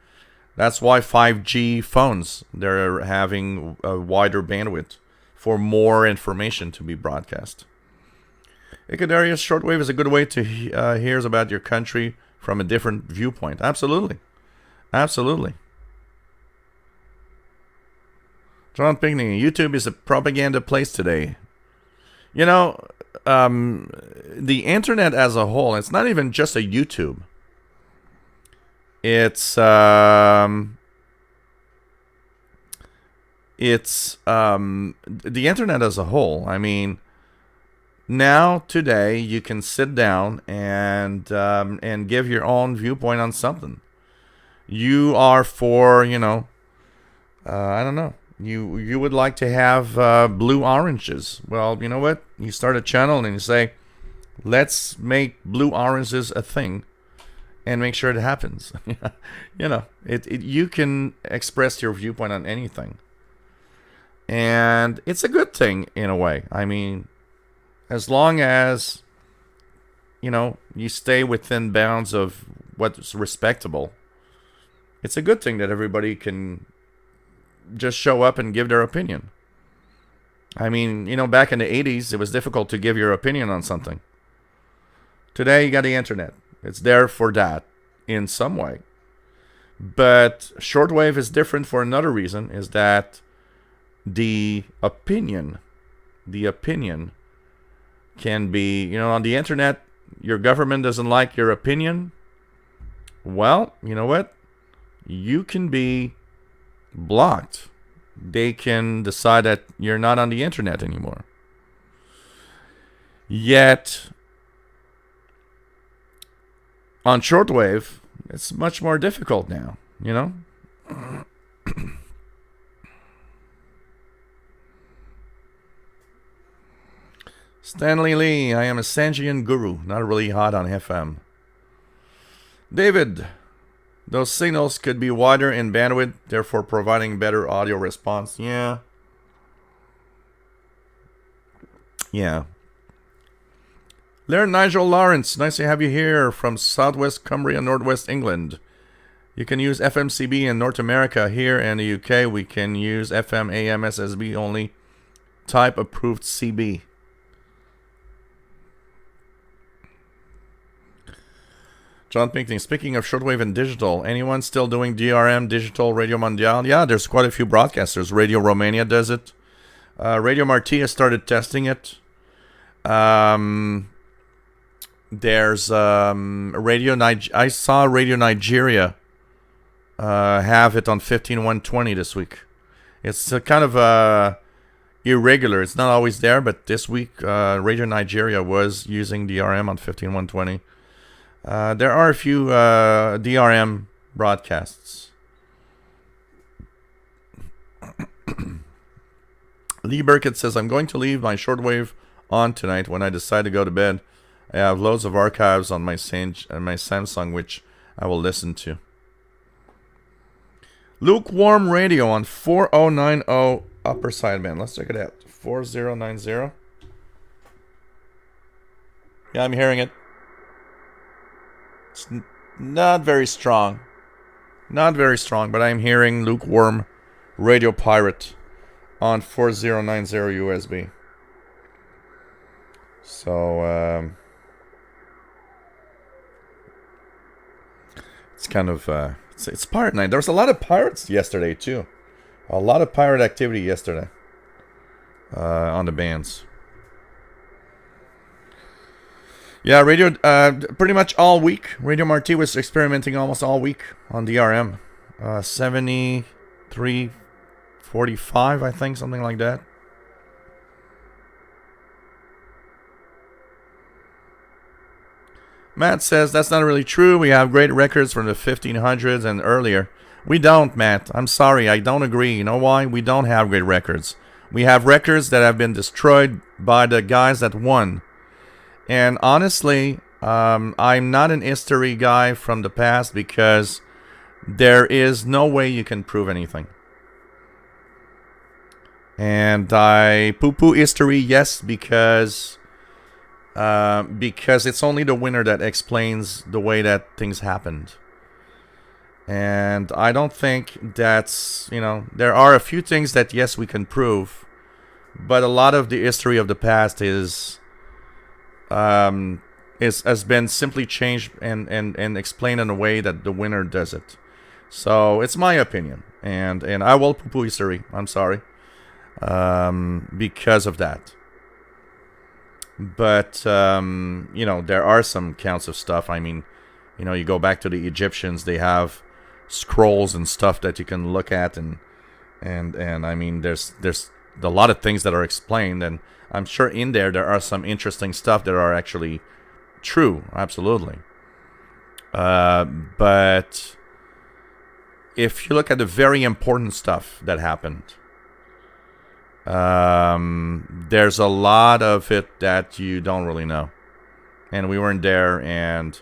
That's why 5G phones, they're having a wider bandwidth for more information to be broadcast. Icadarius, shortwave is a good way to hear about your country from a different viewpoint. Absolutely. Absolutely. John Pinkney, YouTube is a propaganda place today. You know, the internet as a whole, it's not even just a YouTube. It's the internet as a whole. I mean, now today you can sit down and give your own viewpoint on something. You are for, I don't know. You would like to have blue oranges. Well, you know what? You start a channel and you say, let's make blue oranges a thing, and make sure it happens. You can express your viewpoint on anything, and it's a good thing in a way. I mean, as long as you stay within bounds of what's respectable, it's a good thing that everybody can just show up and give their opinion. I mean, back in the 80s, it was difficult to give your opinion on something. Today, you got the internet. It's there for that in some way. But shortwave is different for another reason, is that the opinion can be, on the internet, your government doesn't like your opinion. Well, you know what? You can be blocked. They can decide that you're not on the internet anymore. Yet, on shortwave, it's much more difficult now, Stanley Lee, I am a Sanjian guru, not really hot on FM. David, those signals could be wider in bandwidth, therefore providing better audio response. Yeah. Laird Nigel Lawrence, nice to have you here from Southwest Cumbria, Northwest England. You can use FMCB in North America. Here in the UK, we can use FM, AM, SSB only. Type approved CB. John Pinkney, speaking of shortwave and digital, anyone still doing DRM, Digital Radio Mondial? Yeah, there's quite a few broadcasters. Radio Romania does it. Radio Marti has started testing it. There's I saw Radio Nigeria have it on 15120 this week. It's kind of irregular. It's not always there, but this week Radio Nigeria was using DRM on 15120. There are a few DRM broadcasts. Lee Burkett says, I'm going to leave my shortwave on tonight when I decide to go to bed. I have loads of archives on my Samsung, which I will listen to. Lukewarm radio on 4090 upper sideband. Let's check it out. 4090. Yeah, I'm hearing it. It's not very strong. Not very strong, but I'm hearing lukewarm radio pirate on 4090 USB. So, it's kind of, it's pirate night. There was a lot of pirates yesterday, too. A lot of pirate activity yesterday on the bands. Yeah, radio, pretty much all week. Radio Marti was experimenting almost all week on DRM. 7345, I think, something like that. Matt says that's not really true. We have great records from the 1500s and earlier. We don't, Matt. I'm sorry. I don't agree. You know why? We don't have great records. We have records that have been destroyed by the guys that won. And honestly, I'm not an history guy from the past because there is no way you can prove anything. And I poo-poo history, yes, because because it's only the winner that explains the way that things happened. And I don't think that's, there are a few things that, yes, we can prove, but a lot of the history of the past has been simply changed and explained in a way that the winner does it. So it's my opinion, and I will poo-poo history. I'm sorry, because of that. But there are some counts of stuff. I mean, you go back to the Egyptians; they have scrolls and stuff that you can look at, and I mean, there's a lot of things that are explained, and I'm sure in there are some interesting stuff that are actually true, absolutely. But if you look at the very important stuff that happened, there's a lot of it that you don't really know, and we weren't there, and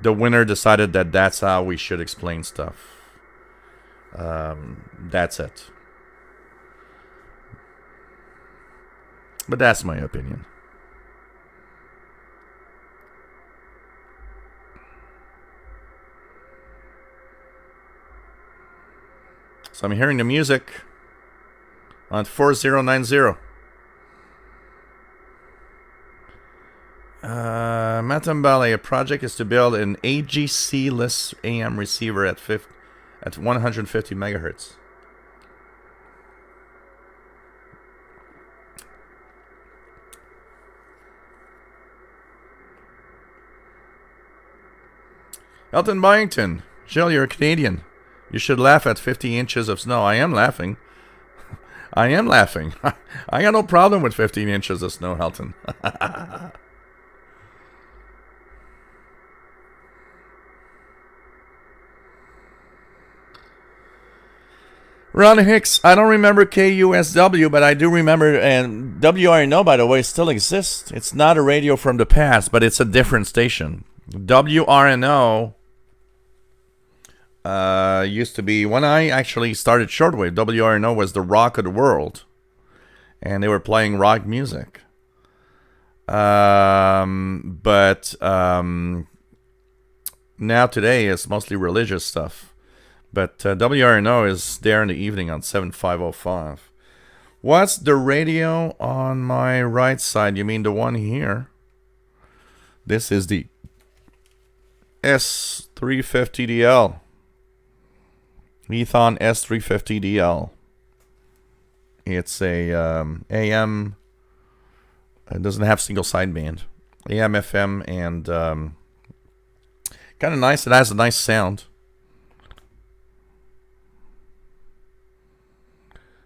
the winner decided that that's how we should explain stuff. That's it. But that's my opinion. So I'm hearing the music on 4090. Matambale, a project is to build an AGC-less AM receiver at 150 megahertz. Elton Byington, Jill, you're a Canadian. You should laugh at 50 inches of snow. I am laughing. I am laughing. I got no problem with 15 inches of snow, Elton. Ron Hicks, I don't remember KUSW, but I do remember, and WRNO, by the way, still exists. It's not a radio from the past, but it's a different station. WRNO used to be, when I actually started Shortwave, WRNO was the rock of the world, and they were playing rock music. But now today it's mostly religious stuff. But WRNO is there in the evening on 7505. What's the radio on my right side? You mean the one here? This is the S350DL. Ethon S350DL. It's a AM. It doesn't have single sideband. AM, FM, and kind of nice. It has a nice sound.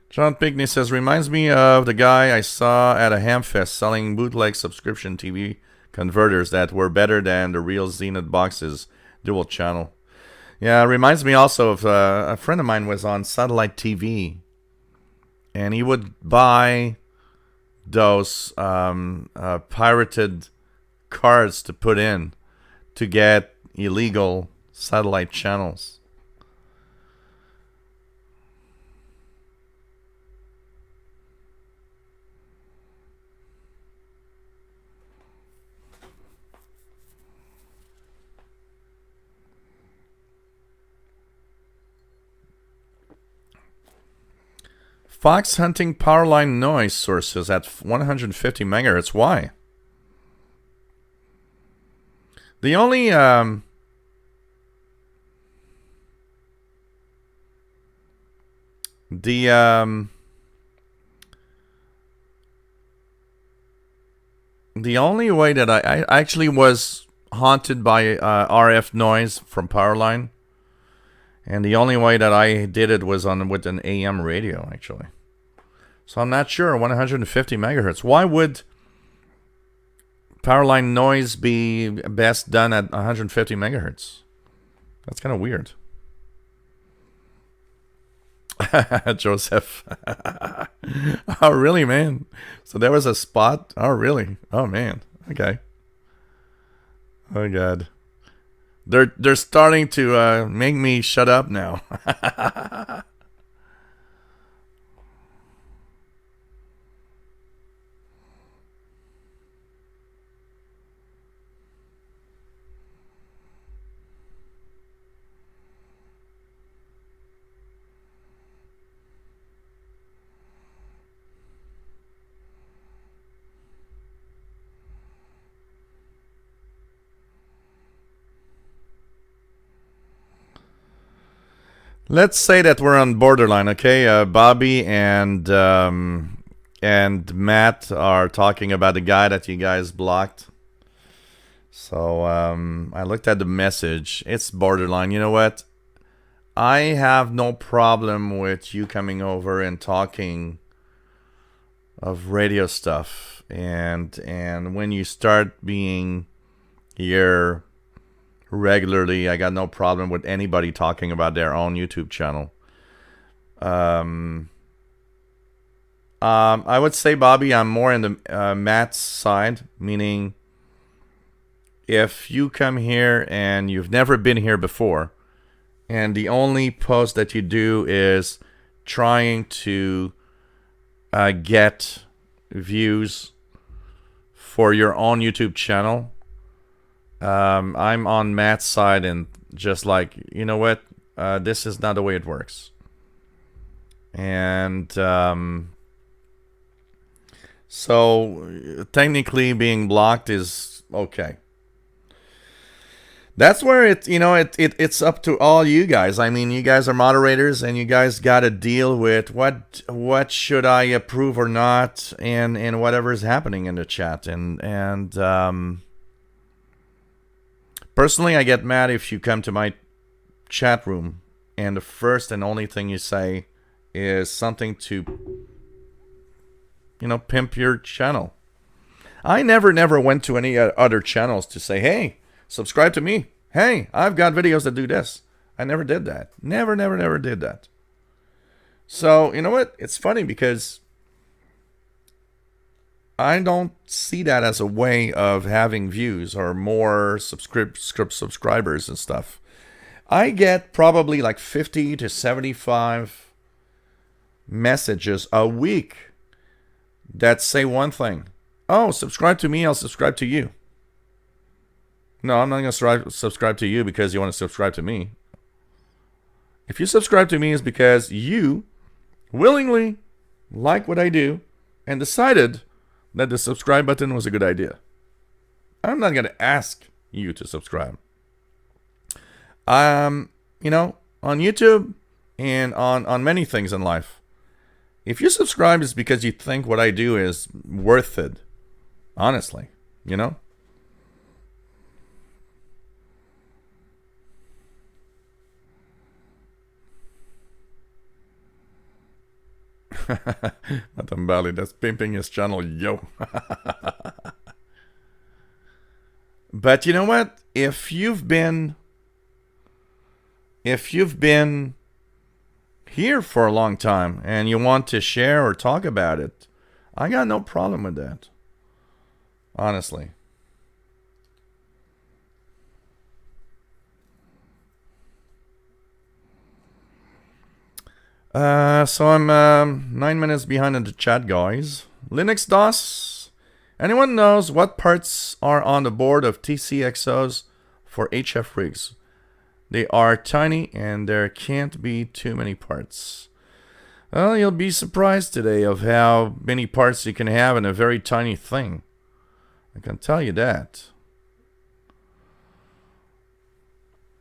John Pigney says, reminds me of the guy I saw at a Hamfest selling bootleg subscription TV converters that were better than the real Zenith boxes, dual channel. Yeah, it reminds me also of a friend of mine was on satellite TV, and he would buy those pirated cards to put in to get illegal satellite channels. Fox hunting powerline noise sources at 150 megahertz. Why? The only the only way that I actually was haunted by RF noise from powerline. And the only way that I did it was with an AM radio, actually. So I'm not sure. 150 megahertz. Why would powerline noise be best done at 150 megahertz? That's kind of weird. Joseph. Oh, really, man? So there was a spot? Oh, really? Oh, man. Okay. Oh, God. They're starting to make me shut up now. Let's say that we're on borderline, okay? Bobby and Matt are talking about the guy that you guys blocked. So I looked at the message. It's borderline. You know what? I have no problem with you coming over and talking of radio stuff, and when you start being here regularly, I got no problem with anybody talking about their own YouTube channel. I would say, Bobby, I'm more in the Matt's side, meaning if you come here and you've never been here before, and the only post that you do is trying to get views for your own YouTube channel, I'm on Matt's side and just like, you know what, this is not the way it works. And so technically being blocked is okay. That's where it's up to all you guys. I mean, you guys are moderators, and you guys got to deal with what should I approve or not, and whatever is happening in the chat. And personally, I get mad if you come to my chat room and the first and only thing you say is something to pimp your channel. I never went to any other channels to say, hey, subscribe to me. Hey, I've got videos that do this. I never did that. Never did that. So, you know what? It's funny because I don't see that as a way of having views or more subscribers and stuff. I get probably like 50 to 75 messages a week that say one thing. Oh, subscribe to me, I'll subscribe to you. No, I'm not going to subscribe to you because you want to subscribe to me. If you subscribe to me, it's because you willingly like what I do and decided that the subscribe button was a good idea. I'm not going to ask you to subscribe. On YouTube and on many things in life, if you subscribe, it's because you think what I do is worth it. Honestly, Madam Bali, that's pimping his channel, yo. But you know what? If you've been here for a long time and you want to share or talk about it, I got no problem with that. Honestly. So I'm 9 minutes behind in the chat, guys. Linux DOS. Anyone knows what parts are on the board of TCXOs for HF rigs? They are tiny and there can't be too many parts. Well, you'll be surprised today of how many parts you can have in a very tiny thing. I can tell you that.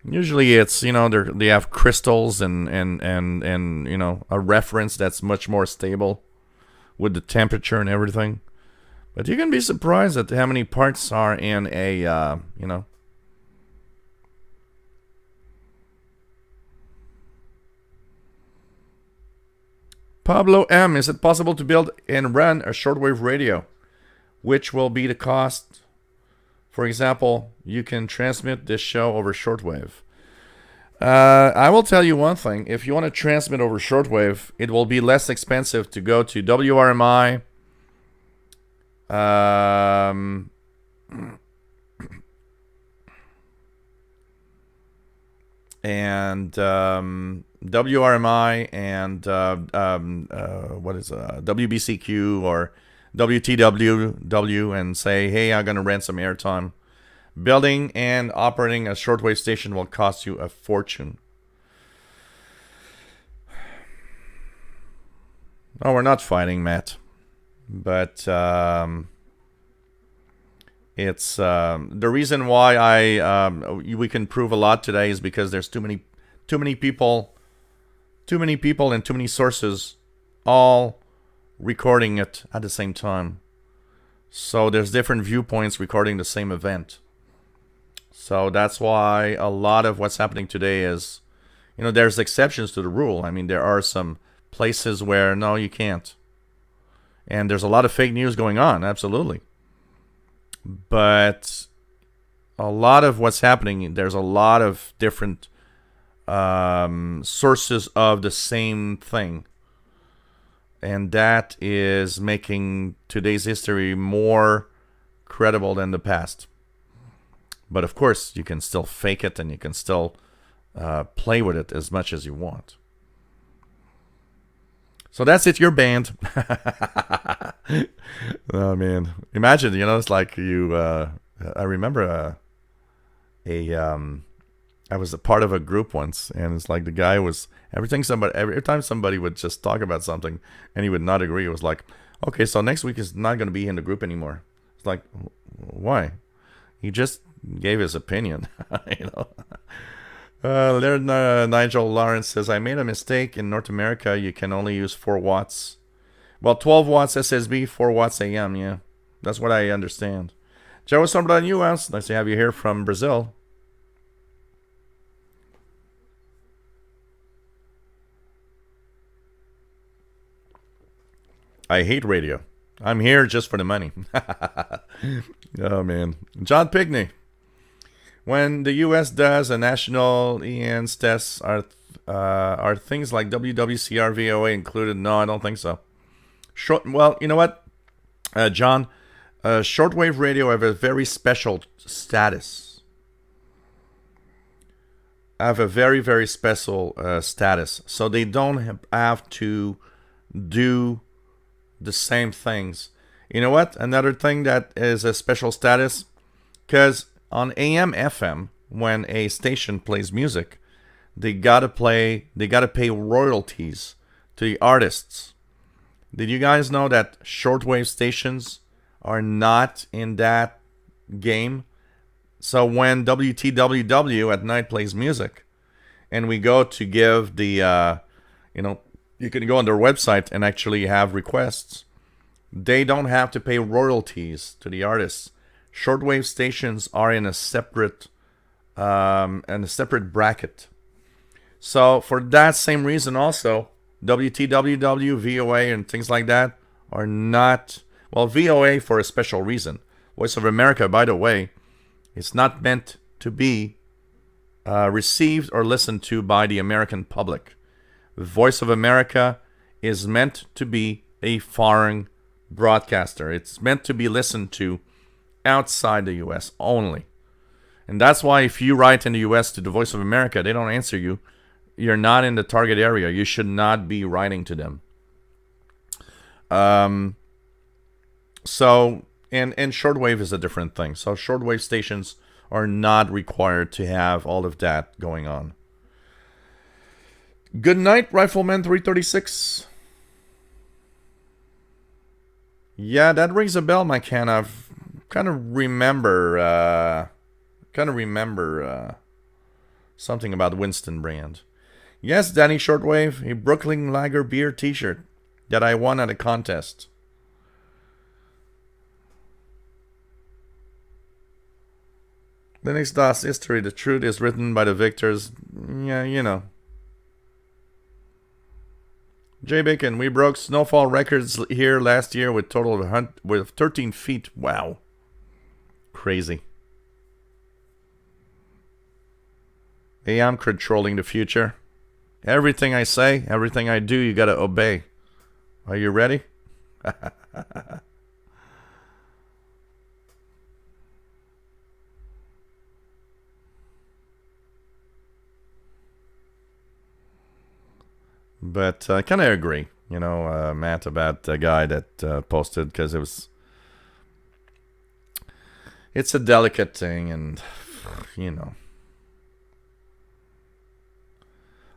Usually it's, they have crystals and a reference that's much more stable with the temperature and everything. But you can be surprised at how many parts are in a, Pablo M, is it possible to build and run a shortwave radio? Which will be the cost? For example, you can transmit this show over shortwave. I will tell you one thing. If you want to transmit over shortwave, it will be less expensive to go to WRMI. And WRMI and what is WBCQ or WTWW and say, hey, I'm going to rent some airtime. Building and operating a shortwave station will cost you a fortune. No, we're not fighting, Matt. But it's the reason why we can prove a lot today is because there's too many people too many people and too many sources all recording it at the same time. So there's different viewpoints recording the same event. So that's why a lot of what's happening today is, there's exceptions to the rule. I mean, there are some places where, no, you can't. And there's a lot of fake news going on, absolutely. But a lot of what's happening, there's a lot of different sources of the same thing. And that is making today's history more credible than the past. But of course, you can still fake it and you can still play with it as much as you want. So that's it, your band. Oh, man. Imagine, it's like you... I remember I was a part of a group once, and it's like the guy was... Every time somebody would just talk about something and he would not agree, it was like, okay, so next week is not going to be in the group anymore. It's like, why? He just gave his opinion, There, Nigel Lawrence says, I made a mistake. In North America, you can only use 4 watts. Well, 12 watts SSB, 4 watts AM, yeah. That's what I understand. Joe, what's up in the U.S.? Nice to have you here from Brazil. I hate radio. I'm here just for the money. Oh, man. John Pigney. When the U.S. does a national ENS tests, are things like WWCR VOA included? No, I don't think so. Well, you know what, John? Shortwave radio have a very special status. Have a very, very special status. So they don't have to do the same things. You know what? Another thing that is a special status, because on AM FM, when a station plays music, they gotta pay royalties to the artists. Did you guys know that shortwave stations are not in that game? So when WTWW at night plays music, and we go to give the, you can go on their website and actually have requests. They don't have to pay royalties to the artists. Shortwave stations are in a separate bracket. So for that same reason also, WTWW, VOA, and things like that are not... Well, VOA for a special reason. Voice of America, by the way, it's not meant to be received or listened to by the American public. Voice of America is meant to be a foreign broadcaster. It's meant to be listened to outside the U.S. only. And that's why if you write in the U.S. to the Voice of America, they don't answer you. You're not in the target area. You should not be writing to them. So, and shortwave is a different thing. So shortwave stations are not required to have all of that going on. Good night, Rifleman 336. Yeah, that rings a bell, my can. I've kind of remember something about Winston brand. Yes, Danny Shortwave, a Brooklyn Lager beer t-shirt that I won at a contest. Linux DOS history, the truth is written by the victors. Yeah, you know. Jay Bacon, we broke snowfall records here last year with total of with 13 feet. Wow. Crazy. Hey, I'm controlling the future. Everything I say, everything I do, you gotta obey. Are you ready? But I kind of agree, Matt, about the guy that posted, because it's a delicate thing, and,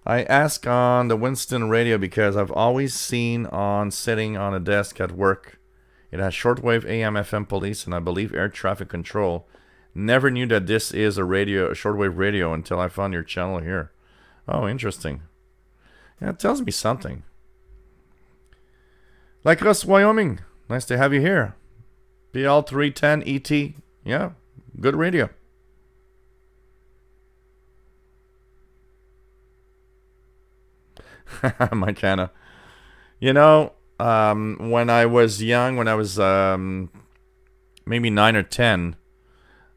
I ask on the Winston radio because I've always seen on sitting on a desk at work. It has shortwave AM FM police and I believe air traffic control. Never knew that this is a shortwave radio until I found your channel here. Oh, interesting. Yeah, it tells me something. Like us, Wyoming. Nice to have you here. BL 310 ET. Yeah, good radio. My China. You know, when I was young, when I was maybe 9 or 10,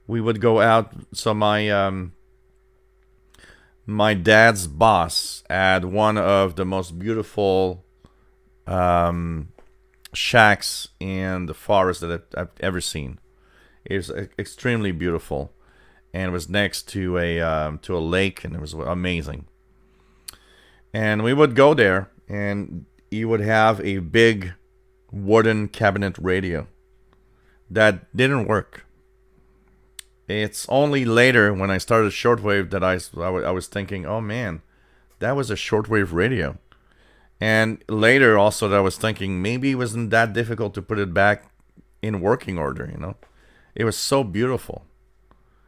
we would go out. So my dad's boss had one of the most beautiful um, shacks in the forest that I've ever seen. It was extremely beautiful, and it was next to a lake, and it was amazing. And we would go there, and he would have a big wooden cabinet radio that didn't work. It's only later when I started shortwave that I was thinking, oh man, that was a shortwave radio. And later also that I was thinking maybe it wasn't that difficult to put it back in working order, you know. It was so beautiful.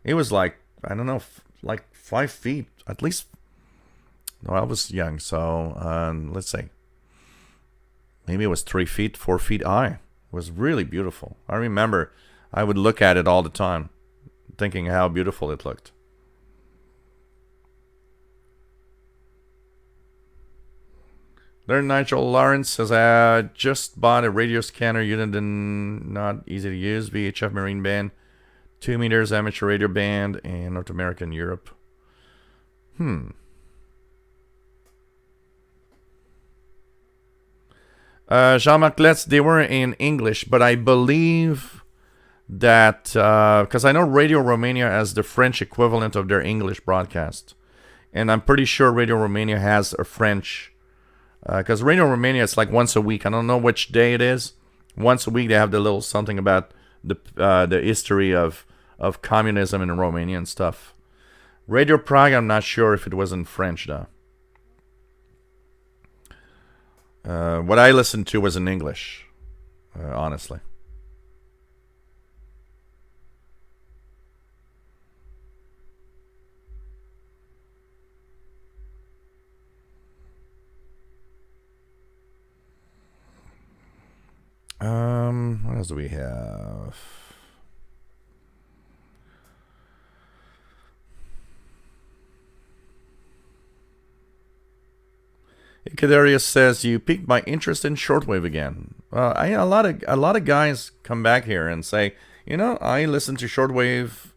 It was like, I don't know, like 5 feet, at least. No, I was young, so let's say maybe it was 3 feet, 4 feet high. It was really beautiful. I remember I would look at it all the time, thinking how beautiful it looked. There, Nigel Lawrence says, I just bought a radio scanner unit and not easy to use. VHF Marine Band, 2 meters amateur radio band in North America and Europe. Jean-Marc Letts, they were in English, but I believe that, because I know Radio Romania has the French equivalent of their English broadcast. And I'm pretty sure Radio Romania has a French, because Radio Romania, it's like once a week. I don't know which day it is. Once a week, they have the little something about the history of communism in Romania and stuff. Radio Prague, I'm not sure if it was in French, though. What I listened to was in English, honestly. What else do we have? Ikadarius says you piqued my interest in shortwave again. A lot of guys come back here and say, you know, I listened to shortwave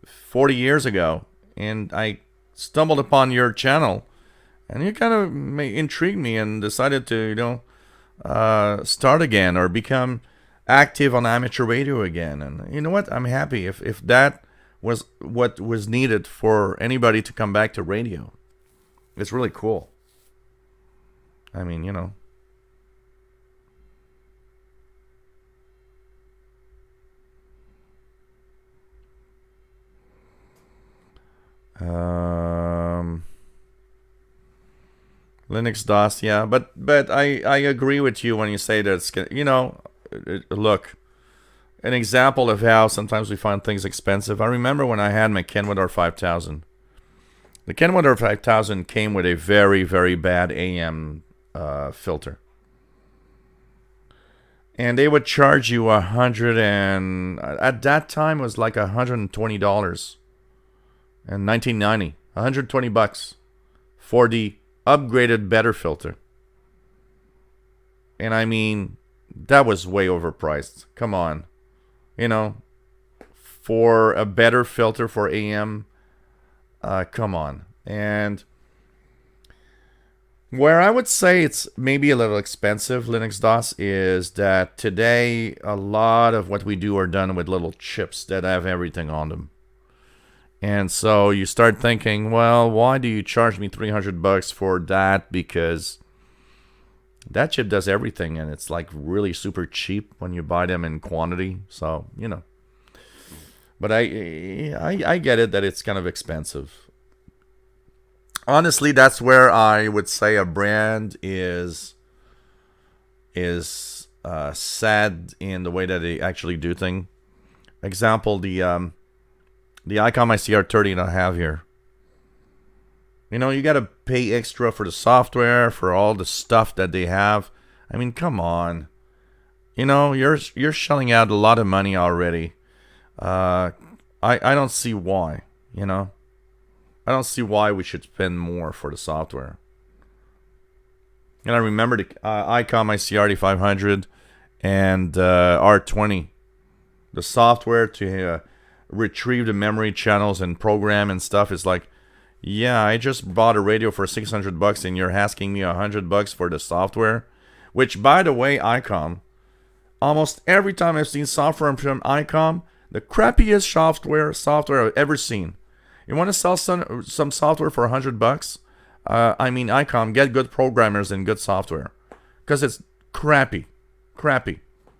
40 years ago, and I stumbled upon your channel, and you kind of intrigued me and decided to, you know, start again or become active on amateur radio again. And you know what? I'm happy if that was what was needed for anybody to come back to radio. It's really cool. I mean, you know. Linux DOS, yeah, but I agree with you when you say that it's, you know, look, an example of how sometimes we find things expensive. I remember when I had my Kenwood R5000. The Kenwood R5000 came with a very, very bad AM filter. And they would charge you at that time it was like $120 in 1990, $120 for the upgraded better filter. And I mean, that was way overpriced. Come on. You know, for a better filter for AM, come on. And where I would say it's maybe a little expensive, Linux DOS, is that today a lot of what we do are done with little chips that have everything on them. And so you start thinking, well, why do you charge me $300 for that? Because that chip does everything, and it's like really super cheap when you buy them in quantity. So, you know. But I get it that it's kind of expensive. Honestly, that's where I would say a brand is sad in the way that they actually do things. Example, the ICOM ICR30 that I have here. You know, you got to pay extra for the software, for all the stuff that they have. I mean, come on. You know, you're shelling out a lot of money already. Uh, I don't see why. You know, I don't see why we should spend more for the software. And I remember the ICOM ICRD 500 and R20, the software to retrieve the memory channels and program and stuff is like, yeah, I just bought a radio for $600 and you're asking me $100 for the software, which, by the way, ICOM, almost every time I've seen software from ICOM, the crappiest software I've ever seen. You want to sell some software for $100? I mean, ICOM, get good programmers and good software, because it's crappy.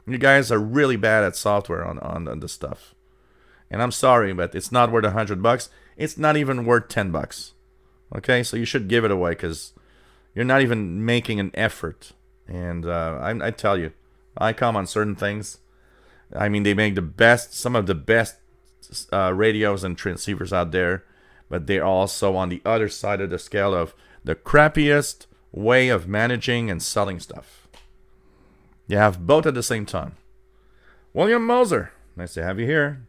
You guys are really bad at software on this stuff. And I'm sorry, but it's not worth $100. It's not even worth $10. Okay, so you should give it away because you're not even making an effort. And I tell you, ICOM on certain things, I mean, they make some of the best radios and transceivers out there, but they're also on the other side of the scale of the crappiest way of managing and selling stuff. You have both at the same time. William Moser, nice to have you here.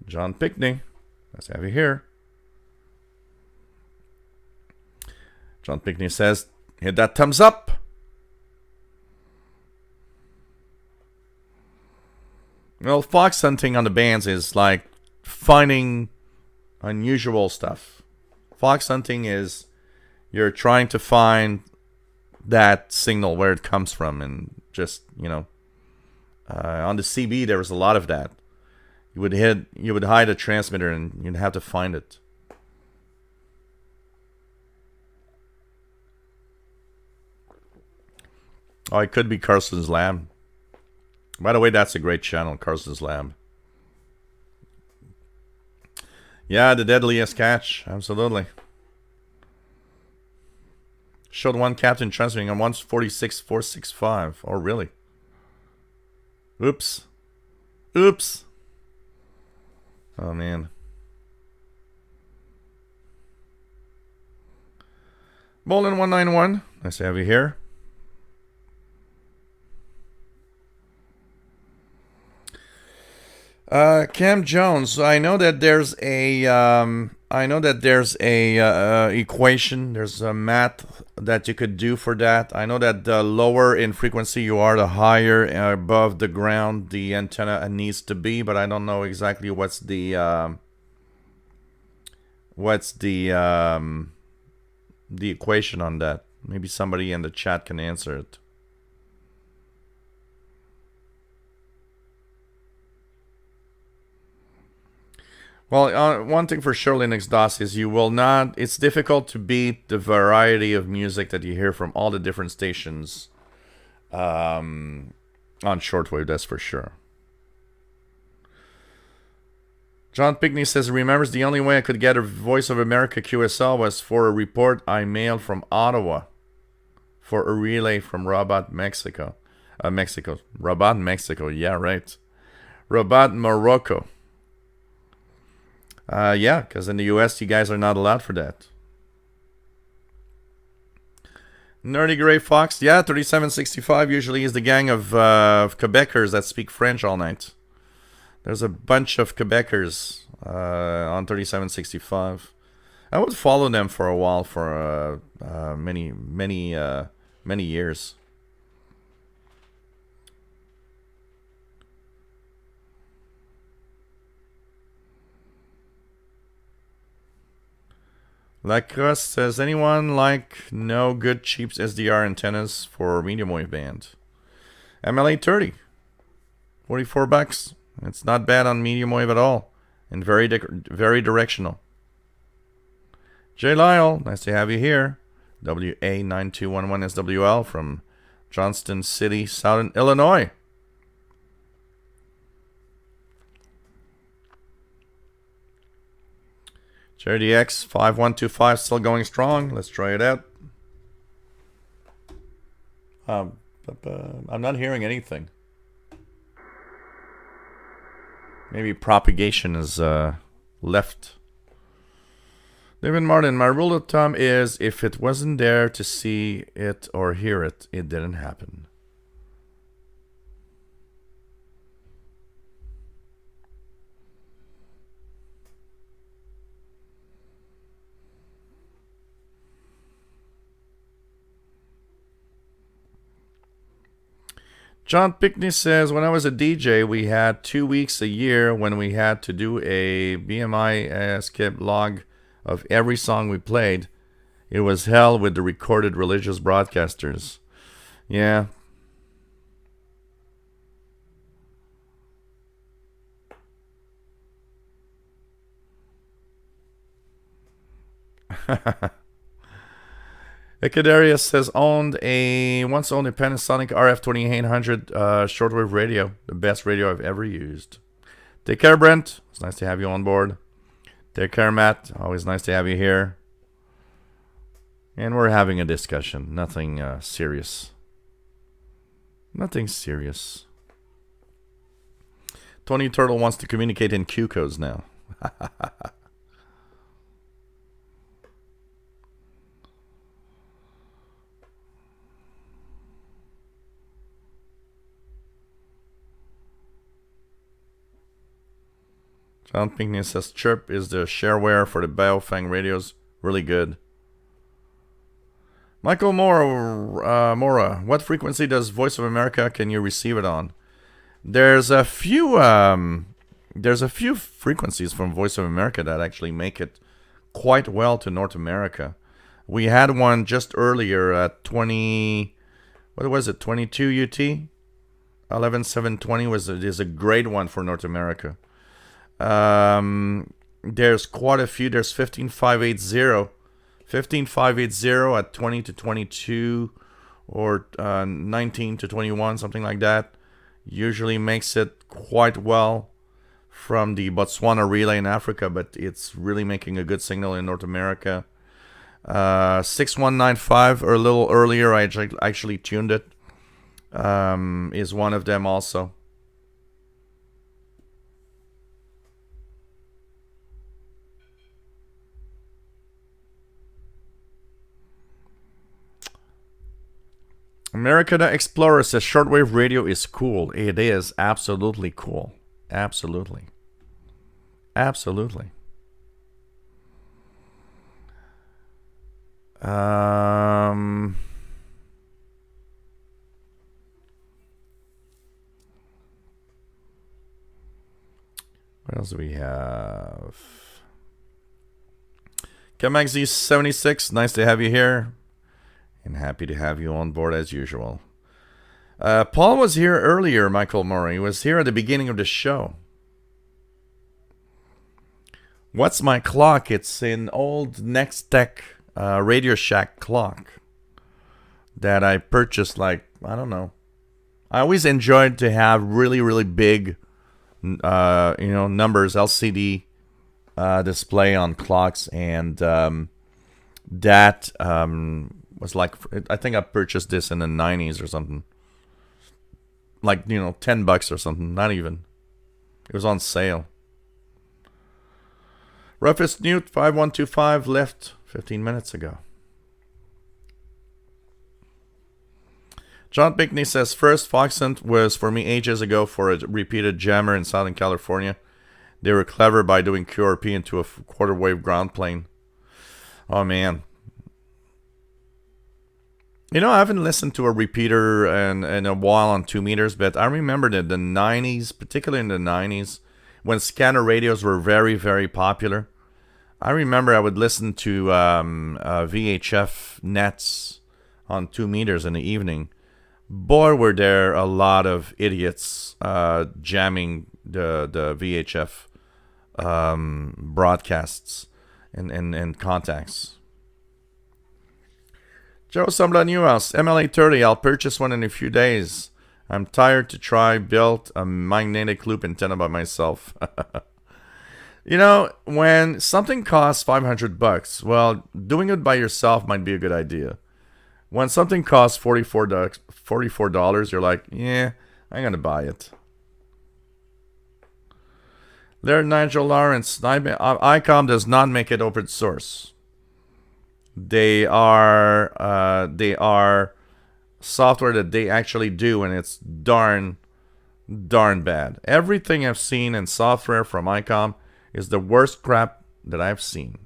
John Pickney, nice to have you here. John Pickney says, hit that thumbs up. Well, fox hunting on the bands is like finding unusual stuff. Fox hunting is you're trying to find that signal where it comes from, and just, you know, on the CB there was a lot of that. You would hide a transmitter and you'd have to find it. Oh, it could be Carson's Lab. By the way, that's a great channel, Carson's Lab. Yeah, the deadliest catch, absolutely. Showed one captain transmitting on 146.465. Oh, really? Oops. Oh, man. Bolin 191. Nice to have you here. Cam Jones. I know that there's a equation. There's a math that you could do for that. I know that the lower in frequency you are, the higher above the ground the antenna needs to be. But I don't know exactly what's the equation on that. Maybe somebody in the chat can answer it. Well, one thing for sure, Linux DOS, is you will not. It's difficult to beat the variety of music that you hear from all the different stations on shortwave. That's for sure. John Pickney says, remembers the only way I could get a Voice of America QSL was for a report I mailed from Ottawa for a relay from Rabat, Mexico. Rabat, Mexico. Yeah, right. Rabat, Morocco. Yeah, because in the US, you guys are not allowed for that. Nerdy Gray Fox. Yeah, 3765 usually is the gang of Quebecers that speak French all night. There's a bunch of Quebecers on 3765. I would follow them for a while, for many years. Lacrosse says, anyone like no good cheap SDR antennas for medium wave band? MLA 30, $44. It's not bad on medium wave at all, and very directional. Jay Lyle, nice to have you here. WA9211SWL from Johnston City, Southern Illinois. JDX 5125 still going strong. Let's try it out. I'm not hearing anything. Maybe propagation is left David Martin, my rule of thumb is if it wasn't there to see it or hear it, it didn't happen. John Pickney says, when I was a DJ, we had 2 weeks a year when we had to do a BMI skip log of every song we played. It was hell with the recorded religious broadcasters. Yeah. Icadarius says once owned a Panasonic RF 2800 shortwave radio, the best radio I've ever used. Take care, Brent. It's nice to have you on board. Take care, Matt. Always nice to have you here. And we're having a discussion. Nothing serious. Nothing serious. Tony Turtle wants to communicate in Q codes now. John Pinkney says Chirp is the shareware for the Baofeng radios. Really good. Michael Mora, what frequency does Voice of America can you receive it on? There's a few frequencies from Voice of America that actually make it quite well to North America. We had one just earlier at 22 UT? 11720 is a great one for North America. There's quite a few. There's 15580 at 20 to 22 or 19 to 21, something like that. Usually makes it quite well from the Botswana relay in Africa, but it's really making a good signal in North America. 6195 or a little earlier, I actually tuned it, is one of them also. American Explorer says shortwave radio is cool. It is absolutely cool. Absolutely. Absolutely. What else do we have? Kemaxi76, nice to have you here. And happy to have you on board as usual. Paul was here earlier, Michael Murray. He was here at the beginning of the show. What's my clock? It's an old Next Tech Radio Shack clock that I purchased, I don't know. I always enjoyed to have really, really big, numbers, LCD display on clocks. And that was I think I purchased this in the 90s or something. $10 or something. Not even. It was on sale. Roughest Newt 5125 left 15 minutes ago. John Pinkney says first Foxhunt was for me ages ago for a repeated jammer in Southern California. They were clever by doing QRP into a quarter wave ground plane. Oh man. I haven't listened to a repeater in a while on 2 meters, but I remember that the 90s, particularly in the 90s, when scanner radios were very, very popular. I remember I would listen to VHF nets on 2 meters in the evening. Boy, were there a lot of idiots jamming the VHF broadcasts and contacts. Joe Sambla Newhouse, MLA30, I'll purchase one in a few days. I'm tired to try build a magnetic loop antenna by myself. When something costs $500, well, doing it by yourself might be a good idea. When something costs $44, you're like, yeah, I'm going to buy it. There, Nigel Lawrence. ICOM does not make it open source. They are software that they actually do, and it's darn bad. Everything I've seen in software from ICOM is the worst crap that I've seen.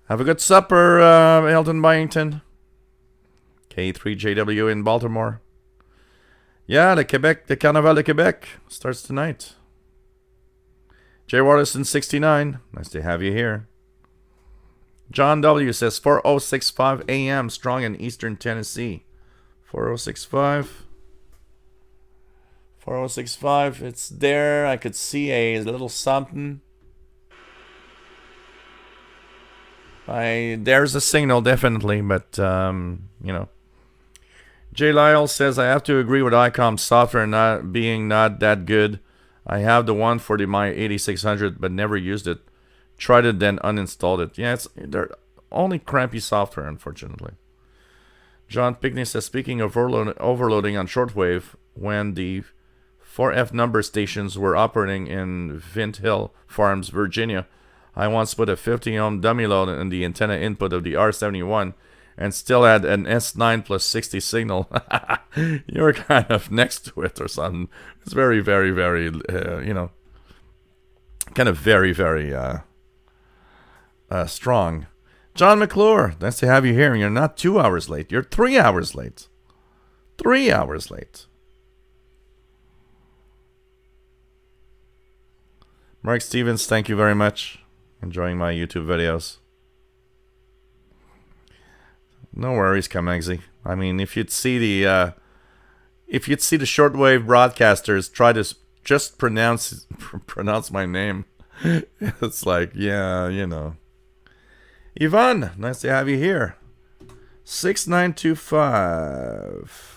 Have a good supper, Elton Byington. K3JW in Baltimore. Yeah, the Carnaval de Quebec starts tonight. Jay Watterson 69. Nice to have you here. John W. says 4065 a.m. strong in Eastern Tennessee. 4065. 4065. It's there. I could see a little something. There's a signal, definitely, but, you know. Jay Lyle says, I have to agree with ICOM software not that good. I have the one for my 8600, but never used it. Tried it, then uninstalled it. Yeah, they're only crappy software, unfortunately. John Pickney says, speaking of overloading on shortwave, when the 4F number stations were operating in Vint Hill Farms, Virginia, I once put a 50 ohm dummy load in the antenna input of the R71 and still had an S9 plus 60 signal. You were kind of next to it or something. It's very, very, very, you know, kind of very, very strong. John McClure, nice to have you here. You're not 2 hours late. You're 3 hours late. 3 hours late. Mark Stevens, thank you very much. Enjoying my YouTube videos. No worries, Kamaxi. I mean, if you'd see the shortwave broadcasters try to just pronounce my name, it's like, yeah, you know. Yvonne, nice to have you here. 6925.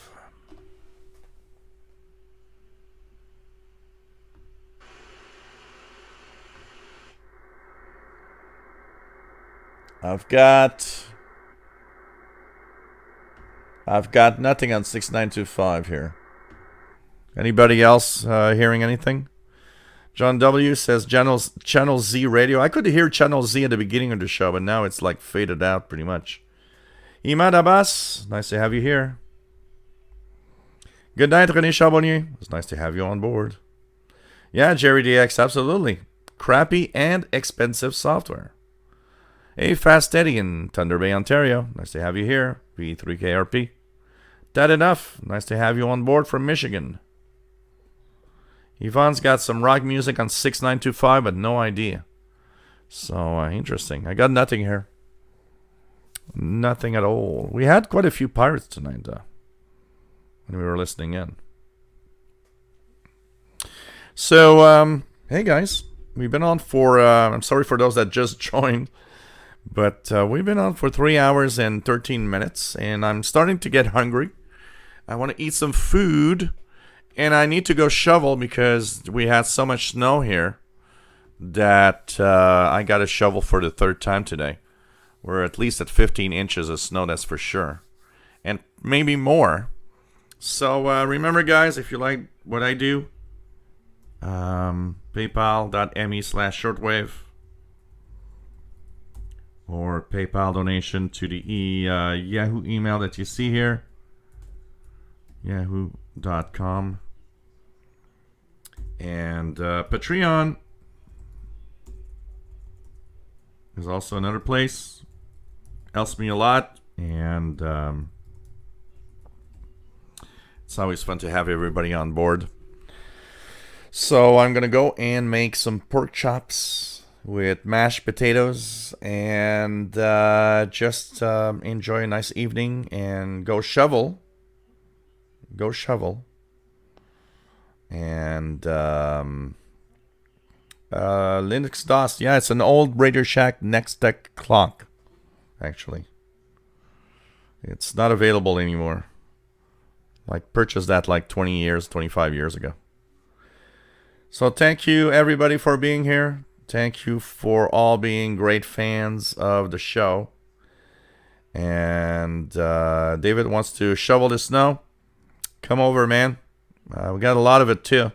I've got nothing on 6925 here. Anybody else hearing anything? John W. says Channel Z radio. I could hear Channel Z at the beginning of the show, but now it's like faded out pretty much. Imad Abbas, nice to have you here. Good night, René Charbonnier. It's nice to have you on board. Yeah, Jerry DX, absolutely. Crappy and expensive software. Hey, Fast Eddie in Thunder Bay, Ontario. Nice to have you here. V3KRP. That enough. Nice to have you on board from Michigan. Yvonne's got some rock music on 6925, but no idea. So, interesting. I got nothing here. Nothing at all. We had quite a few pirates tonight, though, when we were listening in. So, hey, guys. We've been on for, I'm sorry for those that just joined. But we've been on for 3 hours and 13 minutes, and I'm starting to get hungry. I want to eat some food, and I need to go shovel because we had so much snow here that I got to shovel for the third time today. We're at least at 15 inches of snow, that's for sure, and maybe more. So remember, guys, if you like what I do, paypal.me/shortwave. Or PayPal donation to the Yahoo email that you see here. Yahoo.com. And Patreon is also another place. Helps me a lot. And it's always fun to have everybody on board. So I'm going to go and make some pork chops with mashed potatoes and just enjoy a nice evening and go shovel. And Linux DOS. Yeah, it's an old Radio Shack Next Tech clock, actually. It's not available anymore. Like, purchased that like 25 years ago. So thank you, everybody, for being here. Thank you for all being great fans of the show. And David wants to shovel the snow. Come over, man. We got a lot of it too.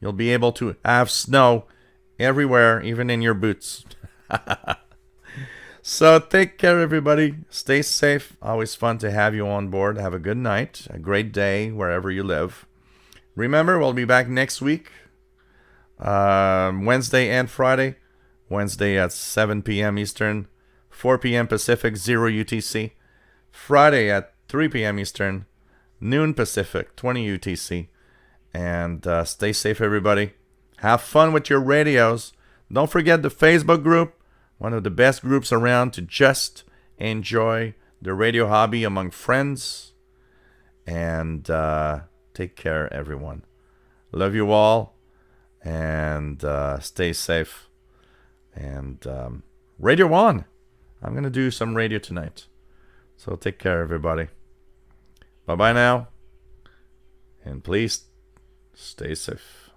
You'll be able to have snow everywhere, even in your boots. So take care, everybody. Stay safe. Always fun to have you on board. Have a good night, a great day wherever you live. Remember, we'll be back next week, Wednesday and Friday. Wednesday at 7 p.m. Eastern, 4 p.m. Pacific, 0 UTC. Friday at 3 p.m. Eastern, noon Pacific, 20 UTC. And stay safe, everybody. Have fun with your radios. Don't forget the Facebook group, one of the best groups around to just enjoy the radio hobby among friends. And take care, everyone. Love you all. And stay safe. And radio on. I'm going to do some radio tonight. So take care, everybody. Bye-bye now. And please stay safe.